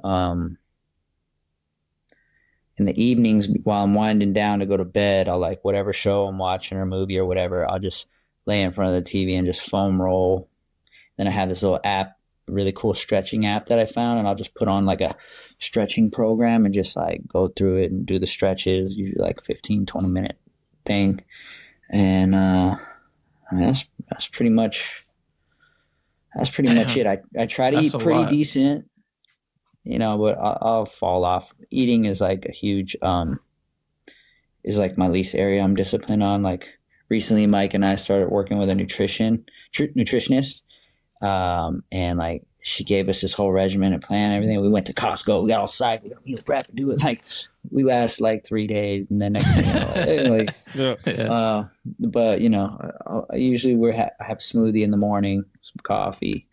evenings while I'm winding down to go to bed, I'll like whatever show I'm watching or movie or whatever, I'll just lay in front of the TV and just foam roll. Then I have this little app, really cool stretching app that I found, and I'll just put on like a stretching program and just like go through it and do the stretches, usually like 15-20 minute thing. And that's pretty much it. I try to eat pretty decent, but I'll fall off. Eating is like a huge is like my least area I'm disciplined on. Like recently Mike and I started working with a nutritionist, and like she gave us this whole regimen and plan and everything. We went to Costco, we got all psyched, we got meal prep and do it. Like we last like 3 days, and then next thing but I usually I have smoothie in the morning, some coffee.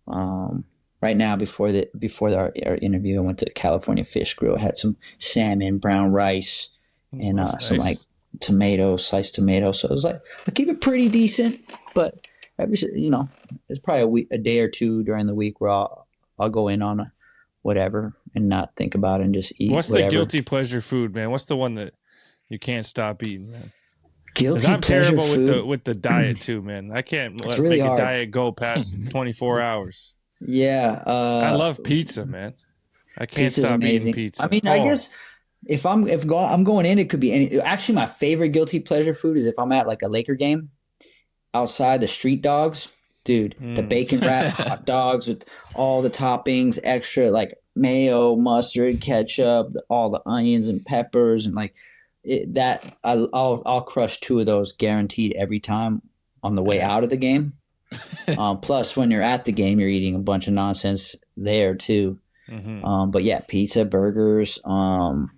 Right now before our interview, I went to California Fish Grill. I had some salmon, brown rice, and some like sliced tomatoes. So it was like I keep it pretty decent, but there's probably a day or two during the week where I'll go in on whatever and not think about it and just eat. What's whatever. the guilty pleasure food, man? What's the one that you can't stop eating, man? Guilty I'm pleasure terrible food? with the diet too, man. I can't make hard. a diet go past 24 hours. Yeah, I love pizza, man. I can't stop eating pizza. I mean, I guess if I'm going in, it could be any. Actually, my favorite guilty pleasure food is if I'm at like a Laker game. Outside, the street dogs, dude, the bacon wrapped hot dogs with all the toppings, extra like mayo, mustard, ketchup, all the onions and peppers, and like I'll crush 2 of those guaranteed every time on the way out of the game. Plus, when you're at the game, you're eating a bunch of nonsense there too. Mm-hmm. But yeah, pizza, burgers. Love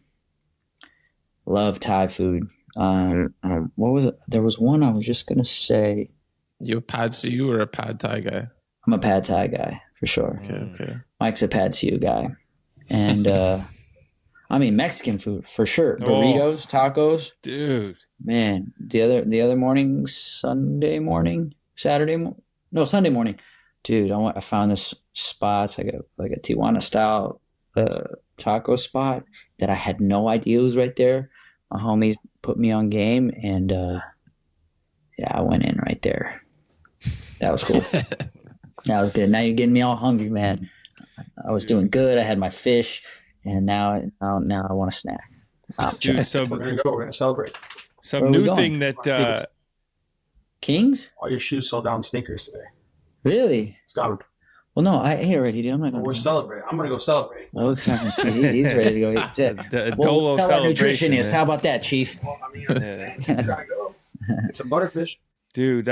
Thai food. What was it? There was one I was just gonna say. You a Pad See or a Pad Thai guy? I'm a Pad Thai guy for sure. Okay. Mike's a Pad See guy, and Mexican food for sure. Burritos, tacos, dude. Man, the other morning, Sunday morning, Sunday morning, dude. I found this spot. It's like a Tijuana style taco spot that I had no idea was right there. My homies put me on game, and I went in right there. That was cool. That was good. Now you're getting me all hungry, man. I was doing good. I had my fish, and now I want a snack. Dude, so We're gonna celebrate. Some new thing that Kings? All your shoes sold down stinkers today. Really? It's gone. Well, no, I ate already, dude. I'm not gonna. We're celebrating. I'm gonna go celebrate. Okay, see, he's ready to go. The Dolo tell our celebration. nutritionist. How about that, Chief? Well, I mean, I'm trying to go. It's a butterfish. Dude,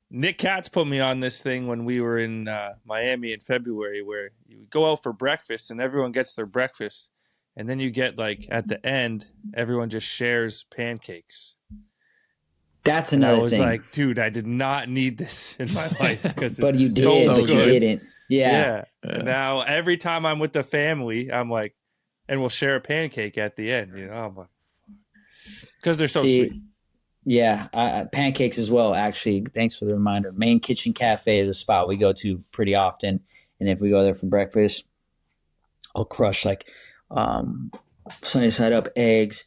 Nick Katz put me on this thing when we were in Miami in February, where you go out for breakfast and everyone gets their breakfast, and then you get like at the end, everyone just shares pancakes. That's And I another was thing. like, dude, I did not need this in my life because But you it's did, so but good. you didn't. Yeah. And now every time I'm with the family, I'm like, and we'll share a pancake at the end. You know, I'm like, because they're so sweet. Yeah, pancakes as well. Actually, thanks for the reminder. Main Kitchen Cafe is a spot we go to pretty often, and if we go there for breakfast, I'll crush like sunny side up eggs,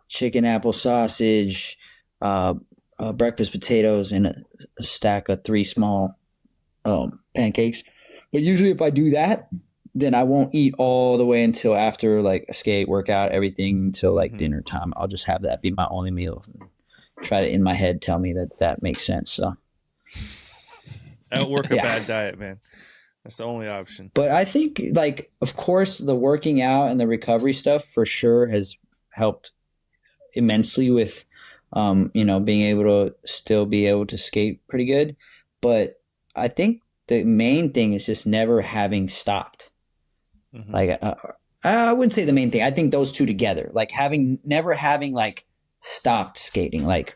chicken apple sausage, breakfast potatoes, and a stack of 3 small pancakes. But usually, if I do that, then I won't eat all the way until after like a skate, workout, everything until like dinner time. I'll just have that be my only meal. Try to in my head tell me that makes sense. So Outwork a bad diet, man. That's the only option. But I think, like, of course, the working out and the recovery stuff for sure has helped immensely with, being able to still be able to skate pretty good. But I think the main thing is just never having stopped. Like, I wouldn't say the main thing. I think those two together, like never having like stopped skating, like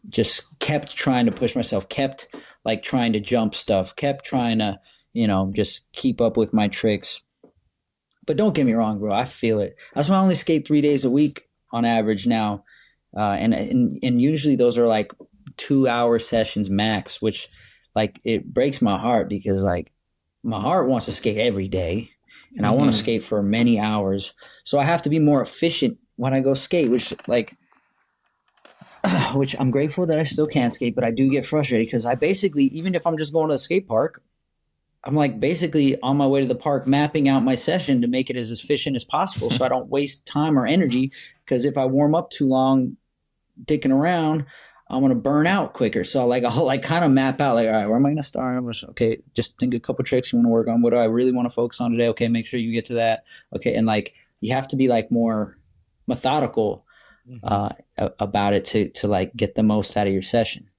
just kept trying to push myself, kept like trying to jump stuff, kept trying to, just keep up with my tricks. But don't get me wrong, bro. I feel it. That's why I only skate 3 days a week on average now. And usually those are like 2-hour sessions max, which like it breaks my heart because like my heart wants to skate every day and I want to skate for many hours. So I have to be more efficient when I go skate, which I'm grateful that I still can skate, but I do get frustrated because I basically, even if I'm just going to the skate park, I'm like basically on my way to the park mapping out my session to make it as efficient as possible so I don't waste time or energy, because if I warm up too long dicking around, I'm going to burn out quicker. So I'll like kind of map out like, all right, where am I going to start? Okay, just think a couple tricks you want to work on. What do I really want to focus on today? Okay, make sure you get to that. Okay, and like you have to be like more methodical about it to like get the most out of your session.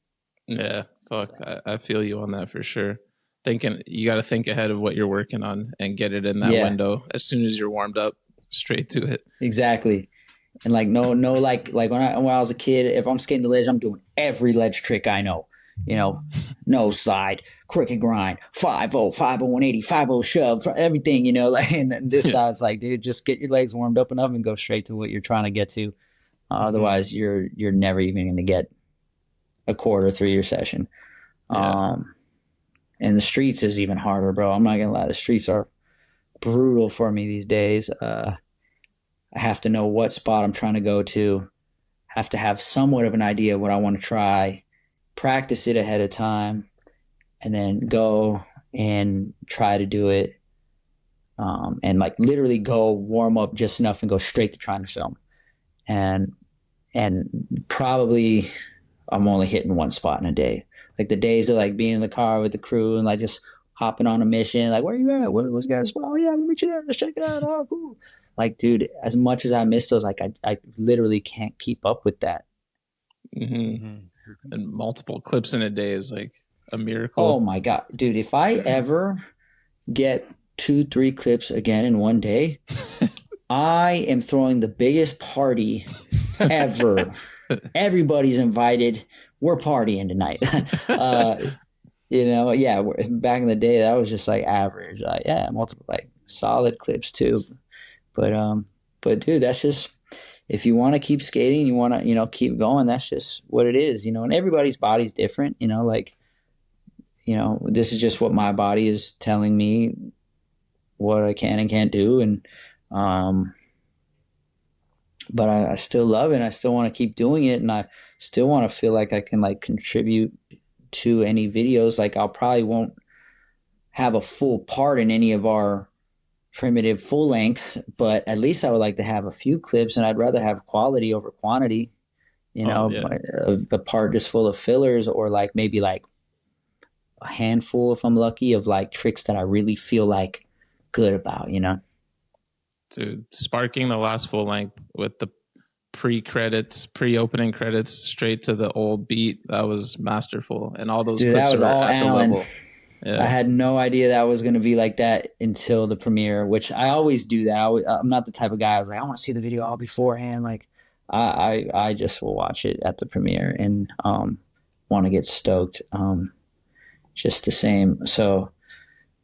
Yeah, fuck. I feel you on that for sure. You got to think ahead of what you're working on and get it in that window as soon as you're warmed up, straight to it. Exactly. And like no like when I was a kid, if I'm skating the ledge, I'm doing every ledge trick I know. No slide, cricket grind, 5-0, 5-0, 180, 5-0 shove, everything, like, and this time it's like, dude, just get your legs warmed up enough and go straight to what you're trying to get to. Otherwise you're never even going to get a quarter through your session. Yeah. And the streets is even harder, bro. I'm not gonna lie. The streets are brutal for me these days. I have to know what spot I'm trying to go to. Have to have somewhat of an idea of what I want to try, practice it ahead of time, and then go and try to do it. And like literally go warm up just enough and go straight to trying to film. And probably I'm only hitting one spot in a day. Like the days of like being in the car with the crew and like just hopping on a mission, like, where you at? What's got a spot? Oh yeah, we'll meet you there. Let's check it out. Oh, cool. Like, dude, as much as I miss those, like I literally can't keep up with that. And multiple clips in a day is like a miracle. Oh my God, dude, if I ever get 2-3 clips again in one day, I am throwing the biggest party ever. Everybody's invited. We're partying tonight. Back in the day, that was just like average. Multiple like solid clips too. But dude, that's just, if you want to keep skating, you want to, keep going, that's just what it is, and everybody's body's different, this is just what my body is telling me what I can and can't do. And, but I still love it and I still want to keep doing it. And I still want to feel like I can like contribute to any videos. Like I'll probably won't have a full part in any of our primitive full lengths, but at least I would like to have a few clips, and I'd rather have quality over quantity, a part just full of fillers, or like maybe like a handful if I'm lucky of like tricks that I really feel like good about, Dude, sparking the last full length with the pre-opening credits straight to the old beat, that was masterful. And all those clips that was are all at Alan. the level. Yeah. I had no idea that was going to be like that until the premiere, which I always do that. I'm not the type of guy I was like, I want to see the video all beforehand. Like I just will watch it at the premiere and want to get stoked just the same. So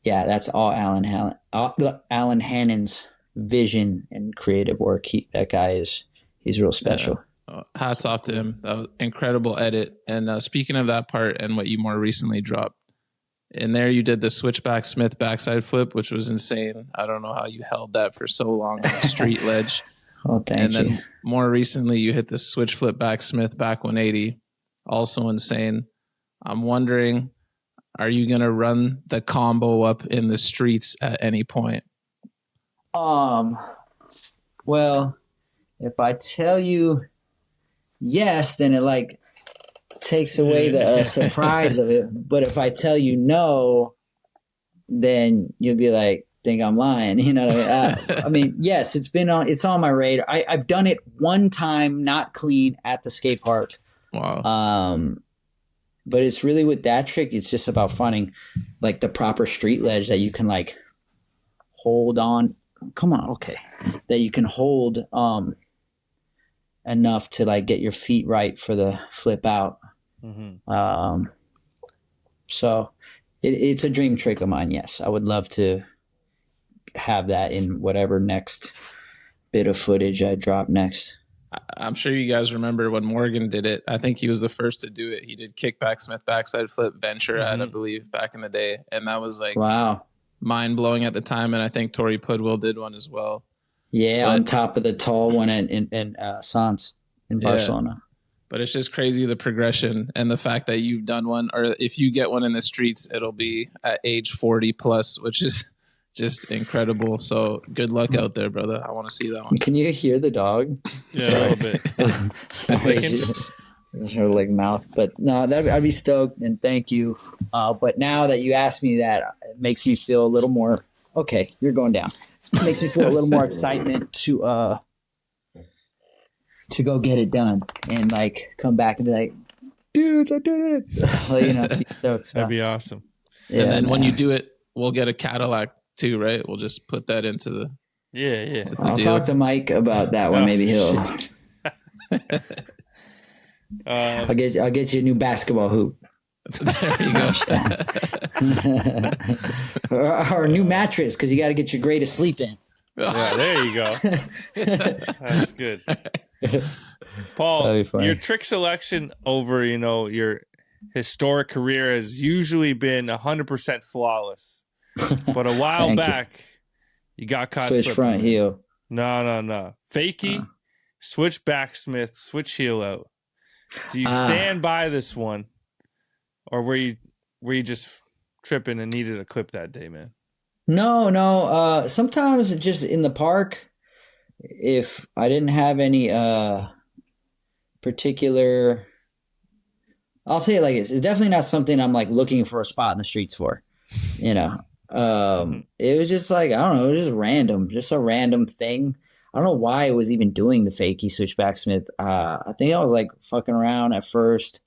yeah, that's all Alan Hannon's vision and creative work. That guy he's real special. Hats off to him. That was incredible edit. And speaking of that part and what you more recently dropped, in there you did the switchback Smith backside flip, which was insane. I don't know how you held that for so long on a street ledge. Oh, thank and you. then more recently you hit the switch flip back Smith back 180. Also insane. I'm wondering, are you going to run the combo up in the streets at any point? Well, if I tell you yes, then it like takes away the surprise of it. But if I tell you no, then you'll be like, think I'm lying. You know what I mean? I mean, yes, it's on my radar. I've done it one time, not clean, at the skate park. Wow. But it's really with that trick, it's just about finding like the proper street ledge that you can like hold on. Come on, okay. That you can hold enough to like get your feet right for the flip out. Mm-hmm. So it's a dream trick of mine. Yes, I would love to have that in whatever next bit of footage I drop next. I'm sure you guys remember when Morgan did it. I think he was the first to do it. He did kickback Smith backside flip venture at, I believe, back in the day, and that was like wow, mind blowing at the time. And I think Tori Pudwill did one as well. Yeah, on top of the tall one in Sans in Barcelona. But it's just crazy, the progression and the fact that you've done one, or if you get one in the streets, it'll be at age 40 plus, which is just incredible. So good luck out there, brother. I want to see that one. Can you hear the dog? Yeah, a little bit. There's her like mouth, but no, I'd be stoked and thank you. But now that you asked me that, it makes me feel a little more okay. You're going down. It makes me feel a little more excitement to go get it done and like come back and be like, dudes, I did it. Well, you know, that'd be awesome. Yeah, and then when you do it, we'll get a Cadillac too, right? We'll just put that into the I'll talk to Mike about that one. Maybe he'll. I'll get you a new basketball hoop. There you go. or a new mattress because you got to get your greatest sleep in. Yeah, there you go. That's good. Paul, your trick selection over, your historic career has usually been 100% flawless. But a while back, you got caught switch slipping. Front heel. No. Fakie, switch back Smith, switch heel out. Do you stand by this one? Or were you just tripping and needed a clip that day, man? No. Sometimes just in the park, if I didn't have any particular, I'll say it like this: it's definitely not something I'm like looking for a spot in the streets for. It was just like, I don't know, it was just random, just a random thing. I don't know why I was even doing the fakie switchback Smith. I think I was like fucking around at first.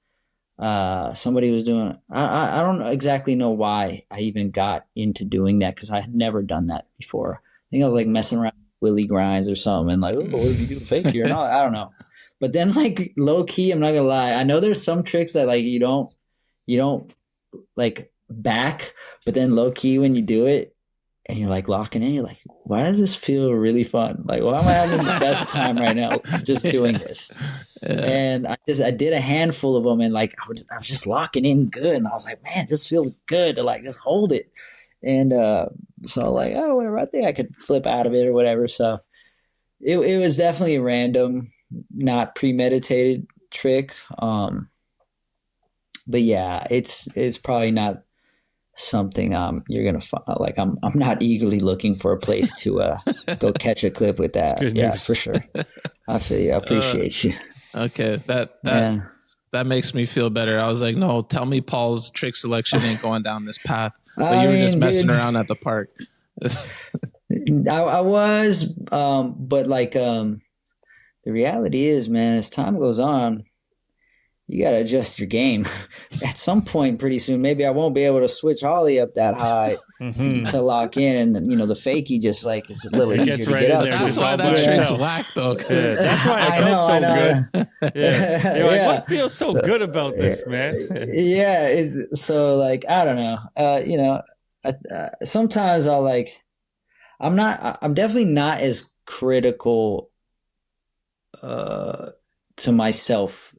Somebody was doing, I don't exactly know why I even got into doing that because I had never done that before. I think I was like messing around with Willie Grinds or something and like, oh, what if you do fakie or not? I don't know. But then like low key, I'm not gonna lie, I know there's some tricks that like you don't like back, but then low key when you do it and you're like locking in, you're like, why does this feel really fun? Like, why am I having the best time right now just doing this? And I did a handful of them and like I was just locking in good, and I was like, man, this feels good to like just hold it. And so like, oh, whatever, I think I could flip out of it or whatever. So it was definitely a random, not premeditated trick. But yeah, it's probably not something you're gonna find. Like I'm not eagerly looking for a place to go catch a clip with that. Yeah, news. For sure. I feel you. I appreciate you. Okay, that makes me feel better. I was like, no, tell me Paul's trick selection ain't going down this path. But you were just messing around at the park. I was, but like the reality is, man, as time goes on, you got to adjust your game. At some point, pretty soon, maybe I won't be able to switch ollie up that high to lock in. And, the fakie just like it's a little It easier gets to right get in up. there to. just That's why all that by shit's yourself. whack though. Yeah, that's why it felt so good. Yeah. You're like, Yeah. what feels so good about this, man? Yeah. So like, I don't know. Sometimes I'll like, I'm definitely not as critical to myself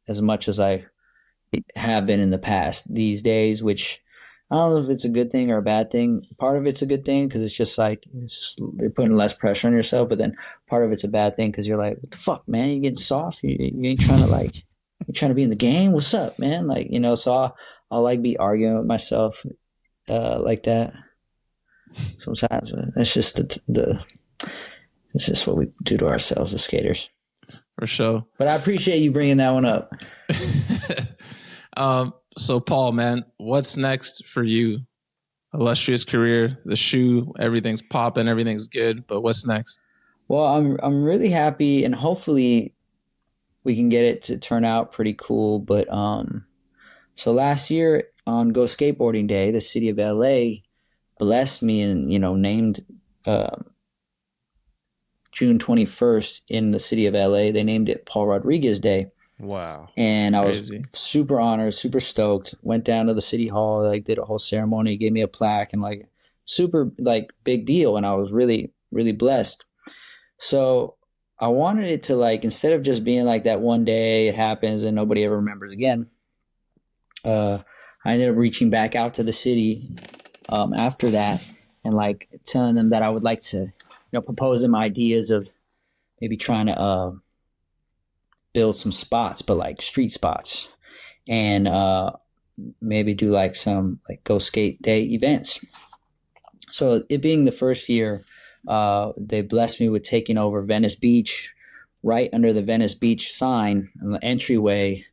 as much as I have been in the past these days, which I don't know if it's a good thing or a bad thing. Part of it's a good thing because it's just like you're putting less pressure on yourself, but then part of it's a bad thing because you're like, what the fuck, man? You getting soft? You ain't trying to like, you trying to be in the game? What's up, man? Like, so I'll like be arguing with myself like that sometimes. But that's just it's just what we do to ourselves as skaters. For sure. But I appreciate you bringing that one up. So Paul, man, what's next for you? Illustrious career, the shoe, everything's popping, everything's good, but what's next? Well, I'm really happy, and hopefully we can get it to turn out pretty cool. But so last year on Go Skateboarding Day, the city of LA blessed me and named June 21st in the city of LA. They named it Paul Rodriguez Day. Wow. And I Crazy. was super honored, super stoked. Went down to the city hall, like did a whole ceremony, gave me a plaque, and like super like big deal. And I was really, really blessed. So I wanted it to like, instead of just being like that one day it happens and nobody ever remembers again, I ended up reaching back out to the city after that and like telling them that I would like to, propose them ideas of maybe trying to build some spots, but like street spots, and maybe do like some like Go Skate Day events. So it being the first year, they blessed me with taking over Venice Beach, right under the Venice Beach sign on the entryway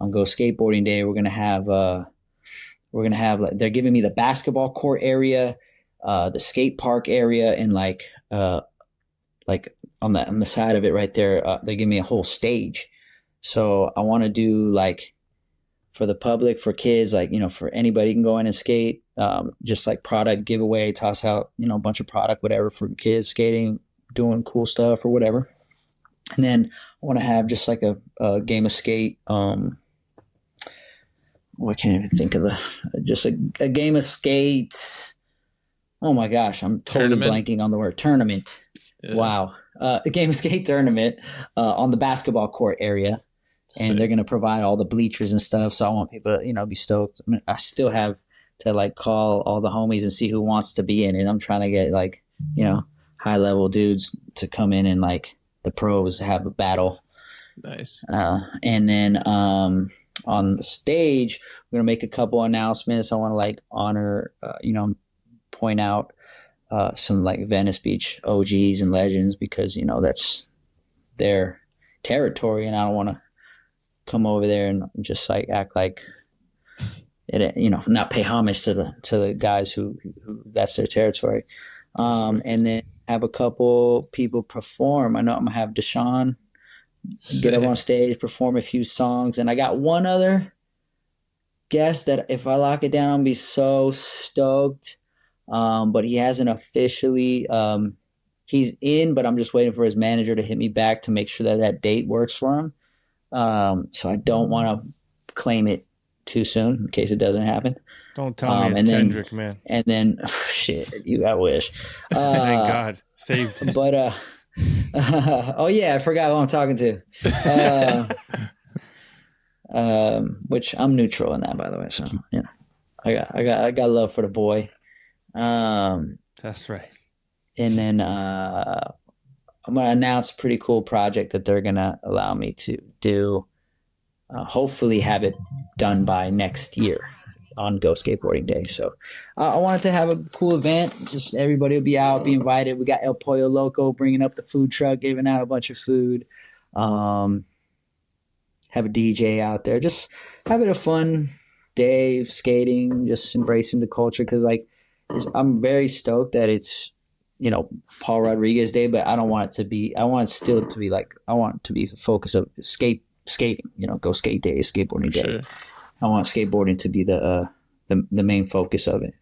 on Go Skateboarding Day. We're gonna have like, they're giving me the basketball court area, the skate park area, and like on the side of it right there, they give me a whole stage. So I want to do like for the public, for kids, like, for anybody can go in and skate, just like product giveaway, toss out, a bunch of product, whatever, for kids skating, doing cool stuff or whatever. And then I want to have just like a game of skate. I can't even think of just a game of skate. Oh my gosh, I'm totally blanking on the word tournament. Yeah. Wow. A game of skate tournament on the basketball court area. And they're going to provide all the bleachers and stuff. So I want people to, be stoked. I mean, I still have to like call all the homies and see who wants to be in it. I'm trying to get like, high level dudes to come in and like the pros have a battle. Nice. And then on the stage, we're going to make a couple announcements. I want to like honor, point out some like Venice Beach OGs and legends because, that's their territory. And I don't want to come over there and just like act like it, not pay homage to the guys who that's their territory. And then have a couple people perform. I know I'm gonna have Deshaun get up on stage, perform a few songs, and I got one other guest that if I lock it down, I'll be so stoked. But he hasn't officially. He's in, but I'm just waiting for his manager to hit me back to make sure that date works for him. So I don't want to claim it too soon in case it doesn't happen. Don't tell me it's Kendrick, man. And then, shit, I wish. Thank God, saved you. But oh yeah, I forgot who I'm talking to. Which I'm neutral in that, by the way. So I got love for the boy. That's right. And then I'm gonna announce a pretty cool project that they're gonna allow me to do. Hopefully, have it done by next year on Go Skateboarding Day. So I wanted to have a cool event. Just everybody will be out, be invited. We got El Pollo Loco bringing up the food truck, giving out a bunch of food. Have a DJ out there. Just having a fun day skating, just embracing the culture. Because I'm very stoked that it's Paul Rodriguez Day, but I don't want it to be. I want it still to be I want it to be the focus of skating. Go skate day, skateboarding day. Sure. I want skateboarding to be the main focus of it.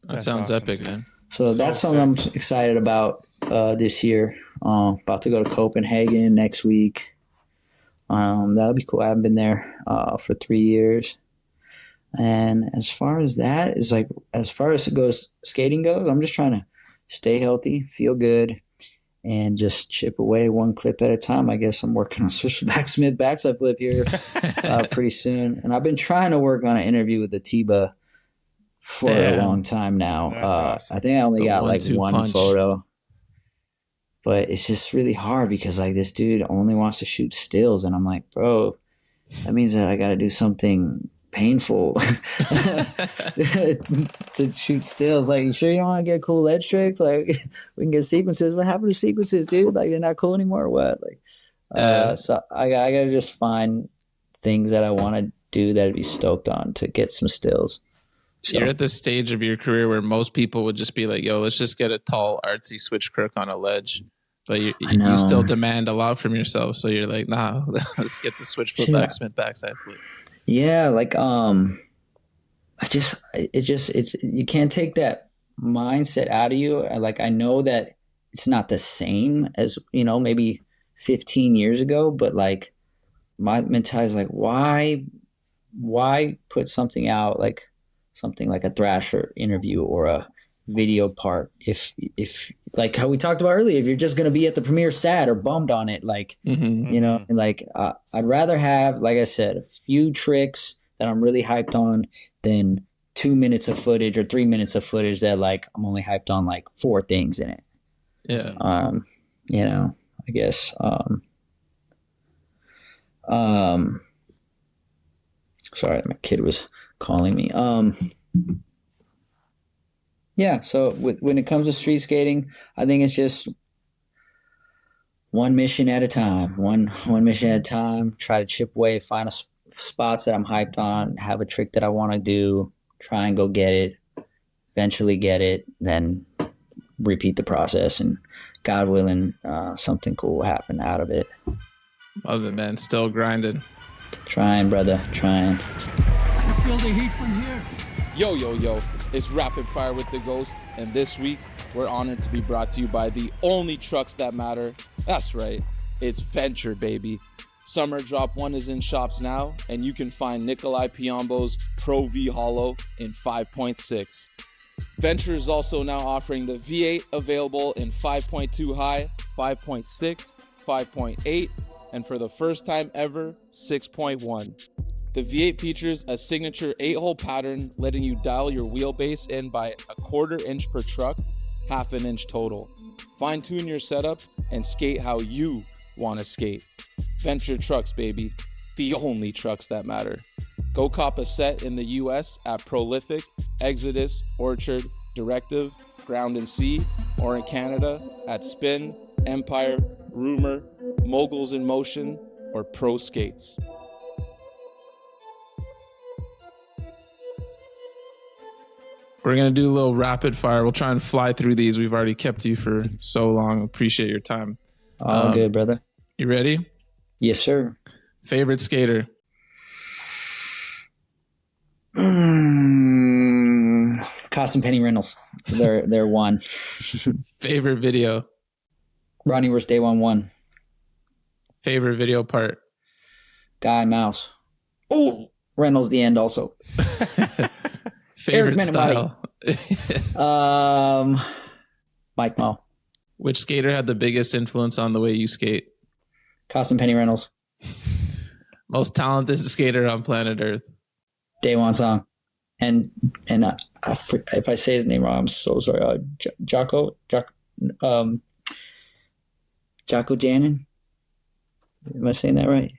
That sounds awesome, epic, dude. man. So that's something I'm excited about this year. About to go to Copenhagen next week. That'll be cool. I haven't been there for 3 years. And as far as that is like, as far as skating goes, I'm just trying to stay healthy, feel good, and just chip away one clip at a time. I guess I'm working on switchback Smith backside flip here pretty soon. And I've been trying to work on an interview with the Tiba for a long time now. That's awesome. I think I only got like 1-2 one punch. photo. But it's just really hard because like this dude only wants to shoot stills. And I'm like, bro, that means that I got to do something painful to shoot stills. Like, you sure you don't want to get cool ledge tricks? Like, we can get sequences. What happened to sequences, dude? Like, they're not cool anymore or what? Like, so I gotta just find things that I want to do that I'd be stoked on to get some stills. So, You're at the stage of your career where most people would just be like, yo, let's just get a tall, artsy switch crook on a ledge. But you still demand a lot from yourself. So you're like, nah, let's get the switch flip back, Smith backside flip. yeah, like it's you can't take that mindset out of you. Like, I know that it's not the same as maybe 15 years ago, but like my mentality is like, why put something out, like something like a Thrasher interview or a video part, if like how we talked about earlier, if you're just going to be at the premiere sad or bummed on it, like like I'd rather have, like I said, a few tricks that I'm really hyped on than 2 minutes of footage or 3 minutes of footage that like I'm only hyped on like 4 things in it. I guess sorry, my kid was calling me. Yeah, so when it comes to street skating, I think it's just one mission at a time. One mission at a time. Try to chip away, find spots that I'm hyped on, have a trick that I want to do, try and go get it, eventually get it, then repeat the process, and God willing, something cool will happen out of it. Love it, man. Still grinding. Trying, brother, trying. Feel the heat from here. Yo, it's Rapid Fire with the Ghost, and this week we're honored to be brought to you by the only trucks that matter. That's right, it's Venture, baby. Summer Drop 1 is in shops now, and you can find Nikolai Piombo's Pro V Hollow in 5.6. Venture is also now offering the V8 available in 5.2 high, 5.6, 5.8, and for the first time ever, 6.1. The V8 features a signature 8-hole pattern, letting you dial your wheelbase in by 1/4 inch per truck, 1/2 inch total. Fine-tune your setup and skate how you want to skate. Venture Trucks, baby. The only trucks that matter. Go cop a set in the US at Prolific, Exodus, Orchard, Directive, Ground and Sea, or in Canada at Spin, Empire, Rumor, Moguls in Motion, or Pro Skates. We're going to do a little rapid fire. We'll try and fly through these. We've already kept you for so long. Appreciate your time. All good, brother. You ready? Yes, sir. Favorite skater? Costin Penny Reynolds. They're one. Favorite video? Ronnie vs. Day 1-1. Favorite video part? Guy Mouse. Oh, Reynolds the end also. Favorite style? Mike Mo. Which skater had the biggest influence on the way you skate? Costin Penny Reynolds. Most talented skater on planet Earth? Day One Song. And if I say his name wrong, I'm so sorry. Jocko Janin. Am I saying that right?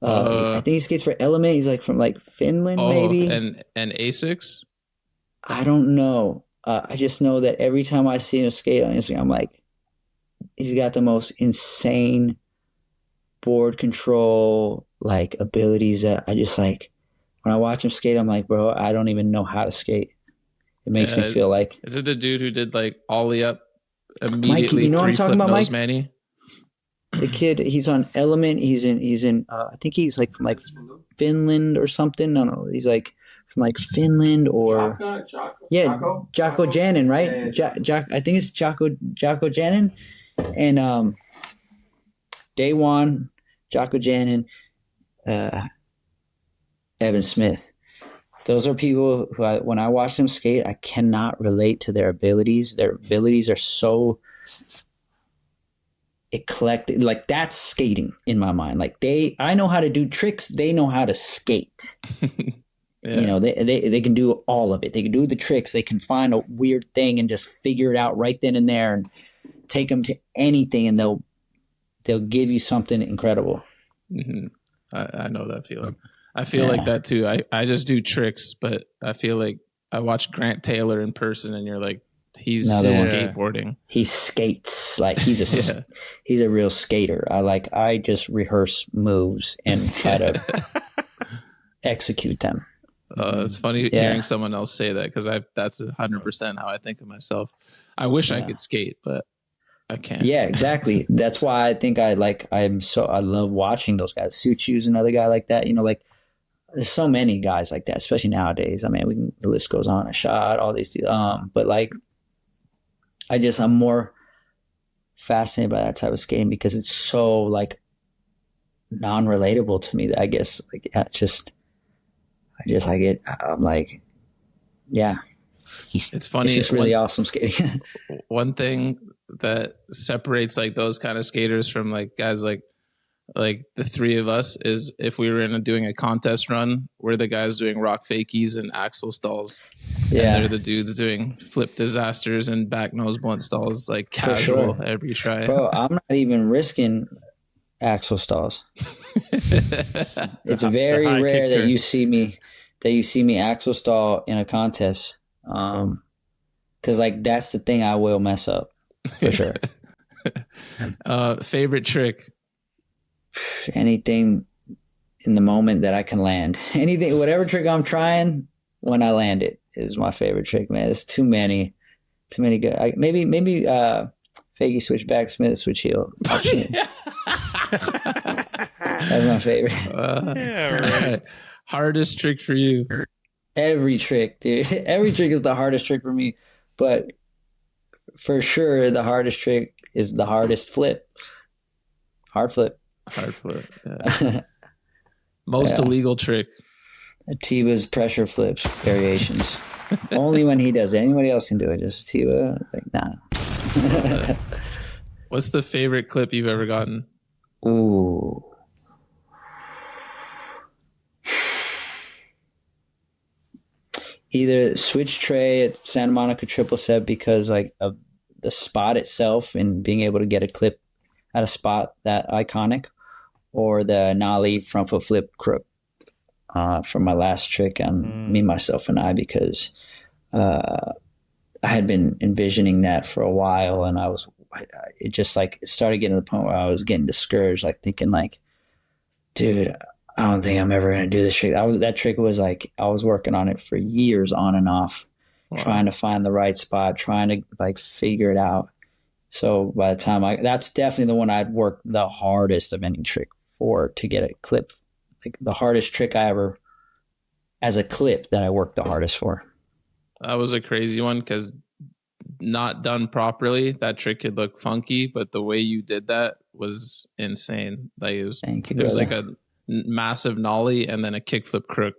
I think he skates for Element. He's like from like Finland, maybe. And Asics? I don't know. I just know that every time I see him skate on Instagram, I'm like, he's got the most insane board control like abilities that I just like. When I watch him skate, I'm like, bro, I don't even know how to skate. It makes me feel like. Is it the dude who did like ollie up immediately? Mikey, you know what I'm talking about, Mike? Manny? The kid, he's on Element. He's in. I think he's like from like Finland or something. No, he's like from like Finland or Jocko Janin, right? I think it's Jocko Janin, and Day One, Jocko Janin, Evan Smith. Those are people who, when I watch them skate, I cannot relate to their abilities. Their abilities are so eclectic. Like, that's skating in my mind. Like, I know how to do tricks. They know how to skate. Yeah. You know, they can do all of it. They can do the tricks. They can find a weird thing and just figure it out right then and there, and take them to anything, and they'll give you something incredible. Mm-hmm. I know that feeling. I feel like that too. I just do tricks, but I feel like I watch Grant Taylor in person, and you're like, he's skateboarding. He skates like he's a real skater. I just rehearse moves and try to execute them. It's funny hearing someone else say that, because that's 100% how I think of myself. I wish I could skate, but I can't. Yeah, exactly. That's why I think I love watching those guys. Suchu's another guy like that. You know, like, there's so many guys like that, especially nowadays. I mean, the list goes on. A shot, all these, but like, I'm more fascinated by that type of skating because it's so like non-relatable to me. I guess like I'm like, yeah. It's funny. It's just really awesome skating. One thing that separates like those kind of skaters from like guys like the three of us is if we were doing a contest run, we're the guys doing rock fakies and axle stalls. Yeah. And they're the dudes doing flip disasters and back nose blunt stalls, like casual every try. Bro, I'm not even risking axle stalls. It's very rare that you see me axle stall in a contest. Cause like that's the thing I will mess up for sure. Favorite trick? Anything in the moment that I can land. Anything, whatever trick I'm trying, when I land it is my favorite trick, man. There's too many good. Maybe fakie switch back, Smith switch heel. That's my favorite. Right. Hardest trick for you? Every trick, dude. Every trick is the hardest trick for me, but for sure the hardest trick is the hardest flip. Hard flip. Yeah. Most illegal trick? Tiba's pressure flips variations. Only when he does it. Anybody else can do it. Just Tiba, like, nah. What's the favorite clip you've ever gotten? Ooh. Either switch tray at Santa Monica triple set because like of the spot itself and being able to get a clip at a spot that iconic, or the nollie front foot flip crook from my last trick on me, myself, and I, because I had been envisioning that for a while, and it started getting to the point where I was getting discouraged, like thinking like, dude, I don't think I'm ever going to do this trick. That trick was like, I was working on it for years on and off, trying to find the right spot, trying to like figure it out. So by the time that's definitely the one I'd worked the hardest of any trick for to get a clip. Like the hardest trick I ever, as a clip that I worked the hardest for. That was a crazy one because not done properly, that trick could look funky, but the way you did that was insane. Like it was like a massive nollie and then a kickflip crook.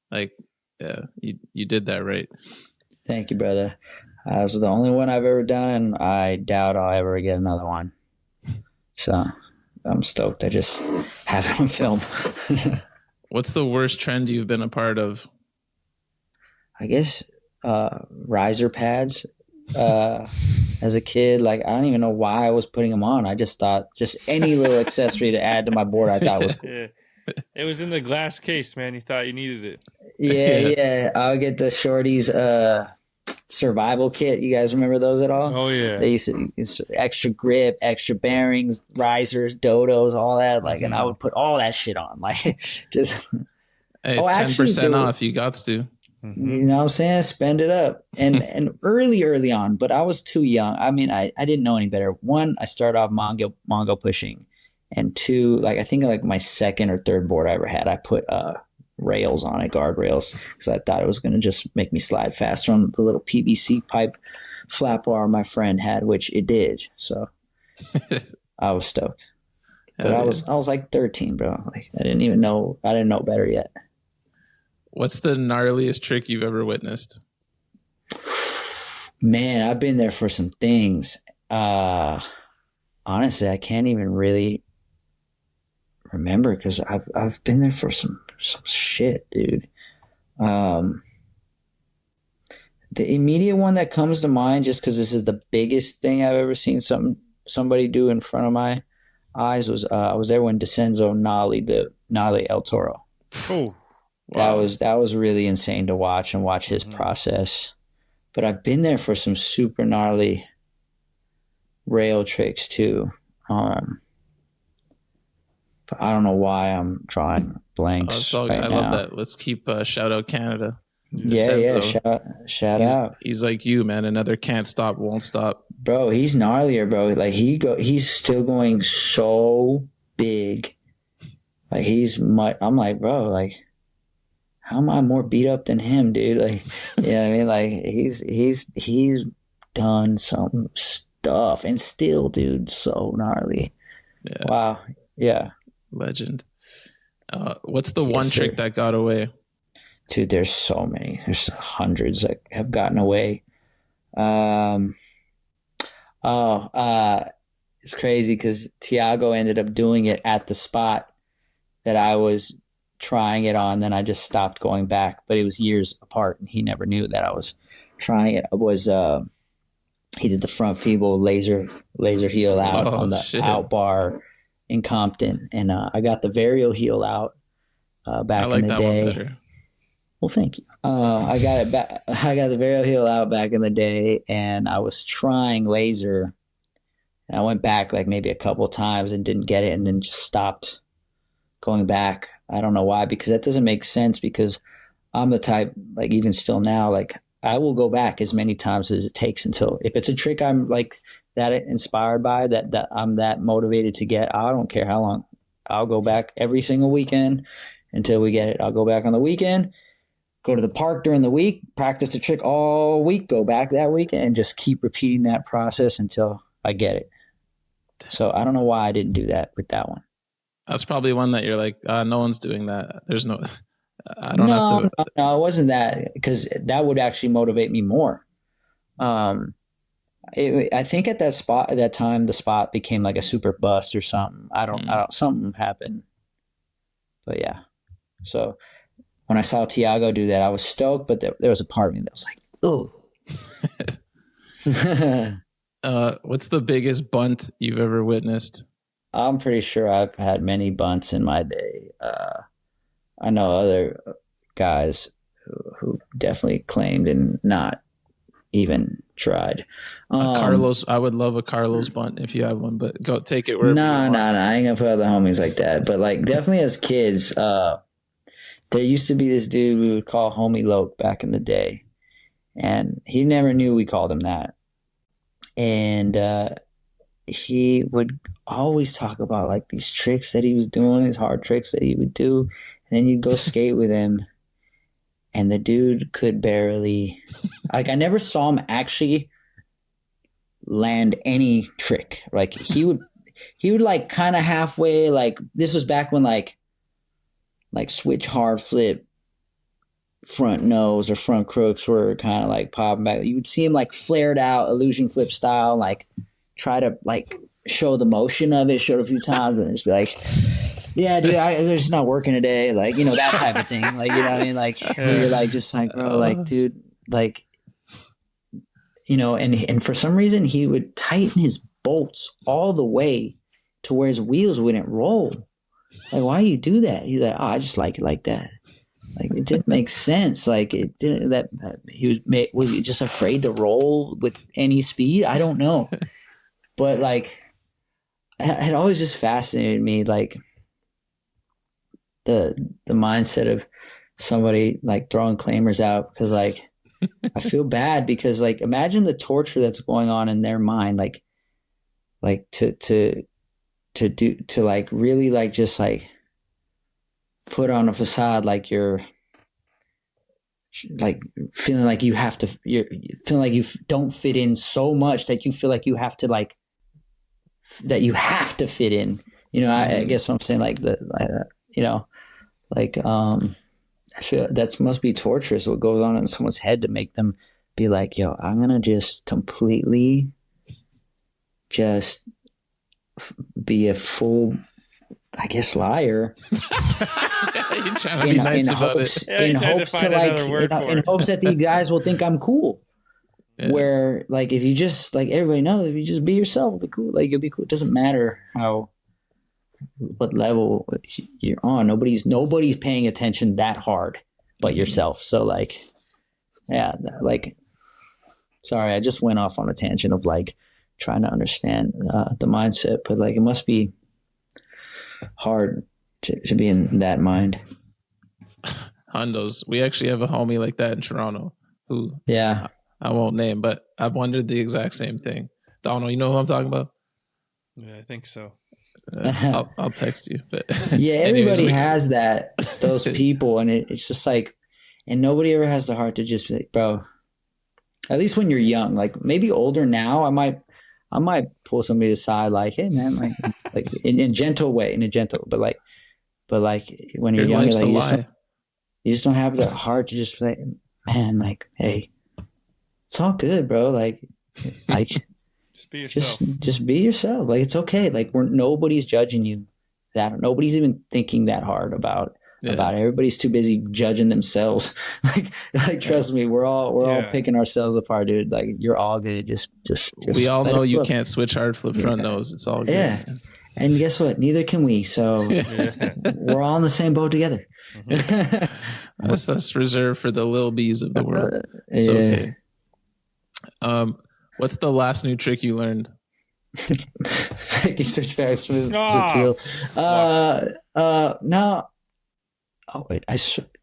Like, yeah, you did that right. Thank you, brother. This was the only one I've ever done, and I doubt I'll ever get another one. So I'm stoked. I just have it on film. What's the worst trend you've been a part of? I guess riser pads. As a kid, like I don't even know why I was putting them on. I just thought just any little accessory to add to my board I thought was cool. Yeah. It was in the glass case, man. You thought you needed it. Yeah. I'll get the Shorty's survival kit. You guys remember those at all? Oh yeah. They used to extra grip, extra bearings, risers, dodos, all that. Like, and I would put all that shit on. Like, just 10% off. You got to. You know what I'm saying? Spend it up. And early on, but I was too young. I mean, I didn't know any better. One, I started off Mongo pushing, And two, like I think like my second or third board I ever had, I put rails on it, guardrails, because I thought it was going to just make me slide faster on the little PVC pipe flat bar my friend had, which it did. So I was stoked. But I was like 13, bro. Like I didn't know better yet. What's the gnarliest trick you've ever witnessed? Man, I've been there for some things. Honestly, I can't even really remember because I've been there for some shit, dude. The immediate one that comes to mind, just because this is the biggest thing I've ever seen somebody do in front of my eyes, was I was there when Descenzo nollie El Toro. Oh, wow. That was really insane to watch his process. But I've been there for some super gnarly rail tricks too. But I don't know why I'm drawing blanks. I now. love that. Let's keep Shoutout Canada. Yeah. Shout out. He's like you, man. Another can't stop, won't stop. Bro, he's gnarlier, bro. Like he's still going so big. Like I'm like, bro, like how am I more beat up than him, dude? Like, you know what I mean? Like he's done some stuff and still, dude, so gnarly. Yeah. Wow. Yeah. Legend. What's the one trick that got away? Dude, there's so many. There's hundreds that have gotten away. It's crazy because Tiago ended up doing it at the spot that I was trying it on. Then I just stopped going back, but it was years apart and he never knew that I was trying it. He did the front feeble laser heel out on the out bar in Compton, and I got the varial heel out back in the day. One better. Well, thank you. I got it back. I got the varial heel out back in the day, and I was trying laser. And I went back like maybe a couple of times and didn't get it, and then just stopped going back. I don't know why, because that doesn't make sense. Because I'm the type, like even still now, like I will go back as many times as it takes until if it's a trick I'm like that inspired by, that I'm that motivated to get. I don't care how long. I'll go back every single weekend until we get it. I'll go back on the weekend. Go to the park during the week, practice the trick all week, go back that weekend, and just keep repeating that process until I get it. So I don't know why I didn't do that with that one. That's probably one that you're like, no one's doing that. There's no, I don't have to. No, it wasn't that, because that would actually motivate me more. I think at that time, the spot became like a super bust or something. I don't, something happened. But yeah. So when I saw Tiago do that, I was stoked, but there was a part of me that was like, "Oh." What's the biggest bunt you've ever witnessed? I'm pretty sure I've had many bunts in my day. I know other guys who definitely claimed and not even tried. Carlos, I would love a Carlos bunt if you have one, but go take it wherever. Nah, I ain't gonna put other homies like that. But like definitely as kids, there used to be this dude we would call Homie Loke back in the day. And he never knew we called him that. And he would always talk about like these tricks that he was doing, these hard tricks that he would do. And then you'd go skate with him. And the dude could barely, like I never saw him actually land any trick. Like he would like kind of halfway, like this was back when like switch hard flip front nose or front crooks were kind of like popping back. You would see him like flared out illusion flip style, like try to like show the motion of it, showed a few times, and just be like, yeah, dude, it's not working today. Like, you know, that type of thing. Like, you know what I mean? Like, you're like, just like, bro, like, dude, like, you know, and for some reason he would tighten his bolts all the way to where his wheels wouldn't roll. Like, why you do that? He's like, oh, I just like it like that. Like, it didn't make sense. Like, it didn't. That was he just afraid to roll with any speed? I don't know. But like, it always just fascinated me, like the mindset of somebody like throwing claimers out, because like I feel bad because like imagine the torture that's going on in their mind, like to to like really like just like put on a facade like you're like feeling like you have to, you're feeling like you don't fit in so much that you feel like you have to like that you have to fit in. You know, I guess what I'm saying, like you know, like I feel that must be torturous. What goes on in someone's head to make them be like, yo, I'm gonna just completely just be a full, I guess, liar. You're trying to be nice about it. In hopes to like, in hopes that these guys will think I'm cool. Yeah. Where like if you just like everybody knows, if you just be yourself, it'll be cool. Like you'll be cool. It doesn't matter what level you're on. Nobody's paying attention that hard but yourself. So like, yeah, like, sorry, I just went off on a tangent of like trying to understand the mindset, but like it must be hard to be in that mind. Hondos. We actually have a homie like that in Toronto who, yeah, I won't name, but I've wondered the exact same thing. Donald, you know who I'm talking about? Yeah, I think so. I'll text you. But yeah, everybody has those people, and it's just like, and nobody ever has the heart to just be like, bro. At least when you're young, like maybe older now, I might pull somebody aside, like, hey man, like in a gentle way, but like when you're younger, like you just don't have the heart to just be like, man, like, hey, it's all good, bro. Like just be yourself. Just be yourself. Like it's okay. Like nobody's judging you. That nobody's even thinking that hard about it. Everybody's too busy judging themselves. like trust me, we're all picking ourselves apart, dude. Like you're all good. Just we all know you can't switch hard flip front nose. It's all good. Yeah. And guess what? Neither can we. So we're all in the same boat together. That's reserved for the little bees of the world. It's okay. What's the last new trick you learned? Making such fast moves. No. Oh wait,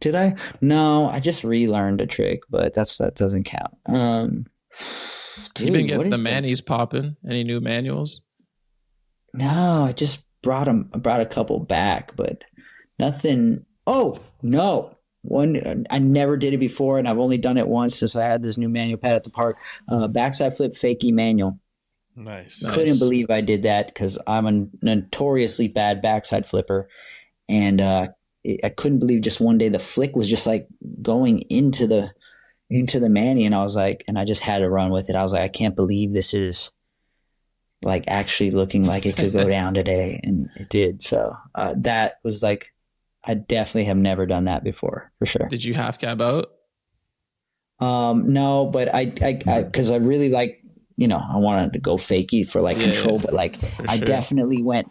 did I? No, I just relearned a trick, but that doesn't count. Dude, you been getting the manis popping? Any new manuals? No, I just brought a couple back, but nothing. Oh no. One, I never did it before, and I've only done it once since I had this new manual pad at the park. Backside flip fakie manual. Nice. Couldn't believe I did that because I'm a notoriously bad backside flipper, and I couldn't believe just one day the flick was just like going into the mani, and I was like, and I just had to run with it. I was like, I can't believe this is like actually looking like it could go down today, and it did. So that was like. I definitely have never done that before, for sure. Did you half cab out? No, but I because I really like, you know, I wanted to go fakie for like control, but like I definitely went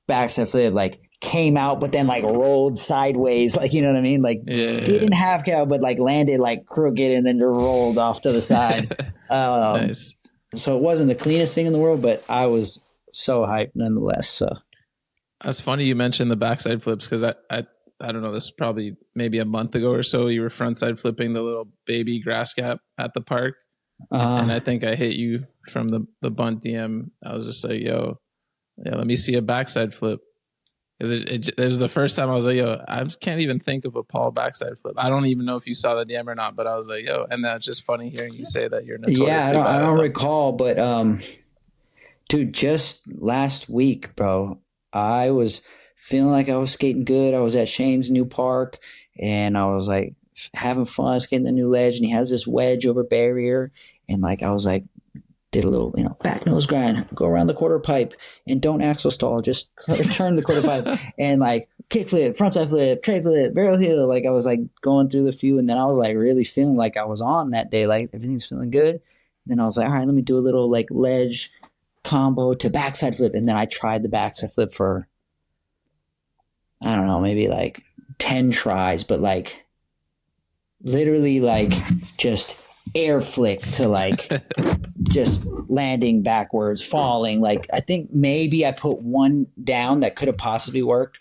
backside flip, like came out, but then like rolled sideways, like, you know what I mean? Like didn't half cab, but like landed like crooked and then rolled off to the side. Nice. So it wasn't the cleanest thing in the world, but I was so hyped nonetheless. So. That's funny you mentioned the backside flips because I don't know, this is probably maybe a month ago or so. You were frontside flipping the little baby grass cap at the park. And I think I hit you from the bunt DM. I was just like, yo, let me see a backside flip. Because it was the first time I was like, yo, I can't even think of a Paul backside flip. I don't even know if you saw the DM or not, but I was like, yo, and that's just funny hearing you say that you're notoriously I don't recall, but dude, just last week, bro, I was feeling like I was skating good. I was at Shane's new park, and I was like having fun skating the new ledge, and he has this wedge over barrier, and like I was like, did a little, you know, back nose grind, go around the quarter pipe, and don't axle stall, just turn the quarter pipe, and like kick flip, frontside flip, tray flip, barrel heel. Like I was like going through the few, and then I was like really feeling like I was on that day, like everything's feeling good. Then I was like, all right, let me do a little like ledge combo to backside flip, and then I tried the backside flip for I don't know, maybe like 10 tries, but like literally like just air flick to like just landing backwards, falling. Like I think maybe I put one down that could have possibly worked,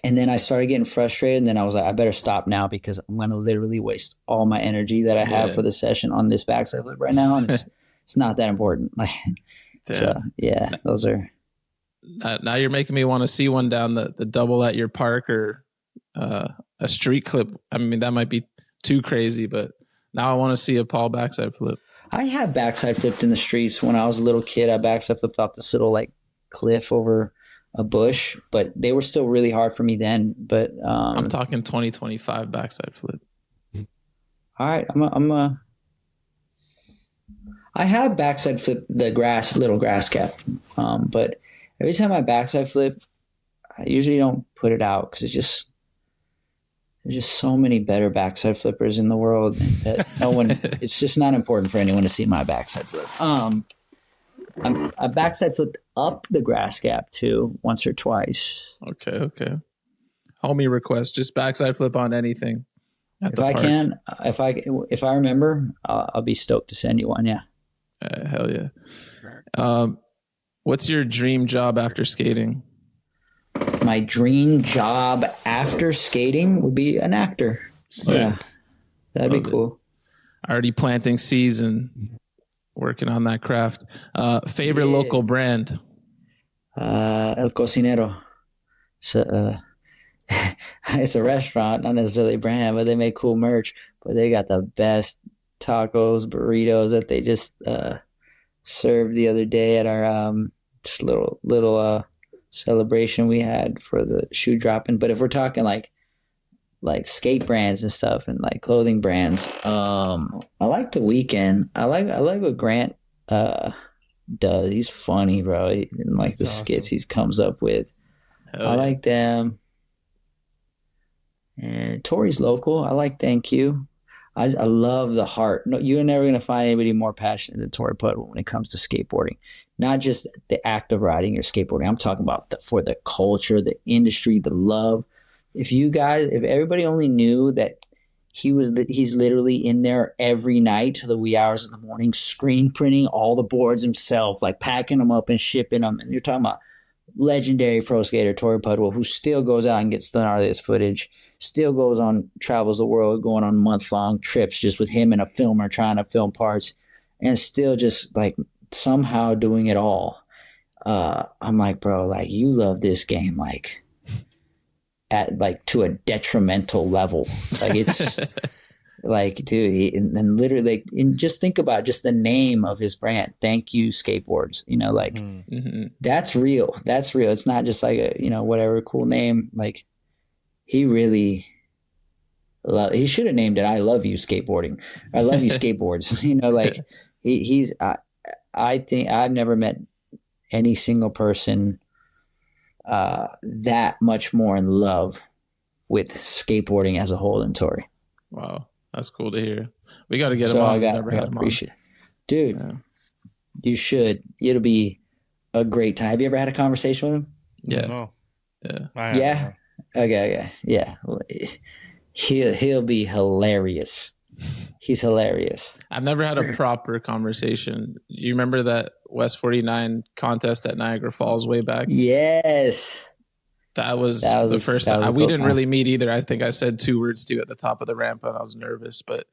and then I started getting frustrated, and then I was like, I better stop now because I'm going to literally waste all my energy that I have for the session on this backside flip right now, and it's not that important. Like, so yeah, those are. Now you're making me want to see one down the double at your park or a street clip. I mean, that might be too crazy, but now I want to see a Paul backside flip. I have backside flipped in the streets when I was a little kid. I backside flipped off this little like cliff over a bush, but they were still really hard for me then. But I'm talking 2025 backside flip. All right, I have backside flip the little grass cap, but every time I backside flip, I usually don't put it out because there's just so many better backside flippers in the world that no one. It's just not important for anyone to see my backside flip. I backside flipped up the grass gap too, once or twice. Okay. Homie request, just backside flip on anything. If I can, if I remember, I'll be stoked to send you one. Yeah. Hell yeah. What's your dream job after skating? My dream job after skating would be an actor. So, yeah, that'd be cool. Already planting seeds and working on that craft. Favorite local brand? El Cocinero. So, it's a restaurant, not necessarily a brand, but they make cool merch. But they got the best tacos, burritos that they just served the other day at our just little celebration we had for the shoe dropping. But if we're talking like skate brands and stuff and like clothing brands, I like The Weeknd. I like what Grant does. He's funny, bro. And like the skits he comes up with. I like them. And Tori's local. I like Thank You. I love the heart. No, you're never going to find anybody more passionate than Tori Putwell when it comes to skateboarding. Not just the act of riding or skateboarding. I'm talking about for the culture, the industry, the love. If everybody only knew that he's literally in there every night to the wee hours of the morning, screen printing all the boards himself, like packing them up and shipping them. And you're talking about legendary pro skater Tori Putwell, who still goes out and gets the gnarliest footage, still travels the world, going on month-long trips just with him and a filmer trying to film parts, and still just like somehow doing it all. I'm like, bro, like you love this game like at like to a detrimental level. Like it's like, dude, and literally, like, and just think about just the name of his brand, Thank You Skateboards. Like that's real. That's real. It's not just like a whatever cool name. Like he really, he should have named it I Love You Skateboarding. I Love You Skateboards. Like he's. I think I've never met any single person that much more in love with skateboarding as a whole than Tori. Wow. That's cool to hear. We got to get him on. I appreciate it. Dude, yeah. You should. It'll be a great time. Have you ever had a conversation with him? Yeah. No. Yeah. Yeah? Okay. Yeah. He'll be hilarious. He's hilarious. I've never had a proper conversation. You remember that West 49 contest at Niagara Falls way back? Yes. That was the first time. We didn't really meet either. I think I said 2 words to you at the top of the ramp and I was nervous, but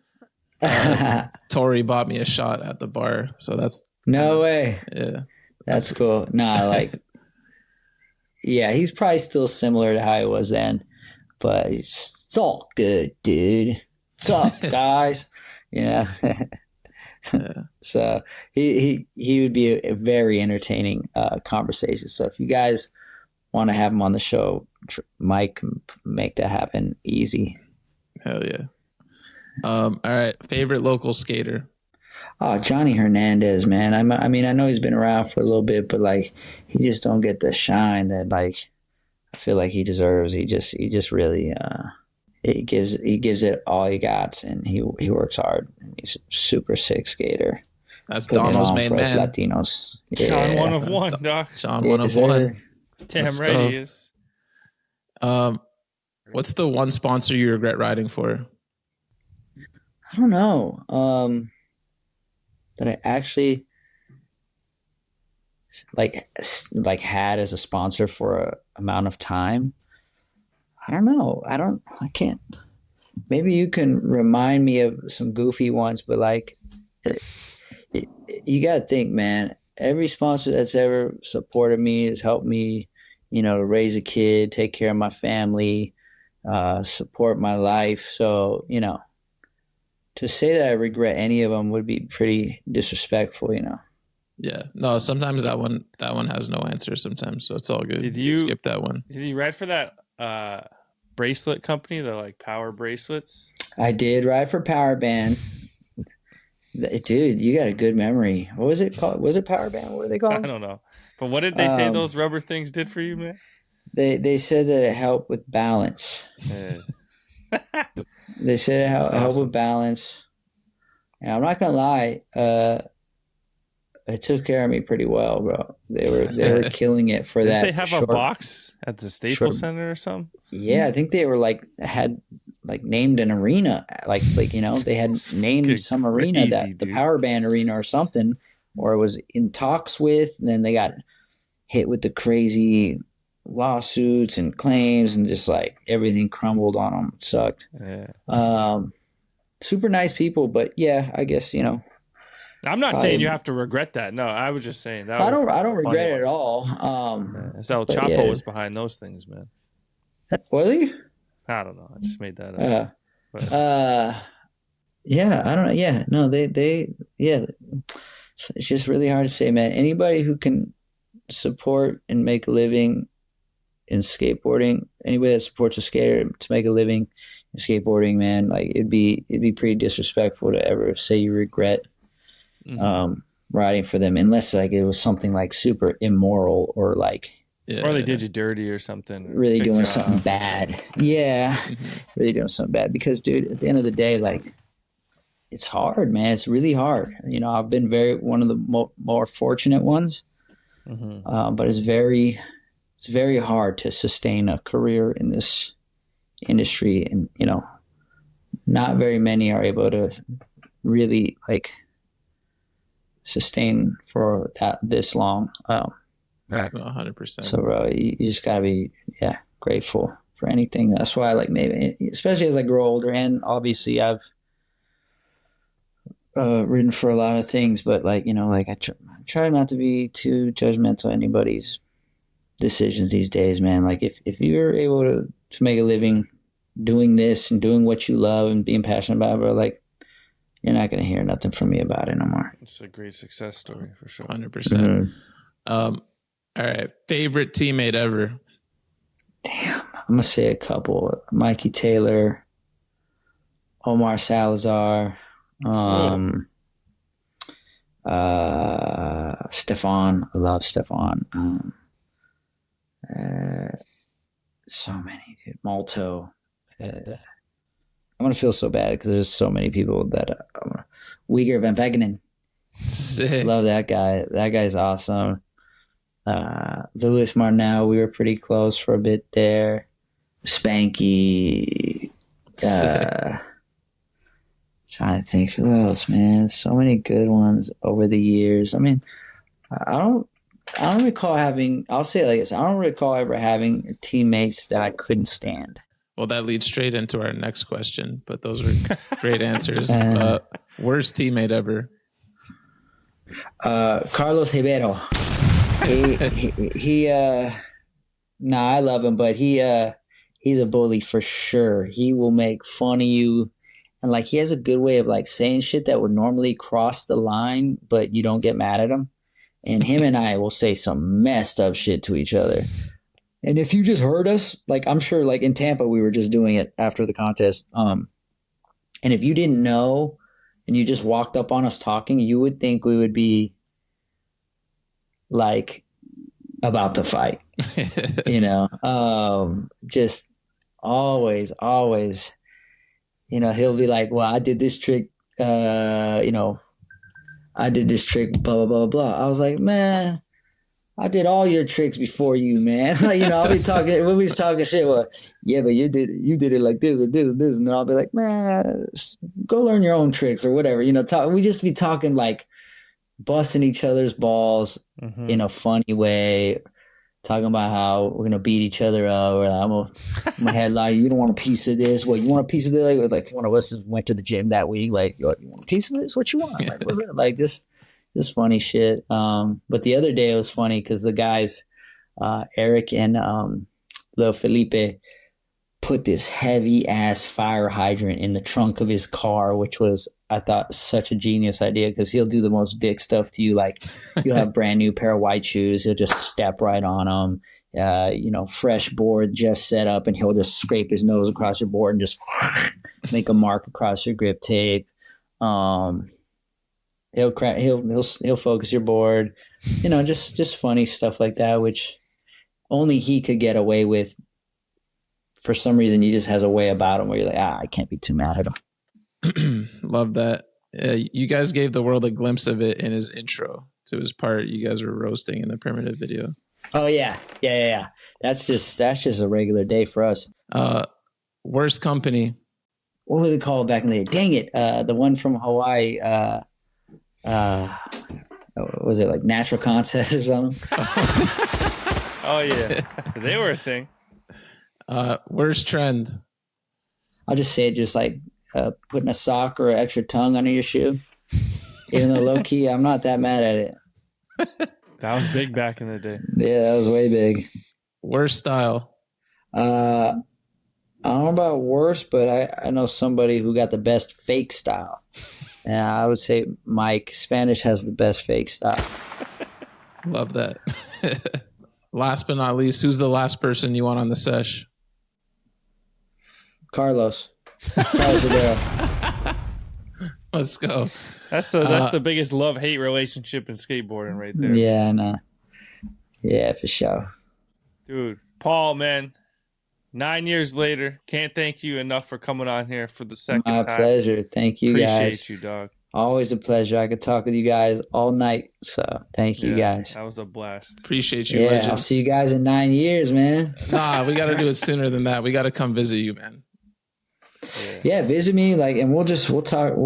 Tori bought me a shot at the bar. So that's no way. Yeah. That's cool. Nah, yeah, he's probably still similar to how he was then, but it's all good, dude. What's up, guys? Yeah. So he would be a very entertaining conversation. So if you guys want to have him on the show, Mike can make that happen easy. Hell yeah. All right. Favorite local skater? Oh, Johnny Hernandez, man. I mean, I know he's been around for a little bit, but like he just don't get the shine that like I feel like he deserves. He just really he gives it all he got, and he works hard. He's a super sick skater. That's Donald's main man. Latinos. Yeah. Sean 1 of 1, Doc. Sean 1 of 1. Damn right he is. What's the one sponsor you regret riding for? I don't know. That I actually like had as a sponsor for a amount of time. I don't know. I can't. Maybe you can remind me of some goofy ones, but like you gotta think, man. every sponsor that's ever supported me has helped me, to raise a kid, take care of my family, support my life. So, to say that I regret any of them would be pretty disrespectful, Yeah. No, sometimes that one has no answer sometimes, so it's all good. Did you skip that one? Did you ride for that bracelet company, the like power bracelets? I did ride for Power Band. Dude, you got a good memory. What was it called? Was it Power Band? What were they I called? don't know. But what did they say those rubber things did for you, man? They said that it helped with balance. Yeah. They said it helped awesome. with balance. And I'm not gonna lie, it took care of me pretty well, bro. They were killing it for Didn't that. they have a box at the Staples Center or something? Yeah, I think they were had named an arena, they had named some arena, that the Power Band Arena or something, or it was in talks with, and then they got hit with the crazy lawsuits and claims, and just like everything crumbled on them. It sucked. Yeah. Super nice people, but yeah, I guess I'm not saying you have to regret that. No, I was just saying that. I don't regret it at all. El Chapo was behind those things, man. Was he? I don't know. I just made that up. Yeah, I don't know. Yeah, no, yeah. It's just really hard to say, man. Anybody who can support and make a living in skateboarding, anybody that supports a skater to make a living in skateboarding, man, like it'd be pretty disrespectful to ever say you regret riding for them, unless like it was something like super immoral or like. Yeah. Or they did you dirty or something. Really doing something bad. Yeah. Really doing something bad. Because, dude, at the end of the day, like, it's hard, man. It's really hard. I've been one of the more fortunate ones. But it's very hard to sustain a career in this industry. And, not very many are able to really, like, sustain for this long. 100%. So, bro, you just gotta be, grateful for anything. That's why, like, maybe, especially as I grow older, and obviously I've ridden for a lot of things, but like, I try not to be too judgmental of anybody's decisions these days, man. Like, if you're able to make a living doing this and doing what you love and being passionate about it, bro, like, you're not gonna hear nothing from me about it no more. It's a great success story for sure. 100%. All right, favorite teammate ever? Damn, I'm gonna say a couple. Mikey Taylor, Omar Salazar, Stefan. I love Stefan. So many, dude. Malto. I'm gonna feel so bad because there's so many people that Uyghur Van Vegenen. Sick. Love that guy. That guy's awesome. Louis Marnell, we were pretty close for a bit there. Spanky. Trying to think who else, man. So many good ones over the years. I mean, I don't recall having. I'll say it like this: I don't recall ever having teammates that I couldn't stand. Well, that leads straight into our next question. But those are great answers. Worst teammate ever? Carlos Ribeiro. He I love him, but he's a bully for sure. He will make fun of you, and like he has a good way of like saying shit that would normally cross the line, but you don't get mad at him. And him and I will say some messed up shit to each other. And if you just heard us, like I'm sure like in Tampa we were just doing it after the contest. And if you didn't know and you just walked up on us talking, you would think we would be like about to fight. Just always, he'll be like, well, I did this trick, I did this trick, blah, blah, blah, blah. I was like, man, I did all your tricks before you, man. I'll be talking, we'll be talking shit. Well, yeah, but you did it like this or this or this. And then I'll be like, man, go learn your own tricks or whatever. We just be talking like busting each other's balls in a funny way, talking about how we're going to beat each other up. Or I'm my head like, you don't want a piece of this? What, you want a piece of this? Like one of us went to the gym that week. Like, you want a piece of this? What you want? Like, what's it? Like, just just funny shit. But the other day it was funny because the guys, Eric and Lil Felipe, put this heavy ass fire hydrant in the trunk of his car, which was, I thought, such a genius idea because he'll do the most dick stuff to you. Like you'll have brand new pair of white shoes, he'll just step right on them. Fresh board just set up, and he'll just scrape his nose across your board and just make a mark across your grip tape. He'll focus your board, just funny stuff like that, which only he could get away with. For some reason, he just has a way about him where you're like, I can't be too mad at him. Love that. You guys gave the world a glimpse of it in his intro to his part. You guys were roasting in the Primitive video. Oh yeah. That's just a regular day for us. Worst company. What was it called back in the day? Dang it! The one from Hawaii. Was it like Natural Concepts or something? Oh yeah, they were a thing. Worst trend. I'll just say it, just like putting a sock or an extra tongue under your shoe. Even though low key, I'm not that mad at it. That was big back in the day. Yeah, that was way big. Worst style. I don't know about worst, but I know somebody who got the best fake style. And I would say Mike. Spanish has the best fake style. Love that. Last but not least, who's the last person you want on the sesh? Carlos Rodero. Let's go. That's the biggest love-hate relationship in skateboarding right there. Yeah, I know. Yeah, for sure. Dude, Paul, man, 9 years later, can't thank you enough for coming on here for the second time. My pleasure. Thank you, guys. Appreciate you, dog. Always a pleasure. I could talk with you guys all night. So thank you, guys. That was a blast. Appreciate you, Yeah, legend. I'll see you guys in 9 years, man. Nah, we got to do it sooner than that. We got to come visit you, man. Yeah, visit me, and we'll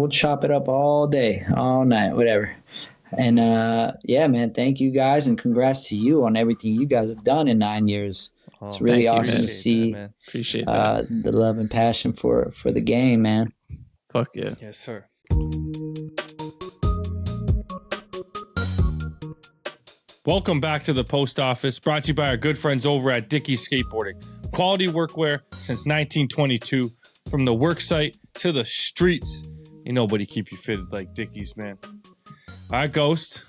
chop it up all day, all night, whatever. And yeah, man, thank you guys, and congrats to you on everything you guys have done in 9 years. It's really awesome to see Appreciate that. The love and passion for the game, man. Fuck yeah. Yes, sir. Welcome back to the post office, brought to you by our good friends over at Dickey's Skateboarding. Quality workwear since 1922, from the work site to the streets. Ain't nobody keep you fitted like Dickey's, man. All right, Ghost.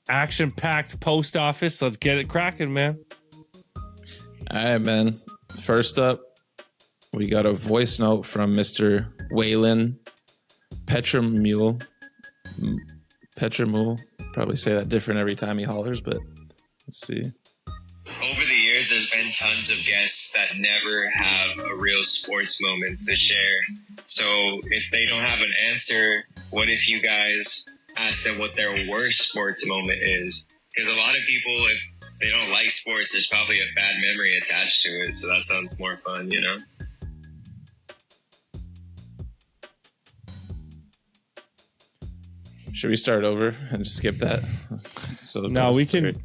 Action-packed post office. Let's get it cracking, man. All right, man. First up, we got a voice note from Mr. Waylon Petramule. Probably say that different every time he hollers, but let's see. Over the years, there's been tons of guests that never have a real sports moment to share. So if they don't have an answer, what if you guys ask them what their worst sports moment is? Because a lot of people, if they don't like sports, there's probably a bad memory attached to it. So that sounds more fun, you know? Should we start over and just skip that? No, we can.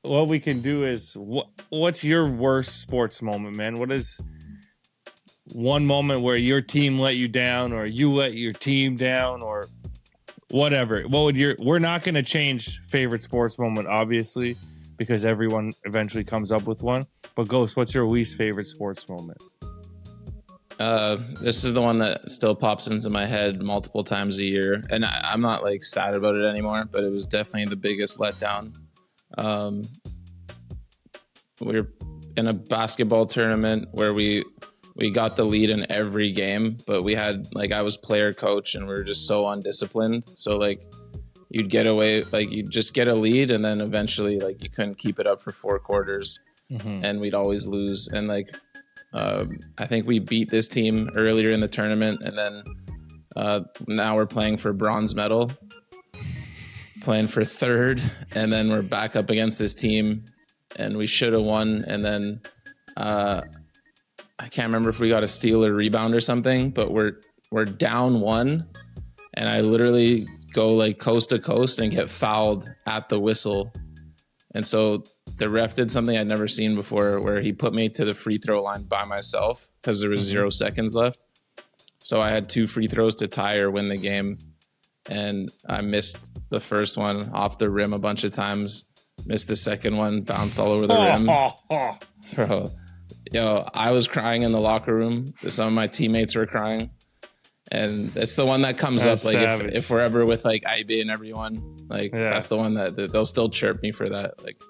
What we can do is, what's your worst sports moment, man? What is one moment where your team let you down, or you let your team down, or whatever? We're not going to change favorite sports moment, obviously, because everyone eventually comes up with one. But Ghost, what's your least favorite sports moment? This is the one that still pops into my head multiple times a year, and I'm not like sad about it anymore, but it was definitely the biggest letdown. We were in a basketball tournament where we got the lead in every game, but we had, like, I was player coach and we were just so undisciplined. So like you'd get away, like you'd just get a lead and then eventually like you couldn't keep it up for 4 quarters, and we'd always lose. And like, I think we beat this team earlier in the tournament, and then now we're playing for bronze medal, playing for 3rd, and then we're back up against this team, and we should have won. And then I can't remember if we got a steal or rebound or something, but we're down 1, and I literally go like coast to coast and get fouled at the whistle. And so the ref did something I'd never seen before, where he put me to the free throw line by myself because there was 0 seconds left. So I had 2 free throws to tie or win the game. and I missed the first one off the rim a bunch of times. Missed the second one, bounced all over the rim. Bro, yo, I was crying in the locker room. Some of my teammates were crying. And it's the one that comes That's up, like savage. if we're ever with like IB and everyone, like that's the one that they'll still chirp me for that. Like,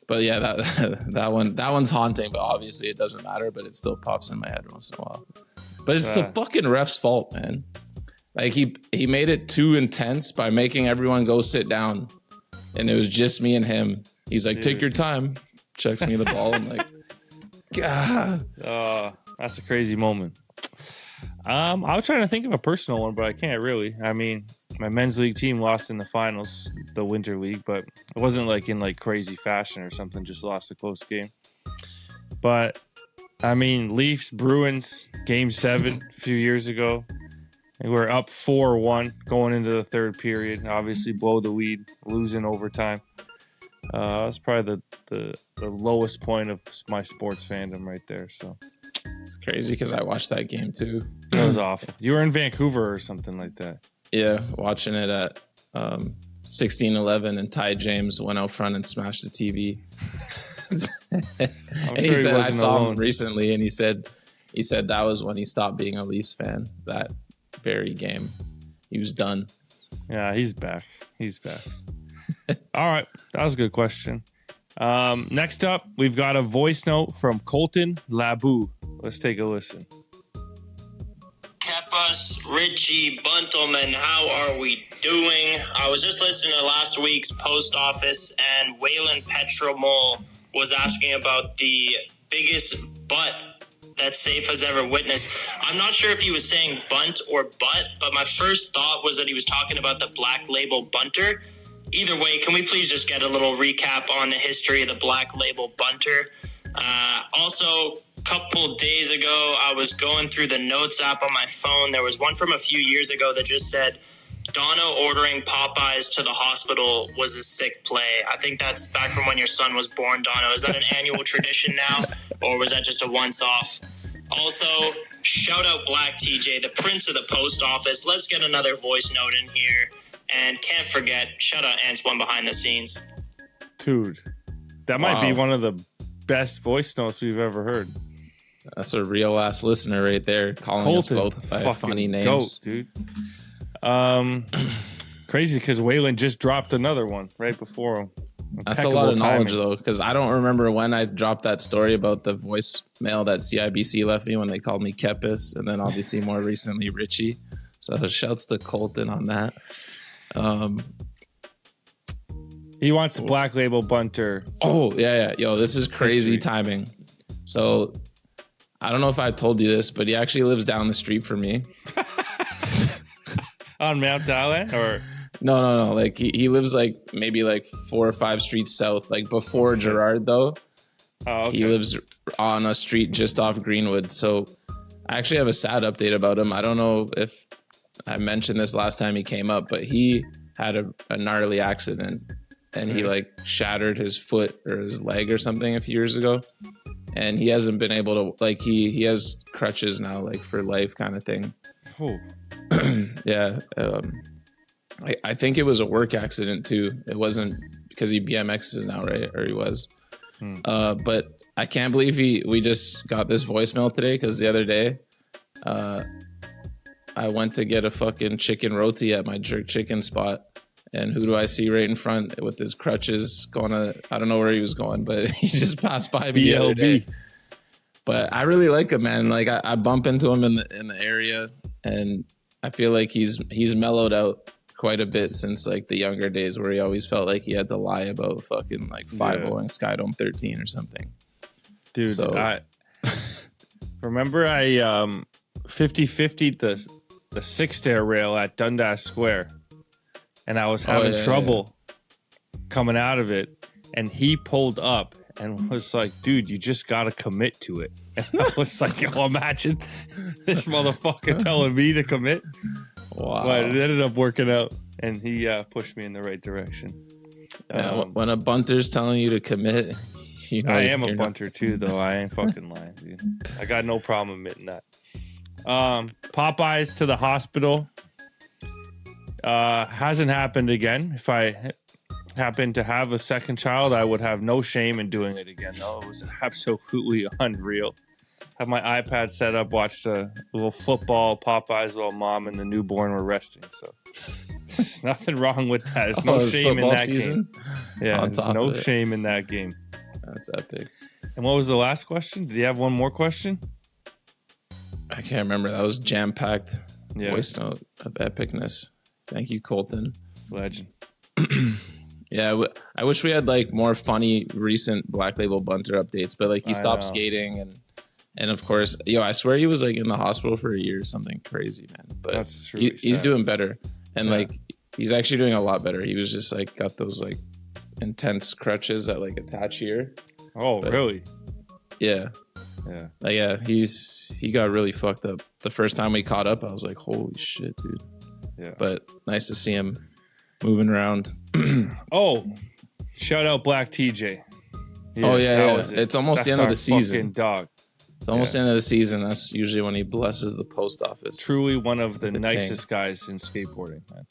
but yeah, that one's haunting. But obviously it doesn't matter. But it still pops in my head once in a while. But it's the fucking ref's fault, man. Like he made it too intense by making everyone go sit down, and it was just me and him. He's like, "Take your time." Checks me the ball. I'm like, God. Oh, that's a crazy moment. I was trying to think of a personal one, but I can't really. I mean, my men's league team lost in the finals, the winter league, but it wasn't like in like crazy fashion or something. Just lost a close game. But I mean, Leafs Bruins game 7 a few years ago. We were up 4-1 going into the third period. Obviously, blow the lead, losing overtime. That's probably the lowest point of my sports fandom right there. So it's crazy because I watched that game too. That was awful. You were in Vancouver or something like that. Yeah, watching it at 16-11, and Ty James went out front and smashed the TV. I'm And sure he said, I saw alone. him recently, and he said that was when he stopped being a Leafs fan. That very game, he was done. Yeah, he's back. He's back. All right, that was a good question. Next up, we've got a voice note from Colton Labou. Let's take a listen. Keppas, Richie, Buntleman, how are we doing? I was just listening to last week's post office, and Waylon Petromol was asking about the biggest butt that Safe has ever witnessed. I'm not sure if he was saying bunt or butt, but my first thought was that he was talking about the Black Label Bunter. Either way, can we please just get a little recap on the history of the Black Label Bunter? Also, a couple days ago, I was going through the notes app on my phone. There was one from a few years ago that just said, Dono ordering Popeyes to the hospital was a sick play. I think that's back from when your son was born, Dono. Is that an annual tradition now, or was that just a once-off? Also, shout out Black TJ, the prince of the post office. Let's get another voice note in here. And can't forget, shout out Ants One behind the scenes. Dude, that might be one of the best voice notes we've ever heard. That's a real ass listener right there, calling Colton, us both by funny names. Goat, dude. Crazy because Waylon just dropped another one right before him. That's a lot of knowledge though, because I don't remember when I dropped that story about the voicemail that CIBC left me when they called me Kepis, and then obviously more recently Richie. So shouts to Colton on that. He wants a Black Label Bunter. Oh yeah. Yo, this is crazy timing. So I don't know if I told you this, but he actually lives down the street from me. On Mount Thailand, or no. Like he lives like maybe like 4 or 5 streets south, like before Gerard though. Oh, okay. He lives on a street just off Greenwood. So I actually have a sad update about him. I don't know if I mentioned this last time he came up, but he had a gnarly accident, and he like shattered his foot or his leg or something a few years ago, and he hasn't been able to, like, he has crutches now, like for life kind of thing. Oh. Yeah. I think it was a work accident too. It wasn't because he BMXs now, right? Or he was. But I can't believe we just got this voicemail today, because the other day I went to get a fucking chicken roti at my jerk chicken spot, and who do I see right in front with his crutches going to, I don't know where he was going, but he just passed by me the other day. But I really like him, man. Like I bump into him in the area, and I feel like he's mellowed out quite a bit since like the younger days where he always felt like he had to lie about fucking like 5-0 and Skydome 13 or something. Dude, so, I remember I 50-50'd the 6-stair rail at Dundas Square, and I was having trouble coming out of it, and he pulled up and was like, dude, you just gotta commit to it. And I was like, oh, imagine this motherfucker telling me to commit. Wow. But it ended up working out, and he pushed me in the right direction. When a bunter's telling you to commit, you know, I am a bunter too, though. I ain't fucking lying, dude. I got no problem admitting that. Popeyes to the hospital. Hasn't happened again. If I happen to have a second child, I would have no shame in doing it again. Though it was absolutely unreal. Have my iPad set up, watched a little football, Popeyes while mom and the newborn were resting. So there's nothing wrong with that. There's no shame in that season game. Yeah, there's no shame in that game. That's epic. And what was the last question? Did you have one more question? I can't remember. That was jam-packed. Yeah. Voice note of epicness. Thank you, Colton. Legend. Yeah, I wish we had like more funny recent Black Label Bunter updates, but like he stopped skating and of course, I swear he was like in the hospital for a year or something crazy, man. But that's really he's doing better, and like he's actually doing a lot better. He was just like got those like intense crutches that like attach here. Oh, really? Yeah. Yeah. Like, yeah, he got really fucked up. The first time we caught up, I was like, holy shit, dude. Yeah. But nice to see him moving around. Oh, shout out Black TJ. Yeah, it's almost the end of the season. Dog. It's almost the end of the season. That's usually when he blesses the post office. Truly one of the nicest guys in skateboarding, man.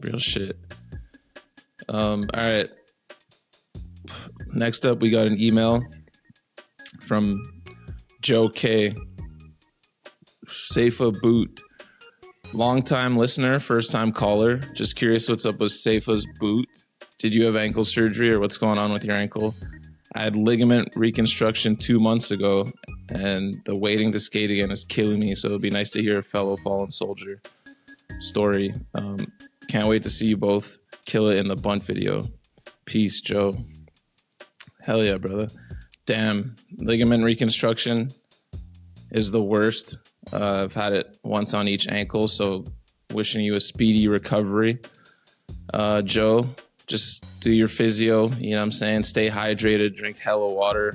Real shit. All right. Next up, we got an email from Joe K. Safa Boot. Long-time listener, first-time caller. Just curious what's up with Safa's boot. Did you have ankle surgery or what's going on with your ankle? I had ligament reconstruction 2 months ago, and the waiting to skate again is killing me, so it would be nice to hear a fellow fallen soldier story. Can't wait to see you both kill it in the Bunt video. Peace, Joe. Hell yeah, brother. Damn, ligament reconstruction is the worst. I've had it once on each ankle, so wishing you a speedy recovery. Joe, just do your physio, you know what I'm saying? Stay hydrated, drink hella water,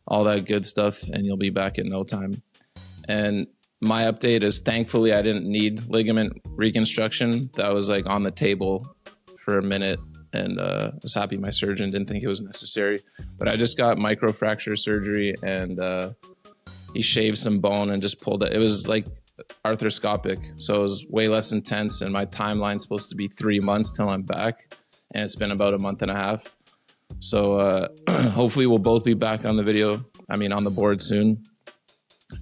all that good stuff, and you'll be back in no time. And my update is thankfully I didn't need ligament reconstruction. That was like on the table for a minute, and I was happy my surgeon didn't think it was necessary. But I just got microfracture surgery, and he shaved some bone and just pulled it. It was like arthroscopic, so it was way less intense, and my timeline's supposed to be 3 months till I'm back, and it's been about a month and a half. So hopefully we'll both be back on the board soon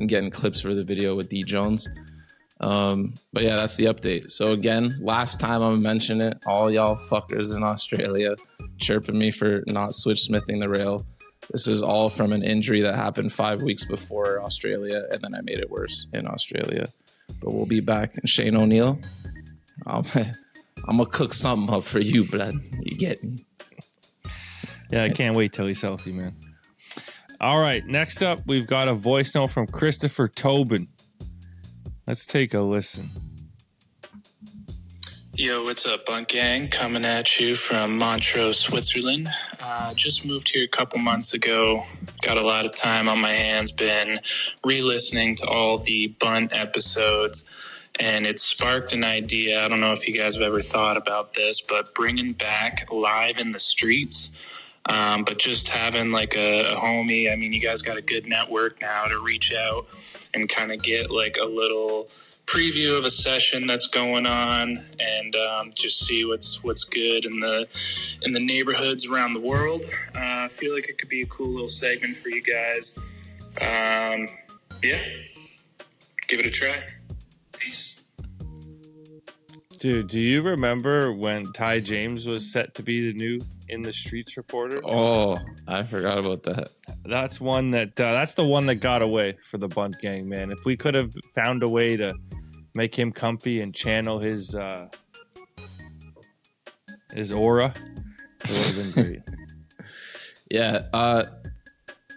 and getting clips for the video with D Jones. But yeah, that's the update. So again, last time I'm mentioning it, all y'all fuckers in Australia chirping me for not switch smithing the rail. This is all from an injury that happened 5 weeks before Australia, and then I made it worse in Australia. But we'll be back. And Shane O'Neill, I'm gonna cook something up for you, blood. You get me? Yeah, I can't wait till he's healthy, man. All right, next up, we've got a voice note from Christopher Tobin. Let's take a listen. Yo, what's up, Bunt Gang? Coming at you from Montreux, Switzerland. Just moved here a couple months ago. Got a lot of time on my hands. Been re-listening to all the Bunt episodes, and it sparked an idea. I don't know if you guys have ever thought about this, but bringing back Live in the Streets. But just having like a homie. I mean, you guys got a good network now to reach out and kind of get like a little preview of a session that's going on, and just see what's good in the neighborhoods around the world. I feel like it could be a cool little segment for you guys. Yeah, give it a try. Peace. Dude, do you remember when Ty James was set to be the new In the Streets reporter? Oh, I forgot about that. That's one that that's the one that got away for the Bunt Gang, man. If we could have found a way to make him comfy and channel his aura, it would have been great. Yeah,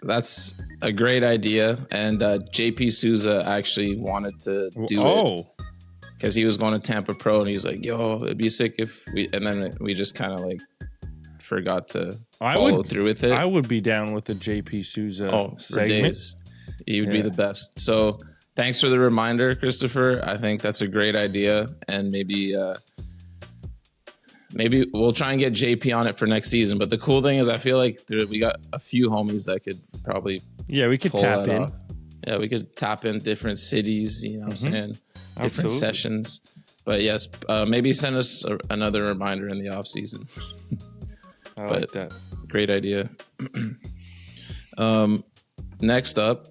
that's a great idea. And JP Souza actually wanted to do it. Because he was going to Tampa Pro, and he was like, yo, it'd be sick if we... And then we just kind of like forgot to follow through with it. I would be down with the JP Souza segment. He would be the best. So thanks for the reminder, Christopher. I think that's a great idea. And maybe we'll try and get JP on it for next season. But the cool thing is I feel like we got a few homies that could probably... Yeah, we could tap in. Yeah, we could tap in different cities, you know what I'm saying? Different sessions. But yes, maybe send us another reminder in the off season. I like that. Great idea. Next up,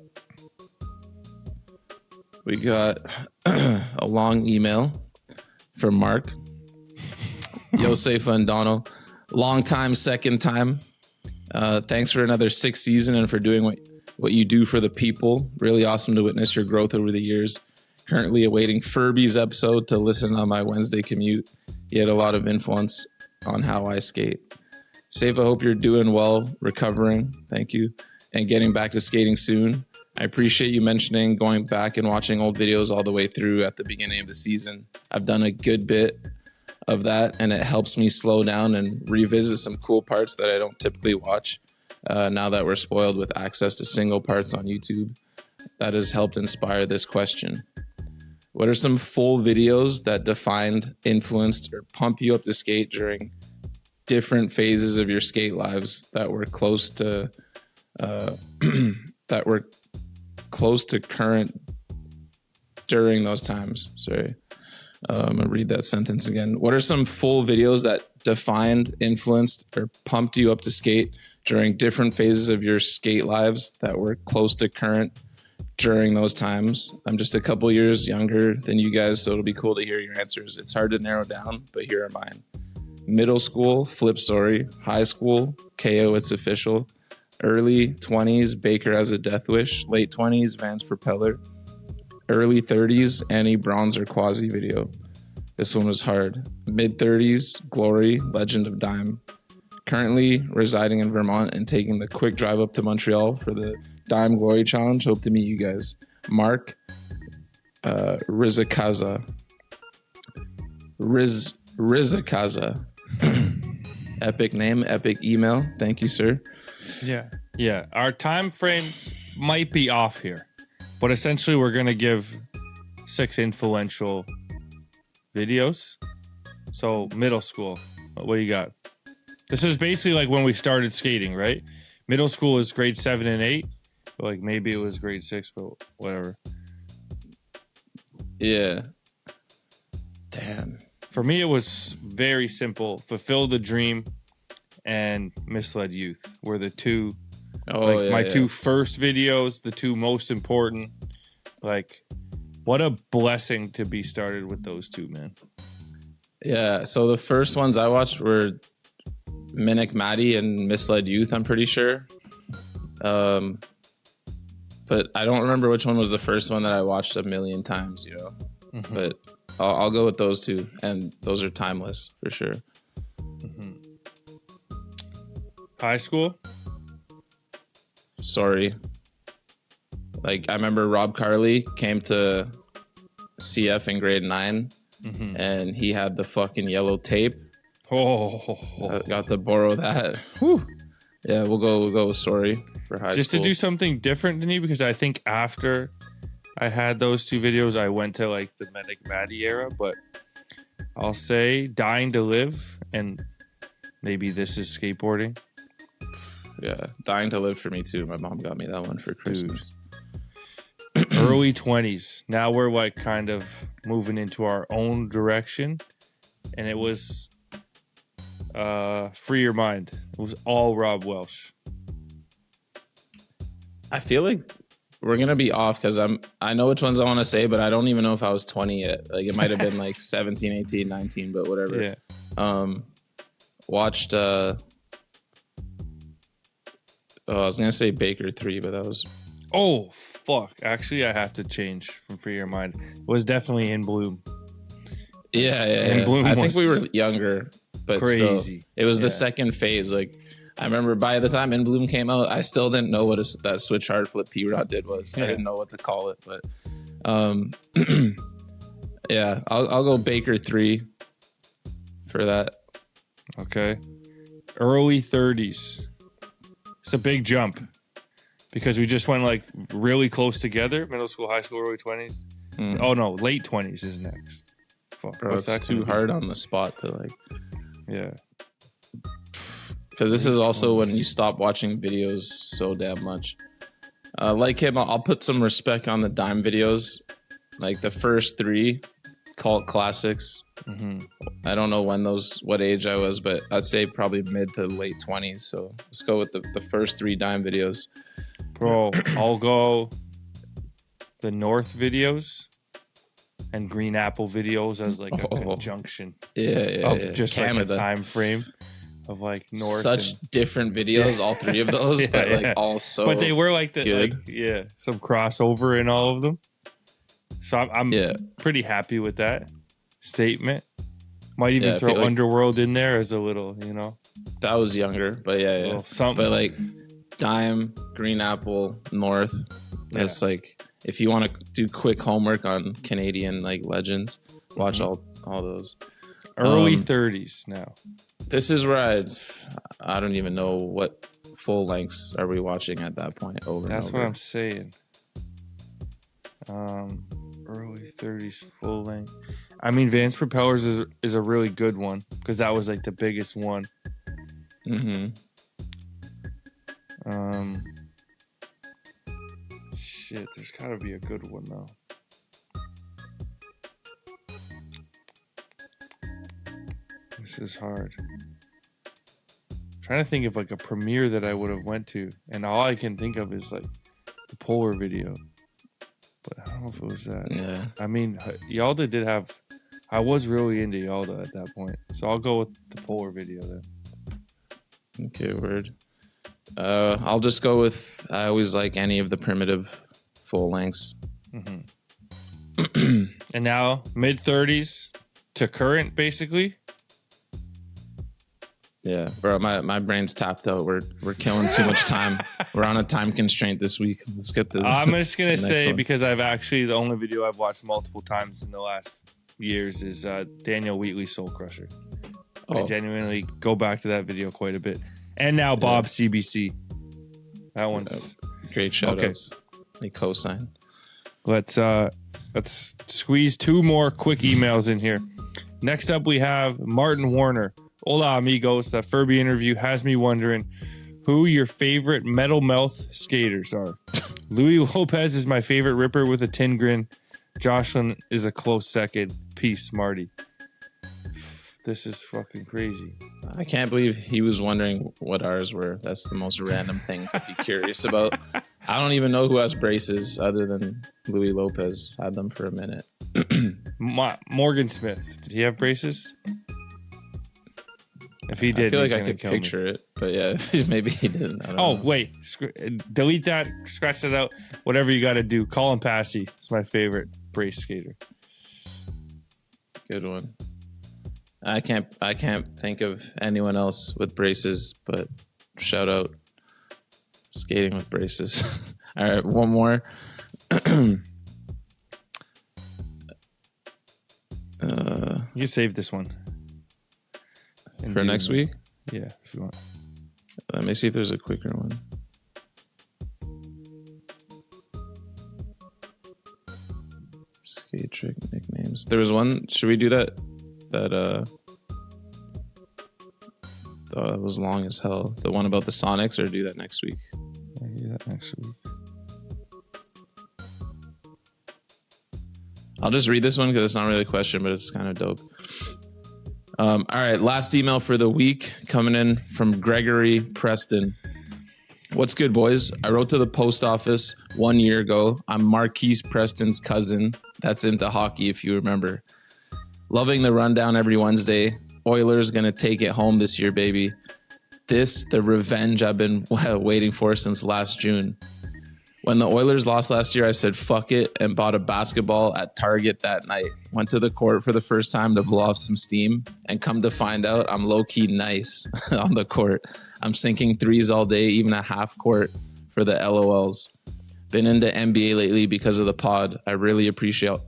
we got a long email from Mark. Yosef and Donald, long time, second time. Thanks for another 6th season and for doing what you do for the people. Really awesome to witness your growth over the years. Currently awaiting Furby's episode to listen on my Wednesday commute. He had a lot of influence on how I skate. Safe, I hope you're doing well, recovering, thank you, and getting back to skating soon. I appreciate you mentioning going back and watching old videos all the way through at the beginning of the season. I've done a good bit of that, and it helps me slow down and revisit some cool parts that I don't typically watch now that we're spoiled with access to single parts on YouTube. That has helped inspire this question. What are some full videos that defined, influenced, or pump you up to skate during different phases of your skate lives that were close to current during those times? Sorry. I'm gonna read that sentence again. What are some full videos that defined, influenced, or pumped you up to skate during different phases of your skate lives that were close to current during those times? I'm just a couple years younger than you guys, so it'll be cool to hear your answers. It's hard to narrow down, but here are mine. Middle school, Flip Story. High school, KO It's Official. Early 20s, Baker Has a Death Wish. Late 20s, Vans Propeller. Early 30s, Annie Bronzer Quasi video. This one was hard. Mid 30s, Glory, Legend of Dime. Currently residing in Vermont and taking the quick drive up to Montreal for the Dime Glory Challenge. Hope to meet you guys. Mark Rizakaza. Rizakaza. Epic name, epic email. Thank you, sir. Yeah. Our time frames might be off here, but essentially we're gonna give 6 influential videos. So middle school, what do you got? This is basically like when we started skating, right? Middle school is grade 7 and 8. But like maybe it was grade 6, but whatever. Yeah. Damn. For me, it was very simple. Fulfill the Dream and Misled Youth were the two, my 2 first videos, the 2 most important. Like, what a blessing to be started with those 2, man. Yeah, so the first ones I watched were Minic Maddie and Misled Youth, I'm pretty sure. But I don't remember which one was the first one that I watched a million times, you know. Mm-hmm. But I'll go with those 2, and those are timeless for sure. Mm-hmm. High school? Sorry. Like, I remember Rob Carley came to CF in grade 9, and he had the fucking yellow tape. I got to borrow that. Whew. Yeah, we'll go with Sorry for high school. Just to do something different than you, because I think after I had those 2 videos, I went to like the Medic Maddie era, but I'll say Dying to Live and maybe This Is Skateboarding. Yeah, Dying to Live for me too. My mom got me that one for Christmas. Early 20s. Now we're like kind of moving into our own direction, and it was Free Your Mind. It was all Rob Welsh. I feel like we're gonna be off because I know which ones I want to say, but I don't even know if I was 20 yet. Like, it might have been like 17, 18, 19, but whatever. Yeah. Watched I was gonna say Baker 3, but that was fuck. Actually, I have to change from Free Your Mind. It was definitely In Bloom. Yeah. In Bloom. I think we were younger, but crazy. Still, it was the second phase. Like, I remember by the time In Bloom came out, I still didn't know what that switch hard flip P-Rod did was. I didn't know what to call it, but yeah, I'll go Baker 3 for that. Okay. Early 30s. It's a big jump because we just went like really close together. Middle school, high school, early 20s. Oh no, late 20s is next. Fuck, bro, it's too hard on the spot to like. Yeah. Because this is also when you stop watching videos so damn much. Like him, I'll put some respect on the Dime videos. Like the first 3, cult classics. I don't know what age I was, but I'd say probably mid to late 20s. So let's go with the first 3 Dime videos. Bro, I'll go the North videos and Green Apple videos as like a conjunction. Yeah. Just Canada. like a time frame of like North. Such different videos, all 3 of those, but like all so. But they were like good. Some crossover in all of them. So I'm pretty happy with that statement. Might even throw like Underworld in there as a little, That was younger, but yeah. Something. But like Dime, Green Apple, North. That's like if you want to do quick homework on Canadian like legends, watch all those. Early 30s now. This is where I don't even know what full lengths are we watching at that point. That's what I'm saying. Early 30s full length. I mean, Vans Propellers is a really good one because that was like the biggest one. Shit, there's gotta be a good one though. This is hard. I'm trying to think of like a premiere that I would have went to, and all I can think of is like the Polar video. But I don't know if it was that. Yeah. I mean, Yalda did have. I was really into Yalda at that point, so I'll go with the Polar video then. Okay, word. I'll just go with. I always like any of the primitive full lengths. And now mid 30s to current, basically. Yeah, bro, my brain's tapped out. We're killing too much time. We're on a time constraint this week. Let's get the. I'm just gonna say one. because I've actually the only video I've watched multiple times in the last years is Daniel Wheatley Soul Crusher. I genuinely go back to that video quite a bit. And now Bob CBC. That one's great shoutouts. They co-sign. Let's squeeze 2 more quick emails in here. Next up we have Martin Warner. Hola amigos, that Furby interview has me wondering who your favorite metal mouth skaters are. Louis Lopez is my favorite ripper with a tin grin. Jocelyn is a close second. Peace, Marty. This is fucking crazy. I can't believe he was wondering what ours were. That's the most random thing to be curious about. I don't even know who has braces other than Louis Lopez. Had them for a minute. Morgan Smith. Did he have braces? If he did, I feel like I could picture it, but yeah, maybe he didn't. I don't know. Wait, delete that, scratch that out. Whatever you got to do. Colin Passy is my favorite brace skater. Good one. I can't think of anyone else with braces, but shout out skating with braces. All right, one more. You save this one for next week. Yeah, if you want. Let me see if there's a quicker one. Skate trick nicknames. There was one. Should we do that? That was long as hell. The one about the Sonics, or do that next week? Yeah, do that next week. I'll just read this one because it's not really a question, but it's kind of dope. All right, last email for the week coming in from Gregory Preston. What's good, boys? I wrote to the post office 1 year ago. I'm Marquise Preston's cousin. That's into hockey, if you remember. Loving the rundown every Wednesday. Oilers gonna take it home this year, baby. This, the revenge I've been waiting for since last June. When the Oilers lost last year, I said, fuck it, and bought a basketball at Target that night. Went to the court for the first time to blow off some steam, and come to find out, I'm low-key nice on the court. I'm sinking threes all day, even a half court for the LOLs. Been into NBA lately because of the pod. I really appreciate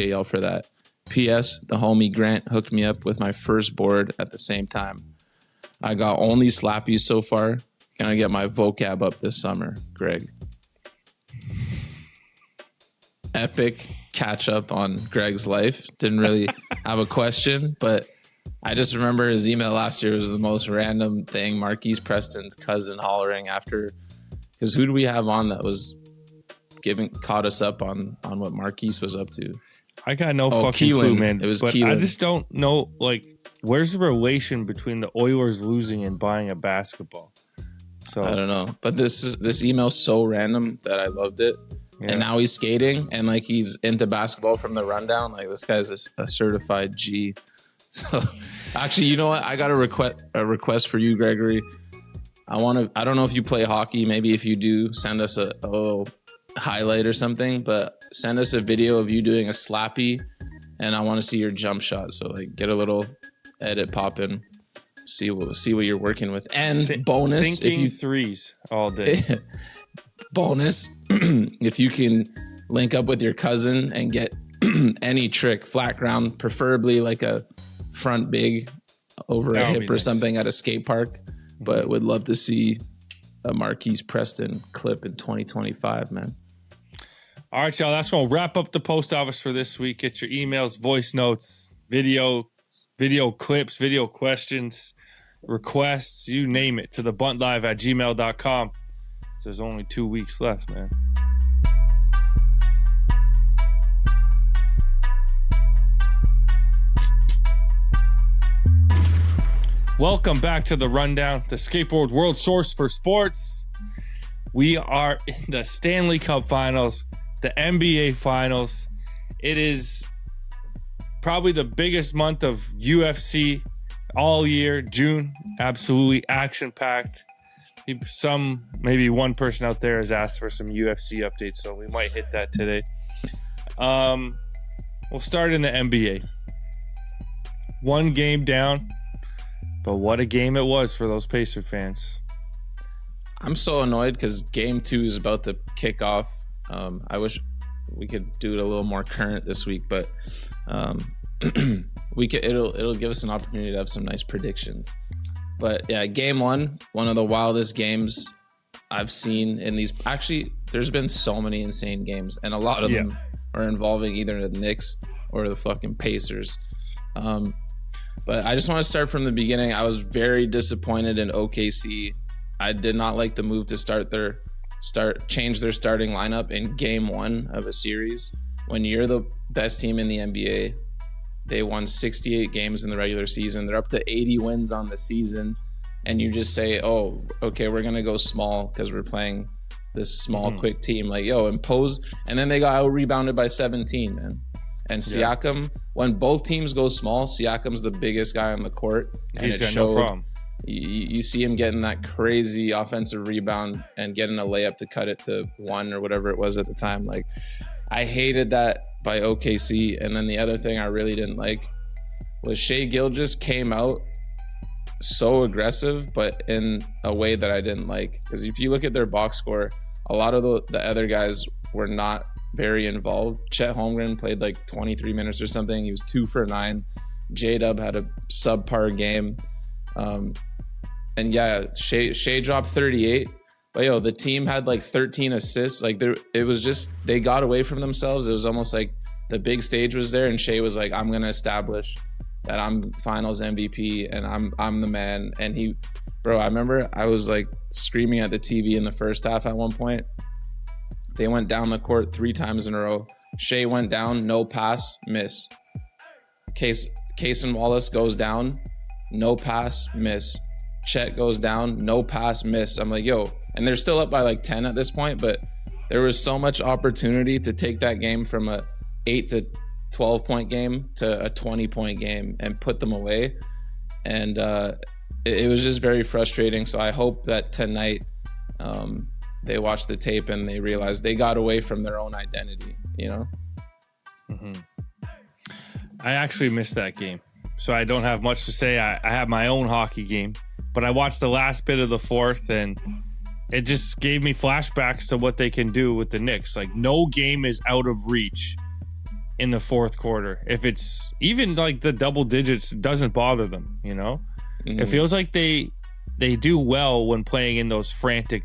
y'all for that. P.S. The homie Grant hooked me up with my first board at the same time. I got only slappies so far. Gonna get my vocab up this summer, Greg. Epic catch up on Greg's life. Didn't really have a question, but I just remember his email last year was the most random thing. Marquise Preston's cousin hollering after, because who do we have on that was caught us up on what Marquise was up to? I got no fucking clue, man. It was but Keelan. I just don't know, like, where's the relation between the Oilers losing and buying a basketball? So I don't know, but this email's so random that I loved it. Yeah. And now he's skating and like he's into basketball from the rundown. Like this guy's a certified G. So actually, you know what? I got a request for you, Gregory. I don't know if you play hockey. Maybe if you do, send us a little highlight or something. But send us a video of you doing a slappy, and I want to see your jump shot. So like, get a little edit popping. See what you're working with. And bonus, sinking if you threes all day. Bonus, if you can link up with your cousin and get any trick, flat ground, preferably like a front big over a hip or something at a skate park. But would love to see a Marquise Preston clip in 2025, man. All right, y'all. That's going to wrap up the post office for this week. Get your emails, voice notes, video clips, video questions, requests, you name it, to thebuntlive@gmail.com. There's only 2 weeks left, man. Welcome back to the Rundown, the Skateboard World Source for Sports. We are in the Stanley Cup Finals, the NBA Finals. It is probably the biggest month of UFC all year. June, absolutely action-packed. Maybe one person out there has asked for some UFC updates, so we might hit that today. We'll start in the NBA. One game down, but what a game it was for those Pacer fans. I'm so annoyed because game 2 is about to kick off. I wish we could do it a little more current this week, but it'll give us an opportunity to have some nice predictions. But yeah, game 1, one of the wildest games I've seen in these. Actually, there's been so many insane games, and a lot of them are involving either the Knicks or the fucking Pacers. But I just want to start from the beginning. I was very disappointed in OKC. I did not like the move to change their starting lineup in game 1 of a series. When you're the best team in the NBA, they won 68 games in the regular season. They're up to 80 wins on the season. And you just say, oh, okay, we're going to go small because we're playing this small, quick team. Like, yo, impose. And then they got out-rebounded by 17, man. And Siakam, when both teams go small, Siakam's the biggest guy on the court. And He's got no problem. You see him getting that crazy offensive rebound and getting a layup to cut it to 1 or whatever it was at the time. Like, I hated that by OKC. And then the other thing I really didn't like was Shai Gilgeous came out so aggressive, but in a way that I didn't like. Because if you look at their box score, a lot of the other guys were not very involved. Chet Holmgren played like 23 minutes or something. He was 2 for 9. J-Dub had a subpar game. And yeah, Shai dropped 38. But yo, the team had like 13 assists. Like it was just, they got away from themselves. It was almost like the big stage was there, and Shai was like, I'm gonna establish that I'm finals MVP and I'm the man. And I remember I was like screaming at the TV in the first half at one point. They went down the court 3 times in a row. Shai went down, no pass, miss. Cason Wallace goes down, no pass, miss. Chet goes down, no pass, miss. I'm like, yo, and they're still up by like 10 at this point, but there was so much opportunity to take that game from a 8 to 12 point game to a 20 point game and put them away. And it was just very frustrating. So I hope that tonight they watch the tape and they realize they got away from their own identity, you know? I actually missed that game, so I don't have much to say. I have my own hockey game, but I watched the last bit of the fourth, and it just gave me flashbacks to what they can do with the Knicks. Like, no game is out of reach in the fourth quarter. If it's even like the double digits, it doesn't bother them, you know? It feels like they do well when playing in those frantic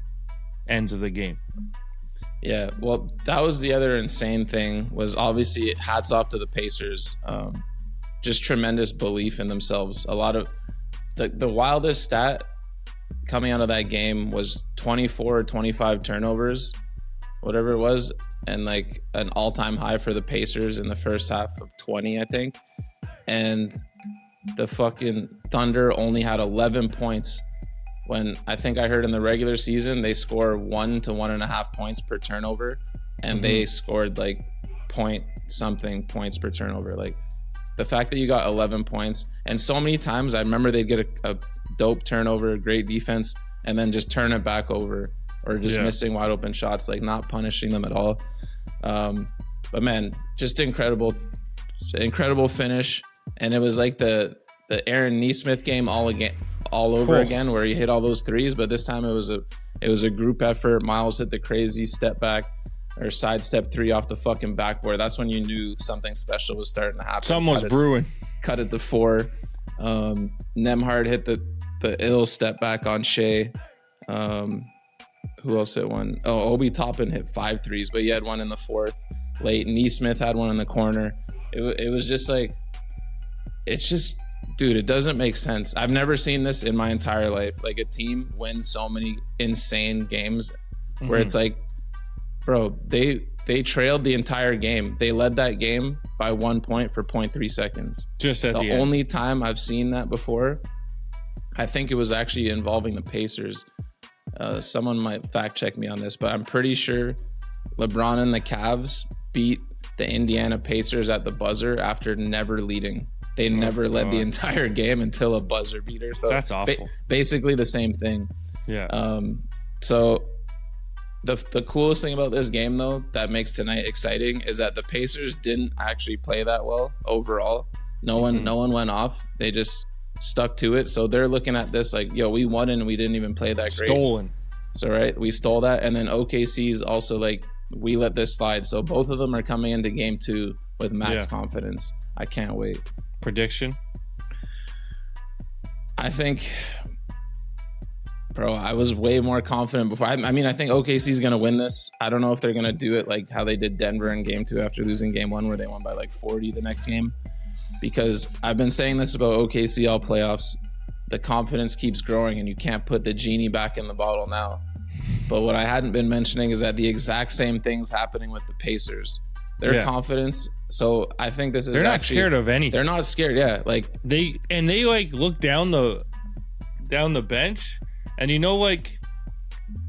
ends of the game. Yeah, well, that was the other insane thing, was obviously hats off to the Pacers. Just tremendous belief in themselves. A lot of the wildest stat coming out of that game was 24 or 25 turnovers whatever it was, and like an all-time high for the Pacers in the first half of 20, I think. And the fucking Thunder only had 11 points when I think I heard in the regular season they score 1 to 1.5 points per turnover, and they scored like point something points per turnover. Like the fact that you got 11 points, and so many times I remember they'd get a dope turnover, great defense, and then just turn it back over, or just missing wide open shots, like not punishing them at all. But man, just incredible finish. And it was like the Aaron Nesmith game all over again, where he hit all those threes, but this time it was a group effort. Miles hit the crazy step back or sidestep three off the fucking backboard. That's when you knew something special was starting to happen. Something was brewing. Cut it to 4. Nemhard hit the ill step back on Shea. Who else hit one? Oh, Obi Toppin hit 5 threes, but he had one in the 4th late. Nesmith had one in the corner. It was just like, it's just, dude, it doesn't make sense. I've never seen this in my entire life. Like a team win so many insane games where it's like, bro, they trailed the entire game. They led that game by 1 point for 0.3 seconds. Just at the end. The only time I've seen that before, I think it was actually involving the Pacers. Someone might fact check me on this, but I'm pretty sure LeBron and the Cavs beat the Indiana Pacers at the buzzer after never leading. They never led the entire game until a buzzer beater. So that's awful. Basically the same thing. Yeah. So the coolest thing about this game, though, that makes tonight exciting is that the Pacers didn't actually play that well overall. No one went off. They just stuck to it. So they're looking at this like, yo, we won and we didn't even play that great. Stolen. So right, we stole that, and then OKC's also like, we let this slide. So both of them are coming into game 2 with max confidence. I can't wait. Prediction? I think, bro, I was way more confident before. I mean, I think OKC's going to win this. I don't know if they're going to do it like how they did Denver in game 2 after losing game 1, where they won by like 40 the next game. Because I've been saying this about OKC all playoffs. The confidence keeps growing, and you can't put the genie back in the bottle now. But what I hadn't been mentioning is that the exact same thing's happening with the Pacers. Their confidence. So I think this is. They're not scared of anything. They're not scared. Yeah, like they like look down the bench, and you know, like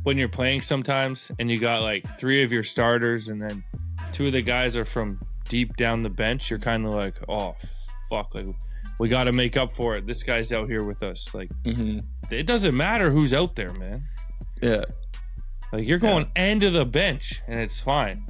when you're playing sometimes, and you got like 3 of your starters, and then 2 of the guys are from deep down the bench. You're kind of like, oh fuck, like we got to make up for it. This guy's out here with us. Like it doesn't matter who's out there, man. Yeah, like you're going end of the bench, and it's fine.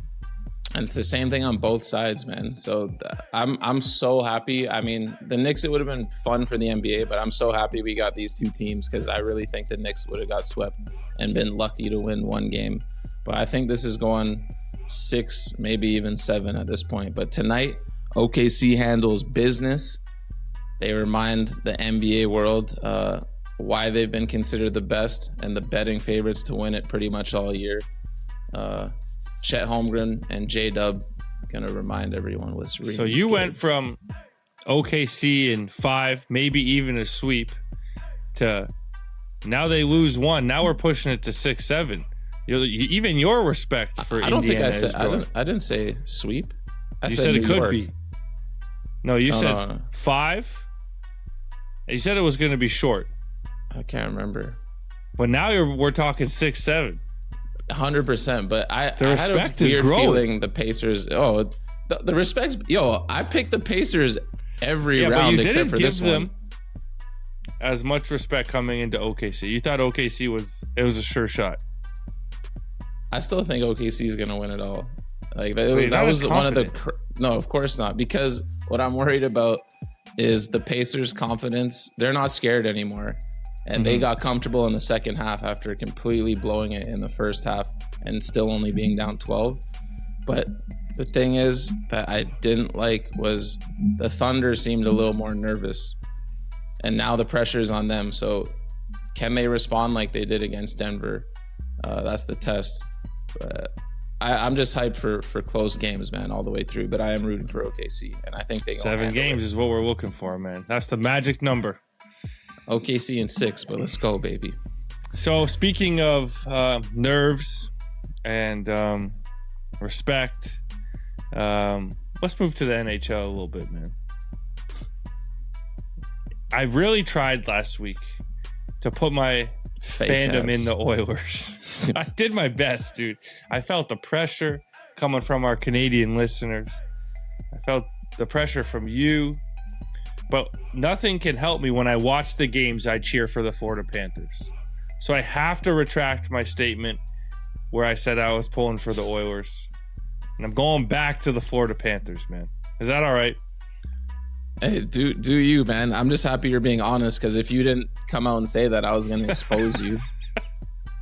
And it's the same thing on both sides, man. So I'm so happy. I mean, the Knicks, it would have been fun for the NBA, but I'm so happy we got these 2 teams, because I really think the Knicks would have got swept and been lucky to win 1 game. But I think this is going 6, maybe even 7 at this point. But tonight, OKC handles business. They remind the NBA world why they've been considered the best and the betting favorites to win it pretty much all year. Chet Holmgren and J-Dub gonna remind everyone was really so you good. Went from OKC in 5, maybe even a sweep, to now they lose 1. Now we're pushing it to 6-7. Even your respect for I don't Indiana think I said I didn't say sweep. I said it New could York. be. No, you said 5. You said it was going to be short. I can't remember. But now we're talking 6-7. 100%, but the respect is growing. Feeling the Pacers. Oh, the respect's. Yo, I picked the Pacers every round except for this one. Them as much respect coming into OKC. You thought OKC was a sure shot. I still think OKC is gonna win it all. Like that was one of the. No, of course not. Because what I'm worried about is the Pacers' confidence. They're not scared anymore. And they got comfortable in the second half after completely blowing it in the first half and still only being down 12. But the thing is that I didn't like was the Thunder seemed a little more nervous. And now the pressure is on them. So can they respond like they did against Denver? That's the test. I'm just hyped for close games, man, all the way through. But I am rooting for OKC. And I think they 7 games is what we're looking for, man. That's the magic number. OKC in 6, but let's go, baby. So speaking of nerves and respect. Let's move to the NHL a little bit, man. I really tried last week to put my fandom in the Oilers. I did my best, dude. I felt the pressure coming from our Canadian listeners. I felt the pressure from you. But nothing can help me when I watch the games I cheer for the Florida Panthers. So I have to retract my statement where I said I was pulling for the Oilers. And I'm going back to the Florida Panthers, man. Is that all right? Hey, do you, man? I'm just happy you're being honest, because if you didn't come out and say that, I was going to expose you.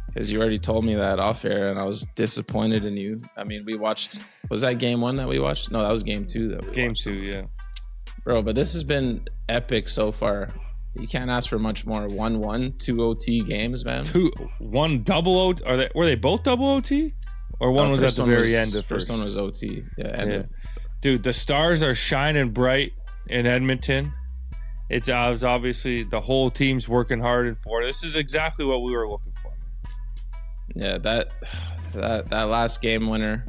Because you already told me that off air, and I was disappointed in you. I mean, we watched... Was that game 1 that we watched? No, that was game 2 that we watched. Game 2, yeah. Bro, but this has been epic so far. You can't ask for much more. 1-1, 2 OT games, man. 1 double OT? Were they both double OT? Or one was at the very end of first one was OT. Yeah. Dude, the stars are shining bright in Edmonton. It's obviously the whole team's working hard in Florida. This is exactly what we were looking for. Yeah, that last game winner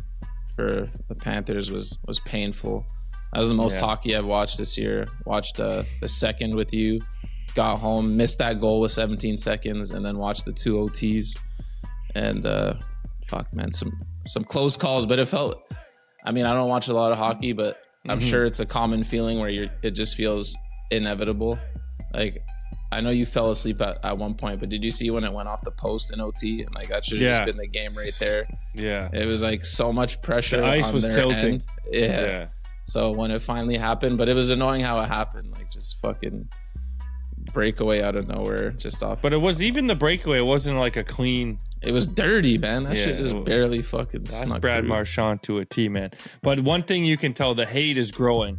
for the Panthers was painful. That was the most hockey I've watched this year. Watched the second with you, got home, missed that goal with 17 seconds, and then watched the 2 OTs. And fuck, man, some close calls, but it felt. I mean, I don't watch a lot of hockey, but I'm sure it's a common feeling where it just feels inevitable. Like, I know you fell asleep at one point, but did you see when it went off the post in OT? And like, that should have just been the game right there. Yeah, it was like so much pressure. The ice on was their tilting. End. Yeah. So when it finally happened, but it was annoying how it happened. Like, just fucking breakaway out of nowhere, just off. But it was even the breakaway. It wasn't like a clean. It was dirty, man. That shit just barely fucking. That's Brad Marchand to a T, man. But one thing you can tell, the hate is growing,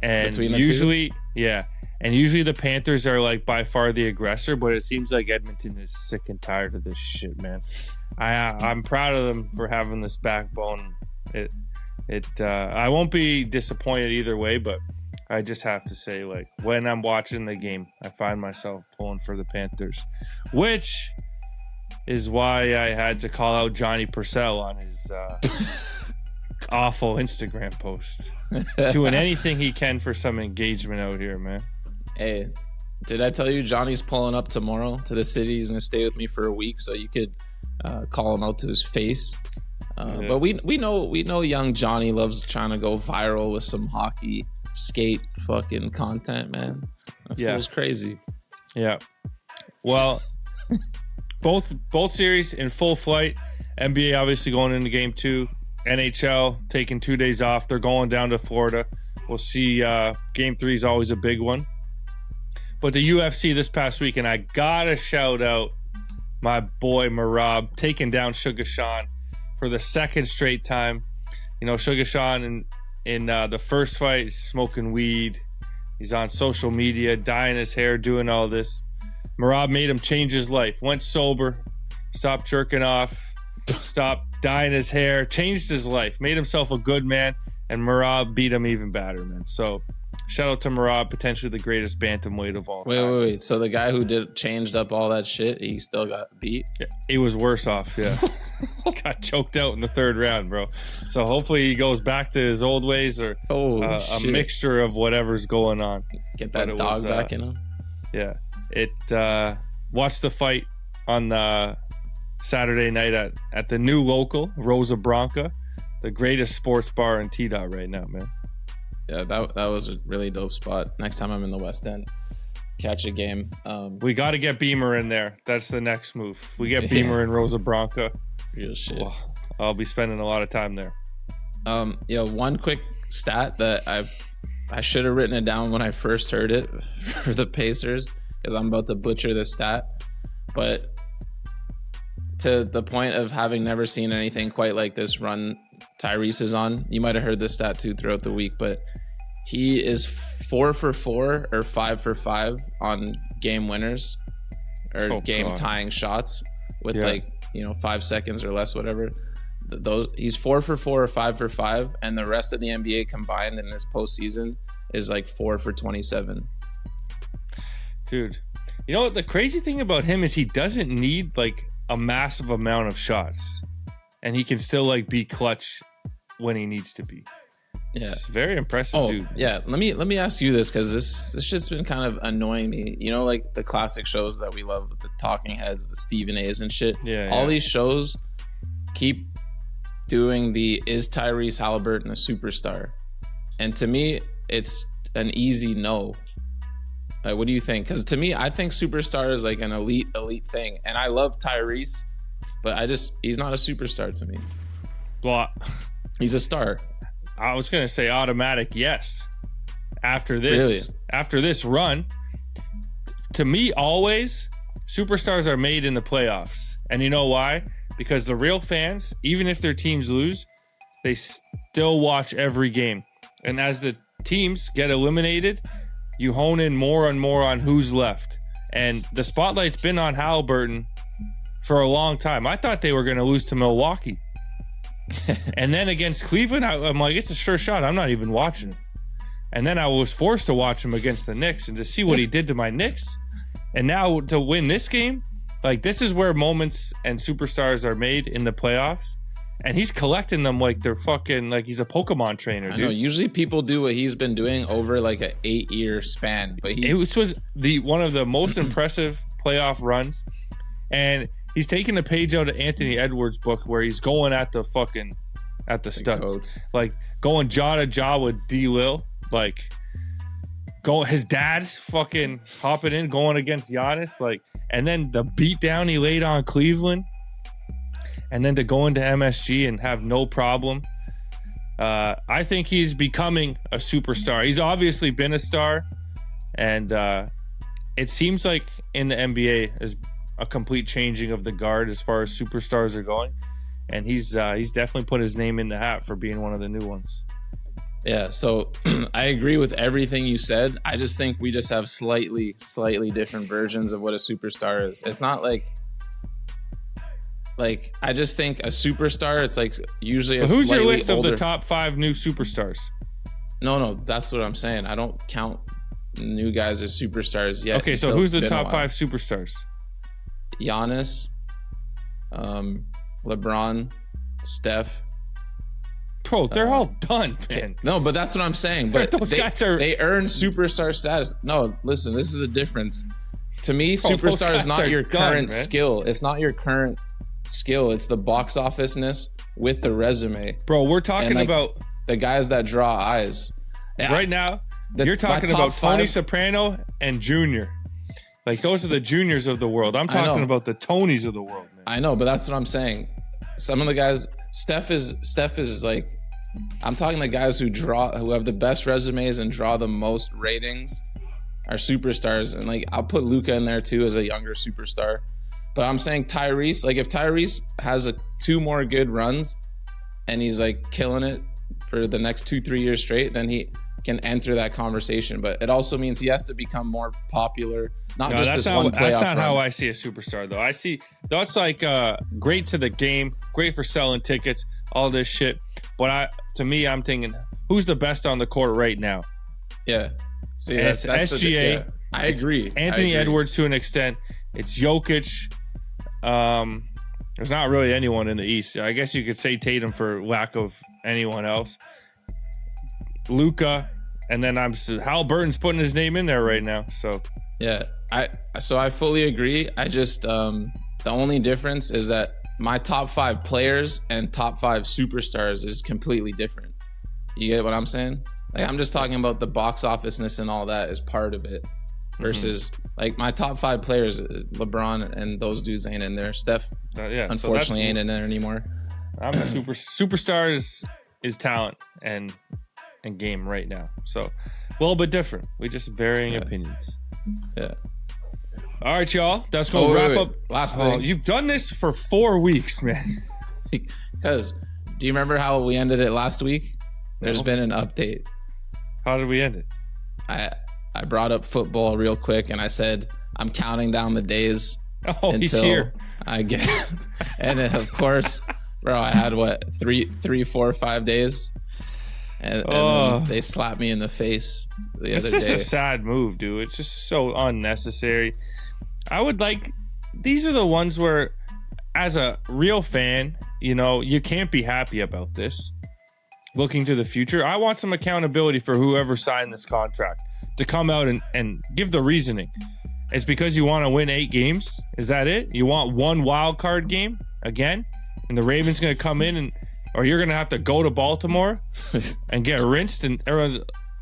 and usually, and usually the Panthers are like by far the aggressor, but it seems like Edmonton is sick and tired of this shit, man. I'm proud of them for having this backbone. I won't be disappointed either way, but I just have to say, like, when I'm watching the game, I find myself pulling for the Panthers, which is why I had to call out Johnny Purcell on his awful Instagram post, doing anything he can for some engagement out here, man. Hey, did I tell you Johnny's pulling up tomorrow to the city? He's gonna stay with me for a week, so you could call him out to his face. But we know young Johnny loves trying to go viral with some hockey skate fucking content, man. That feels crazy. Yeah. Well, both series in full flight. NBA obviously going into game 2. NHL taking 2 days off. They're going down to Florida. We'll see. Game 3 is always a big one. But the UFC this past week, and I gotta shout out my boy Merab taking down Sugar Sean for the second straight time. You know, Sugar Sean in the first fight, he's smoking weed. He's on social media, dyeing his hair, doing all this. Merab made him change his life. Went sober, stopped jerking off, stopped dyeing his hair, changed his life, made himself a good man, and Merab beat him even better, man. So shout out to Merab, potentially the greatest bantamweight of all time. Wait. So the guy who changed up all that shit, he still got beat? Yeah, he was worse off, yeah. Got choked out in the 3rd round, bro. So hopefully he goes back to his old ways, or a mixture of whatever's going on. Get that dog back in him. Yeah. Watched the fight on Saturday night at the new local, Rosa Branca, the greatest sports bar in T-Dot right now, man. Yeah, that was a really dope spot. Next time I'm in the West End, catch a game. We got to get Beamer in there. That's the next move. If we get Beamer in Rosa Branca, real shit. Well, I'll be spending a lot of time there. One quick stat that I should have written it down when I first heard it for the Pacers, because I'm about to butcher this stat, but to the point of having never seen anything quite like this run Tyrese is on. You might have heard this stat too throughout the week, but he is 4 for 4 or 5 for 5 on game winners or game tying shots with 5 seconds or less, whatever. He's 4 for 4 or 5 for 5, and the rest of the NBA combined in this postseason is like 4 for 27. Dude, you know what the crazy thing about him is? He doesn't need like a massive amount of shots. and he can still like be clutch when he needs to be. Yeah, it's very impressive, dude. Yeah, let me ask you this, because this shit's been kind of annoying me. You know, like the classic shows that we love, the Talking Heads, the Stephen A's and shit. All these shows keep doing the is Tyrese Halliburton a superstar? And to me, it's an easy no. Like, what do you think? Because to me, I think superstar is like an elite thing, and I love Tyrese, but he's not a superstar to me. Well, he's a star. I was gonna say automatic yes. After this run, to me, always superstars are made in the playoffs, and you know why? Because the real fans, even if their teams lose, they still watch every game, and as the teams get eliminated, you hone in more and more on who's left. And the spotlight's been on Halliburton for a long time. I thought they were gonna lose to Milwaukee. And then against Cleveland, I'm like, it's a sure shot. I'm not even watching it. And then I was forced to watch him against the Knicks and to see what he did to my Knicks. And now to win this game, like, this is where moments and superstars are made in the playoffs. And he's collecting them like they're fucking, like he's a Pokemon trainer, dude. I know, usually people do what he's been doing over like an 8-year span. But it was one of the most impressive playoff runs. And he's taking a page out of Anthony Edwards' book where he's going at the studs. Like going jaw to jaw with D. Lil. Like his dad fucking hopping in, going against Giannis. Like, and then the beatdown he laid on Cleveland. And then to go into MSG and have no problem. I think he's becoming a superstar. He's obviously been a star. And it seems like in the NBA is a complete changing of the guard as far as superstars are going, and he's definitely put his name in the hat for being one of the new ones. Yeah, so I agree with everything you said. I just think we just have slightly different versions of what a superstar is. It's not like I just think a superstar, it's like usually a who's your list older... of the top 5 new superstars? No, that's what I'm saying. I don't count new guys as superstars yet. Okay, so who's the top 5 superstars? Giannis, LeBron, Steph. Bro, they're all done, man. No, but that's what I'm saying. But they earn superstar status. No, listen, this is the difference. To me, superstar is not your current skill. It's not your current skill. It's the box office-ness with the resume. Bro, we're talking about the guys that draw eyes. Right now, you're talking about Tony Soprano and Junior. Like, those are the juniors of the world. I'm talking about the Tonys of the world, man. I know, but that's what I'm saying. Some of the guys, Steph is like, I'm talking the guys who have the best resumes and draw the most ratings are superstars. And like, I'll put Luka in there too as a younger superstar. But I'm saying Tyrese, like if Tyrese has 2 more good runs and he's like killing it for the next 2-3 years straight, then he can enter that conversation. But it also means he has to become more popular. That's not how I see a superstar, though. I see that's like great to the game, great for selling tickets, all this shit. But to me, I'm thinking, who's the best on the court right now? Yeah. See, that's SGA. I agree. Anthony Edwards to an extent. It's Jokic. There's not really anyone in the East. I guess you could say Tatum for lack of anyone else. Luka, and then Halliburton's putting his name in there right now. So yeah, I fully agree. I just the only difference is that my top 5 players and top 5 superstars is completely different. You get what I'm saying? Like, I'm just talking about the box office-ness and all that is part of it. Versus like my top 5 players, LeBron and those dudes ain't in there. Steph, unfortunately, ain't in there anymore. I'm a superstar is talent and game right now. So a little bit different. We just varying opinions. Yeah. All right, y'all. That's gonna wrap up. Last thing. You've done this for 4 weeks, man. Because do you remember how we ended it last week? There's been an update. How did we end it? I brought up football real quick and I said I'm counting down the days. Oh, he's here. I get, and then of course, bro, I had 3, 4, 5 days, and then they slapped me in the face the other day. It's just a sad move, dude. It's just so unnecessary. I would like. These are the ones where as a real fan, you know, you can't be happy about this. Looking to the future, I want some accountability for whoever signed this contract to come out and give the reasoning. It's because you want to win 8 games? Is that it? You want one wild card game again? And the Ravens going to come in or you're going to have to go to Baltimore and get rinsed, and everyone's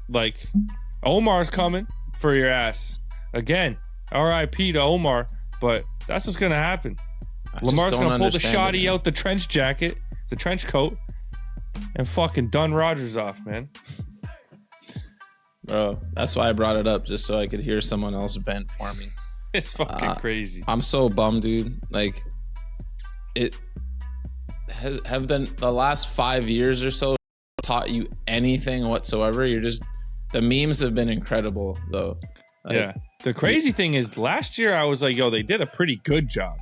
like, Omar's coming for your ass. Again, R.I.P. to Omar, but that's what's going to happen. Lamar's going to pull the shoddy out the trench jacket, the trench coat, and fucking done Rodgers off, man. Bro, that's why I brought it up, just so I could hear someone else vent for me. It's fucking crazy. I'm so bummed, dude. Like, have the last 5 years or so taught you anything whatsoever? The memes have been incredible, though. Like, yeah. The crazy thing is, last year I was like, yo, they did a pretty good job,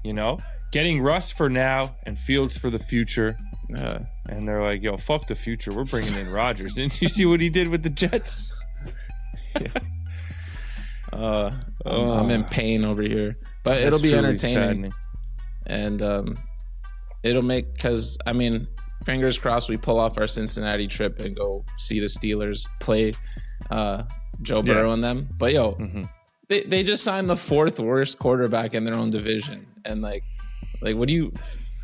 you know? Getting Russ for now and Fields for the future. And they're like, yo, fuck the future. We're bringing in Rodgers. Didn't you see what he did with the Jets? Yeah. I'm in pain over here. But That's it'll be truly entertaining. saddening. And it'll make, because, I mean, fingers crossed we pull off our Cincinnati trip and go see the Steelers play Joe Burrow and them. But, yo, they just signed the 4th worst quarterback in their own division. And, like what do you...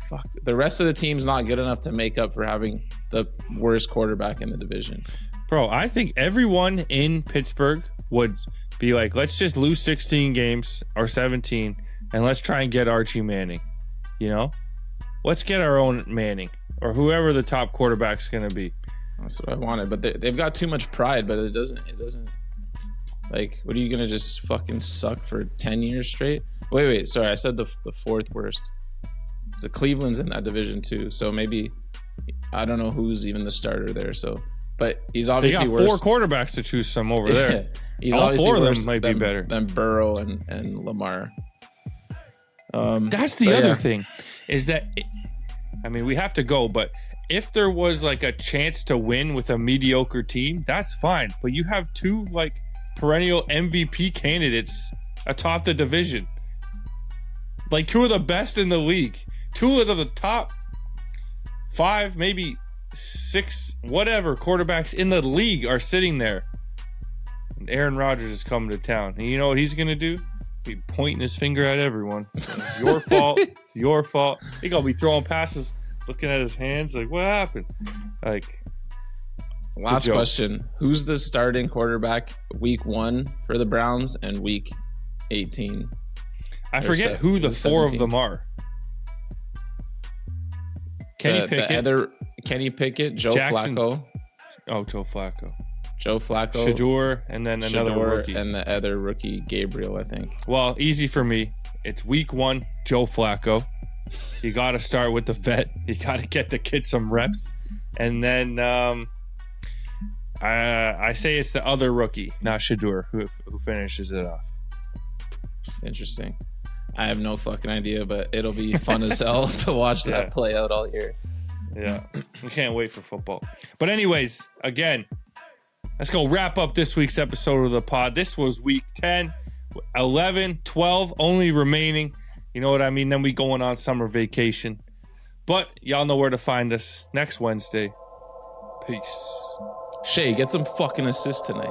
Fuck. The rest of the team's not good enough to make up for having the worst quarterback in the division. Bro, I think everyone in Pittsburgh would be like, let's just lose 16 games or 17 and let's try and get Archie Manning. You know? Let's get our own Manning or whoever the top quarterback's going to be. That's what I wanted. But they've got too much pride, but it doesn't. Like, what are you going to just fucking suck for 10 years straight? Wait. Sorry, I said the 4th worst. The Cleveland's in that division too, so maybe I don't know who's even the starter there. So, but he's obviously they got worse. 4 quarterbacks to choose from over there. He's all obviously 4 of them worse might be better than Burrow and Lamar. That's the other thing, is that I mean, we have to go, but if there was like a chance to win with a mediocre team, that's fine. But you have 2 like perennial MVP candidates atop the division, like 2 of the best in the league. 2 of the top 5, maybe 6, whatever quarterbacks in the league are sitting there. And Aaron Rodgers is coming to town. And you know what he's going to do? Be pointing his finger at everyone. So it's your fault. It's your fault. He's going to be throwing passes, looking at his hands like, what happened? Like, last question. Who's the starting quarterback week 1 for the Browns and week 18? I forget who the 4 of them are. Kenny Pickett, Joe Jackson. Flacco. Oh, Joe Flacco. Shoutout, and then another rookie. And the other rookie, Gabriel, I think. Well, easy for me. It's week 1, Joe Flacco. You got to start with the vet. You got to get the kid some reps. And then I say it's the other rookie, not Shoutout, who finishes it off. Interesting. I have no fucking idea, but it'll be fun as hell to watch that play out all year. Yeah, we can't wait for football. But anyways, again, let's go wrap up this week's episode of the pod. This was week 10, 11, 12 only remaining. You know what I mean? Then we going on summer vacation. But y'all know where to find us next Wednesday. Peace. Shay, get some fucking assists tonight.